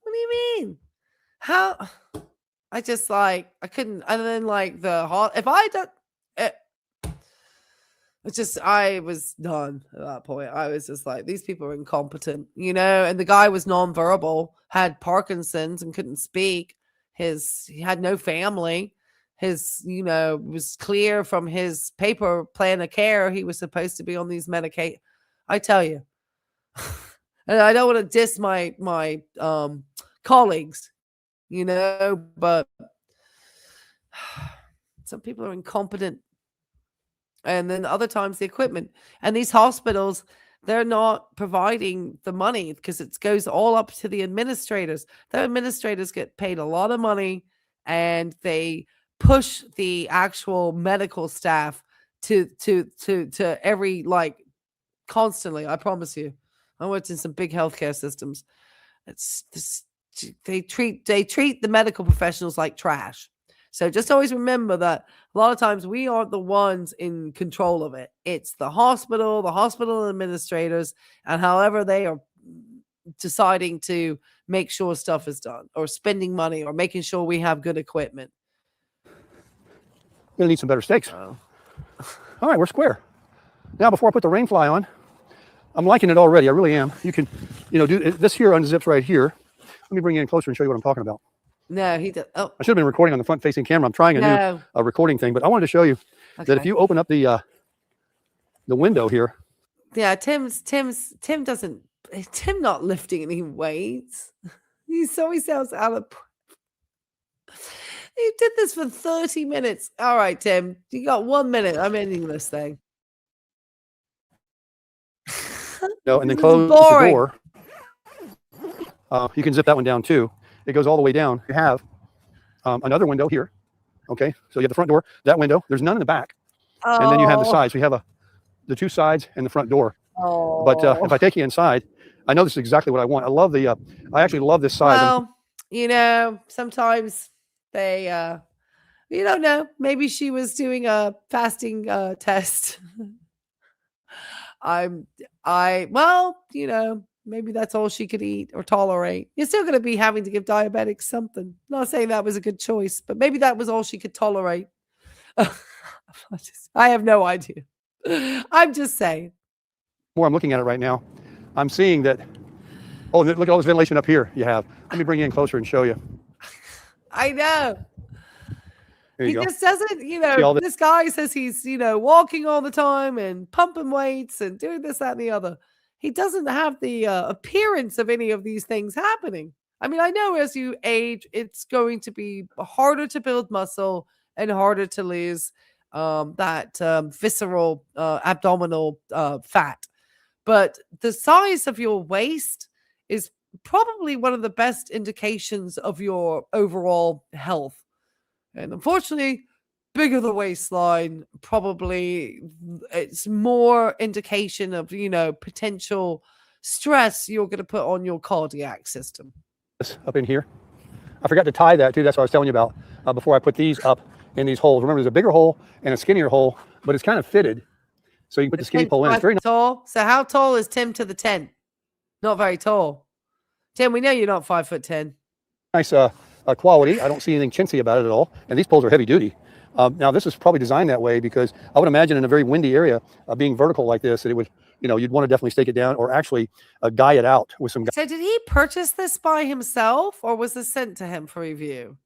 What do you mean? How? I just I couldn't, and then if I done it, I was done at that point. I was just like, these people are incompetent, and the guy was nonverbal, had Parkinson's and couldn't speak. He had no family. Was clear from his paper plan of care. He was supposed to be on these medications. I tell you, and I don't want to diss my colleagues, but Some people are incompetent. And then other times the equipment. And these hospitals, they're not providing the money because it goes all up to the administrators. The administrators get paid a lot of money and they push the actual medical staff to every, like, constantly. I promise you. I worked in some big healthcare systems. It's this, they treat the medical professionals like trash. So just always remember that a lot of times we aren't the ones in control of it. It's the hospital administrators, and however they are deciding to make sure stuff is done, or spending money, or making sure we have good equipment. Gonna need some better steaks. Oh. All right, we're square. Now, before I put the rain fly on, I'm liking it already. I really am. You can, do this here unzips right here. Let me bring you in closer and show you what I'm talking about. No, he does. Oh, I should have been recording on the front-facing camera. I'm trying a new recording thing, but I wanted to show you that if you open up the window here. Yeah, Tim not lifting any weights. He sounds out of. He did this for 30 minutes. All right, Tim, you got 1 minute. I'm ending this thing. No, and then close the door. You can zip that one down too. It goes all the way down. You have another window here. Okay, so you have the front door, that window. There's none in the back. Oh. And then you have the sides. So you have the two sides and the front door. Oh. But if I take you inside, I know this is exactly what I want. I actually love this side. Well, sometimes they, you don't know. Maybe she was doing a fasting test. Maybe that's all she could eat or tolerate. You're still going to be having to give diabetics something. Not saying that was a good choice, but maybe that was all she could tolerate. I have no idea. I'm just saying. More I'm looking at it right now, I'm seeing that, look at all this ventilation up here you have. Let me bring you in closer and show you. I know. He just doesn't, this guy says he's, walking all the time and pumping weights and doing this, that, and the other. He doesn't have the appearance of any of these things happening. I mean, I know as you age, it's going to be harder to build muscle and harder to lose that visceral abdominal fat. But the size of your waist is probably one of the best indications of your overall health. And unfortunately, bigger the waistline, probably it's more indication of, potential stress you're going to put on your cardiac system. Up in here. I forgot to tie that too. That's what I was telling you about before I put these up in these holes. Remember, there's a bigger hole and a skinnier hole, but it's kind of fitted. So you can put the skinny pole in. It's very tall. So how tall is Tim to the tent? Not very tall. Tim, we know you're not 5'10". Nice quality. I don't see anything chintzy about it at all. And these poles are heavy duty. Now this is probably designed that way because I would imagine in a very windy area, being vertical like this, that it would, you'd want to definitely stake it down or actually guy it out with some. So did he purchase this by himself or was this sent to him for review?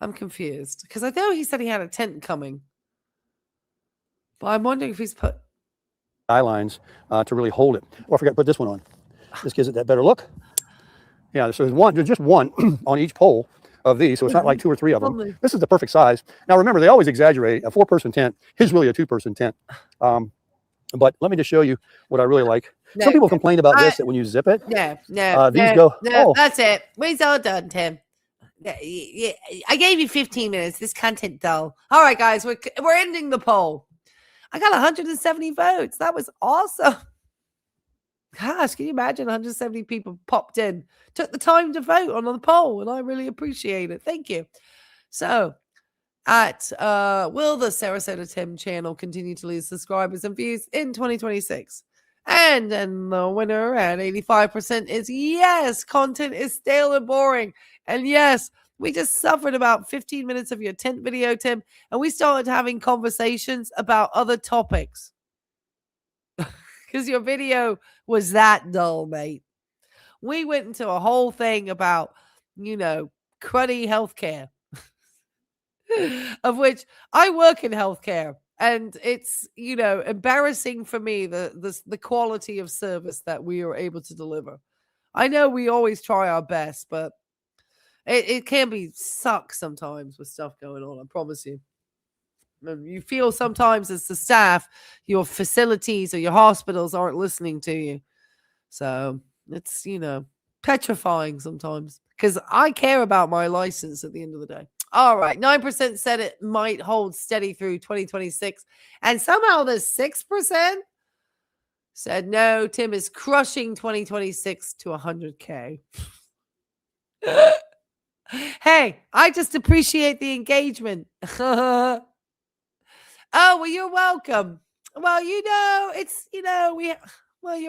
I'm confused because I know he said he had a tent coming, but I'm wondering if he's put guy lines to really hold it. Oh, I forgot to put this one on. This gives it that better look. Yeah, so there's just one on each pole of these, so it's not like 2 or 3 of them. This is the perfect size. Now remember, they always exaggerate. A 4-person tent is really a 2-person tent. But let me just show you what I really like. Some people complain about this, that when you zip it, that's it. We're all done, Tim. Yeah, I gave you 15 minutes. This content dull. All right, guys, we're ending the poll. I got 170 votes. That was awesome. Gosh, can you imagine 170 people popped in, took the time to vote on the poll, and I really appreciate it. Thank you. So, will the Sarasota Tim channel continue to lose subscribers and views in 2026? And the winner at 85% is yes, content is stale and boring. And yes, we just suffered about 15 minutes of your tent video, Tim, and we started having conversations about other topics. Because your video was that dull, mate. We went into a whole thing about, cruddy healthcare, of which I work in healthcare. And it's, embarrassing for me, the quality of service that we are able to deliver. I know we always try our best, but it can be suck sometimes with stuff going on, I promise you. You feel sometimes as the staff, your facilities or your hospitals aren't listening to you. So it's, petrifying sometimes because I care about my license at the end of the day. All right. 9% said it might hold steady through 2026. And somehow the 6% said no, Tim is crushing 2026 to 100K. Hey, I just appreciate the engagement. Oh, well, you're welcome. Well, you're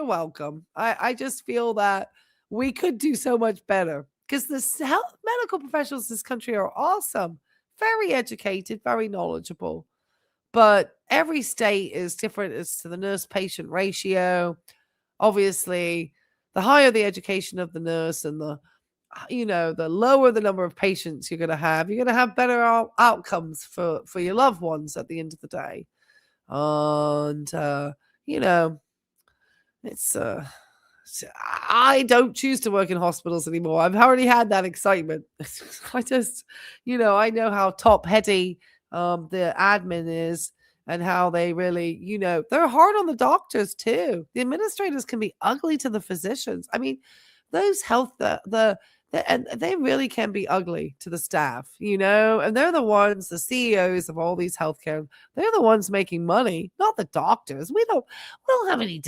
welcome. I just feel that we could do so much better because the medical professionals in this country are awesome, very educated, very knowledgeable. But every state is different as to the nurse-patient ratio. Obviously, the higher the education of the nurse and the lower the number of patients you're going to have better outcomes for your loved ones at the end of the day. And, it's, I don't choose to work in hospitals anymore. I've already had that excitement. I just, I know how top heady the admin is and how they really, they're hard on the doctors too. The administrators can be ugly to the physicians. I mean, those and they really can be ugly to the staff, and they're the ones, the CEOs of all these healthcare, they're the ones making money, not the doctors. We don't have any,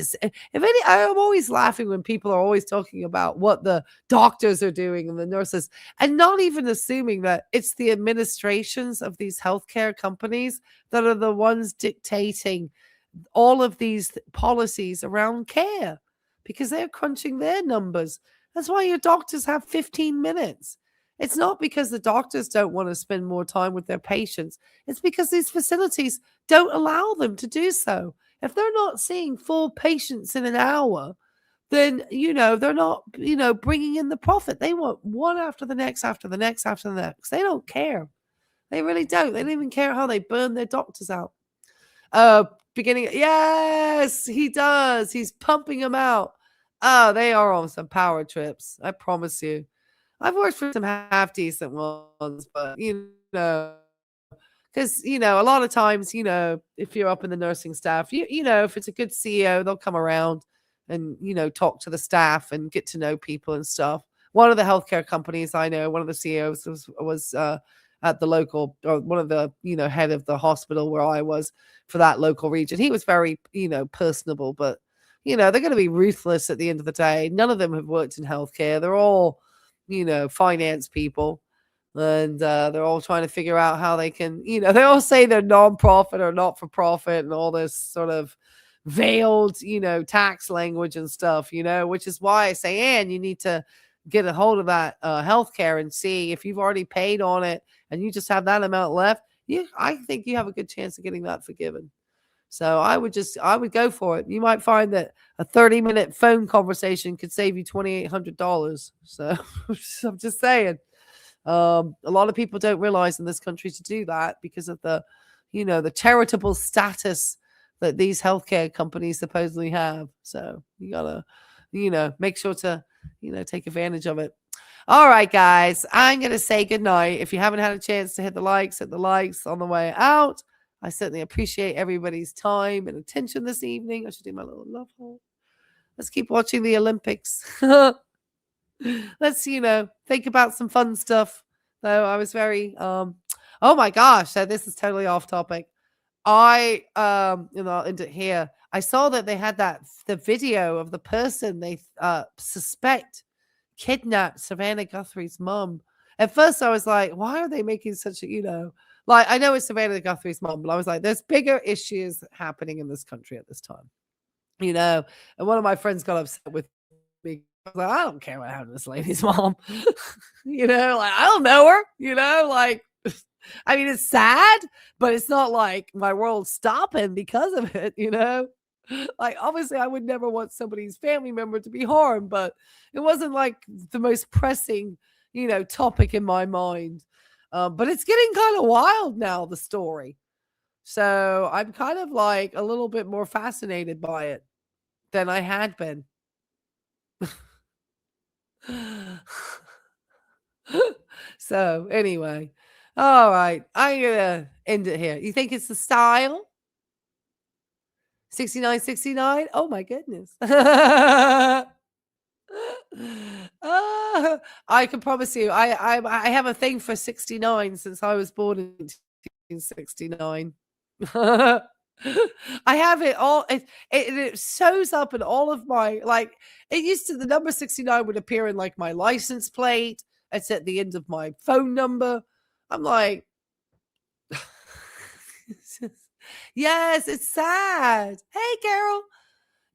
I'm always laughing when people are always talking about what the doctors are doing and the nurses, and not even assuming that it's the administrations of these healthcare companies that are the ones dictating all of these policies around care because they're crunching their numbers. That's why your doctors have 15 minutes. It's not because the doctors don't want to spend more time with their patients. It's because these facilities don't allow them to do so. If they're not seeing 4 patients in an hour, then, they're not, bringing in the profit. They want one after the next, after the next, after the next. They don't care. They really don't. They don't even care how they burn their doctors out. Yes, he does. He's pumping them out. Oh, they are on some power trips. I promise you. I've worked for some half decent ones, but because a lot of times, if you're up in the nursing staff, if it's a good CEO, they'll come around and talk to the staff and get to know people and stuff. One of the healthcare companies I know, one of the CEOs was at the local, or one of the head of the hospital where I was for that local region. He was very personable, but they're going to be ruthless at the end of the day. None of them have worked in healthcare. They're all, finance people. And they're all trying to figure out how they can, they all say they're nonprofit or not for profit and all this sort of veiled, tax language and stuff, which is why I say, Ann, you need to get a hold of that healthcare and see if you've already paid on it and you just have that amount left. I think you have a good chance of getting that forgiven. So I would go for it. You might find that a 30-minute phone conversation could save you $2,800. So I'm just saying. A lot of people don't realize in this country to do that because of the charitable status that these healthcare companies supposedly have. So you gotta, make sure to, take advantage of it. All right, guys, I'm going to say goodnight. If you haven't had a chance to hit the likes on the way out. I certainly appreciate everybody's time and attention this evening. I should do my little love hole. Let's keep watching the Olympics. Let's, think about some fun stuff. Though I was very, oh my gosh, so this is totally off topic. I, into here, I saw that they had the video of the person they suspect kidnapped Savannah Guthrie's mom. At first I was like, why are they making such a, I know it's Savannah Guthrie's mom, but I was like, there's bigger issues happening in this country at this time. And one of my friends got upset with me. I was like, I don't care what happened to this lady's mom. I don't know her, I mean, it's sad, but it's not like my world's stopping because of it, obviously I would never want somebody's family member to be harmed, but it wasn't like the most pressing, topic in my mind. But it's getting kind of wild now, the story. So I'm kind of like a little bit more fascinated by it than I had been. So anyway, all right. I'm going to end it here. You think it's the style? 6969? Oh my goodness. I can promise you, I have a thing for 69 since I was born in 1969. I have it all. It shows up in all of my, like, it used to, the number 69 would appear in like my license plate. It's at the end of my phone number. I'm like, yes, it's sad. Hey, Carol.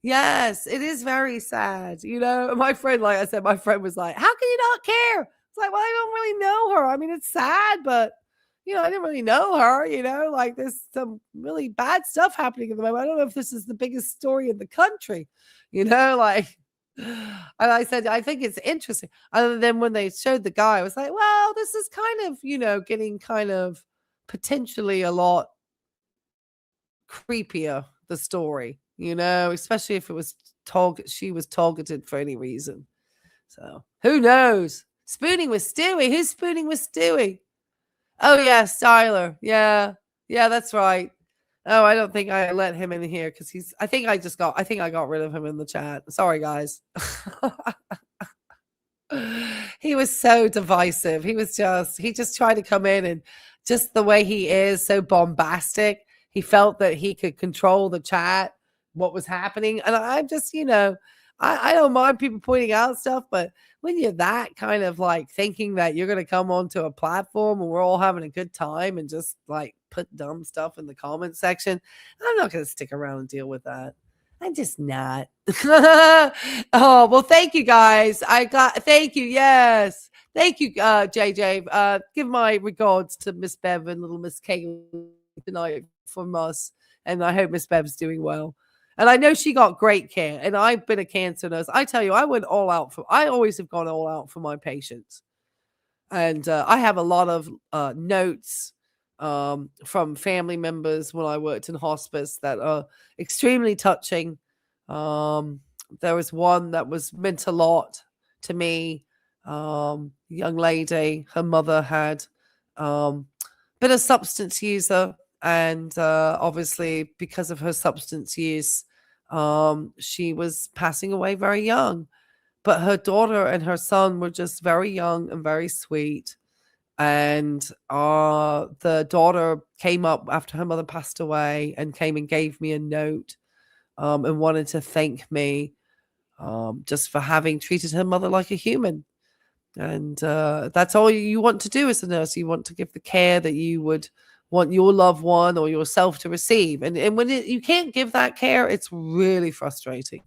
Yes, it is very sad. You know, my friend, like I said, my friend was like, how can you not care? It's like, well, I don't really know her. I mean, it's sad, but you know, I didn't really know her, you know, like there's some really bad stuff happening at the moment. I don't know if this is the biggest story in the country, you know, like, and I said, I think it's interesting. Other than when they showed the guy, I was like, well, this is kind of, you know, getting kind of potentially a lot creepier, the story, you know, especially if it was she was targeted for any reason. So who knows? Spooning with Stewie. Who's spooning with Stewie? Oh yeah, Styler. Yeah, that's right. Oh, I don't think I let him in here because I think I got rid of him in the chat. Sorry, guys. He was so divisive. He just tried to come in, and just the way he is, so bombastic. He felt that he could control the chat, what was happening. And I'm just, you know, I don't mind people pointing out stuff, but when you're that kind of like thinking that you're going to come onto a platform and we're all having a good time and just like put dumb stuff in the comment section, I'm not going to stick around and deal with that. I'm just not. Oh, well, thank you guys. Thank you. Yes. Thank you, JJ. Give my regards to Miss Bev and little Miss Caitlin tonight from us. And I hope Miss Bev's doing well. And I know she got great care. And I've been a cancer nurse. I tell you, I always have gone all out for my patients. And I have a lot of notes from family members when I worked in hospice that are extremely touching. There was one that meant a lot to me. Young lady, her mother had been a substance user. And obviously, because of her substance use, she was passing away very young. But her daughter and her son were just very young and very sweet. And the daughter came up after her mother passed away and came and gave me a note and wanted to thank me just for having treated her mother like a human. And that's all you want to do as a nurse. You want to give the care that you would want your loved one or yourself to receive. And when you can't give that care, it's really frustrating.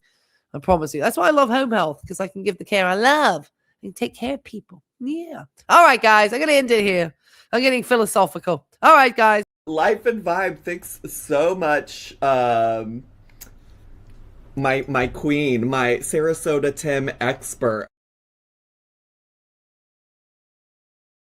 I promise you. That's why I love home health, because I can give the care I love and take care of people. Yeah. All right, guys. I'm going to end it here. I'm getting philosophical. All right, guys. Life and Vibe, thanks so much. My queen, my Sarasota Tim expert.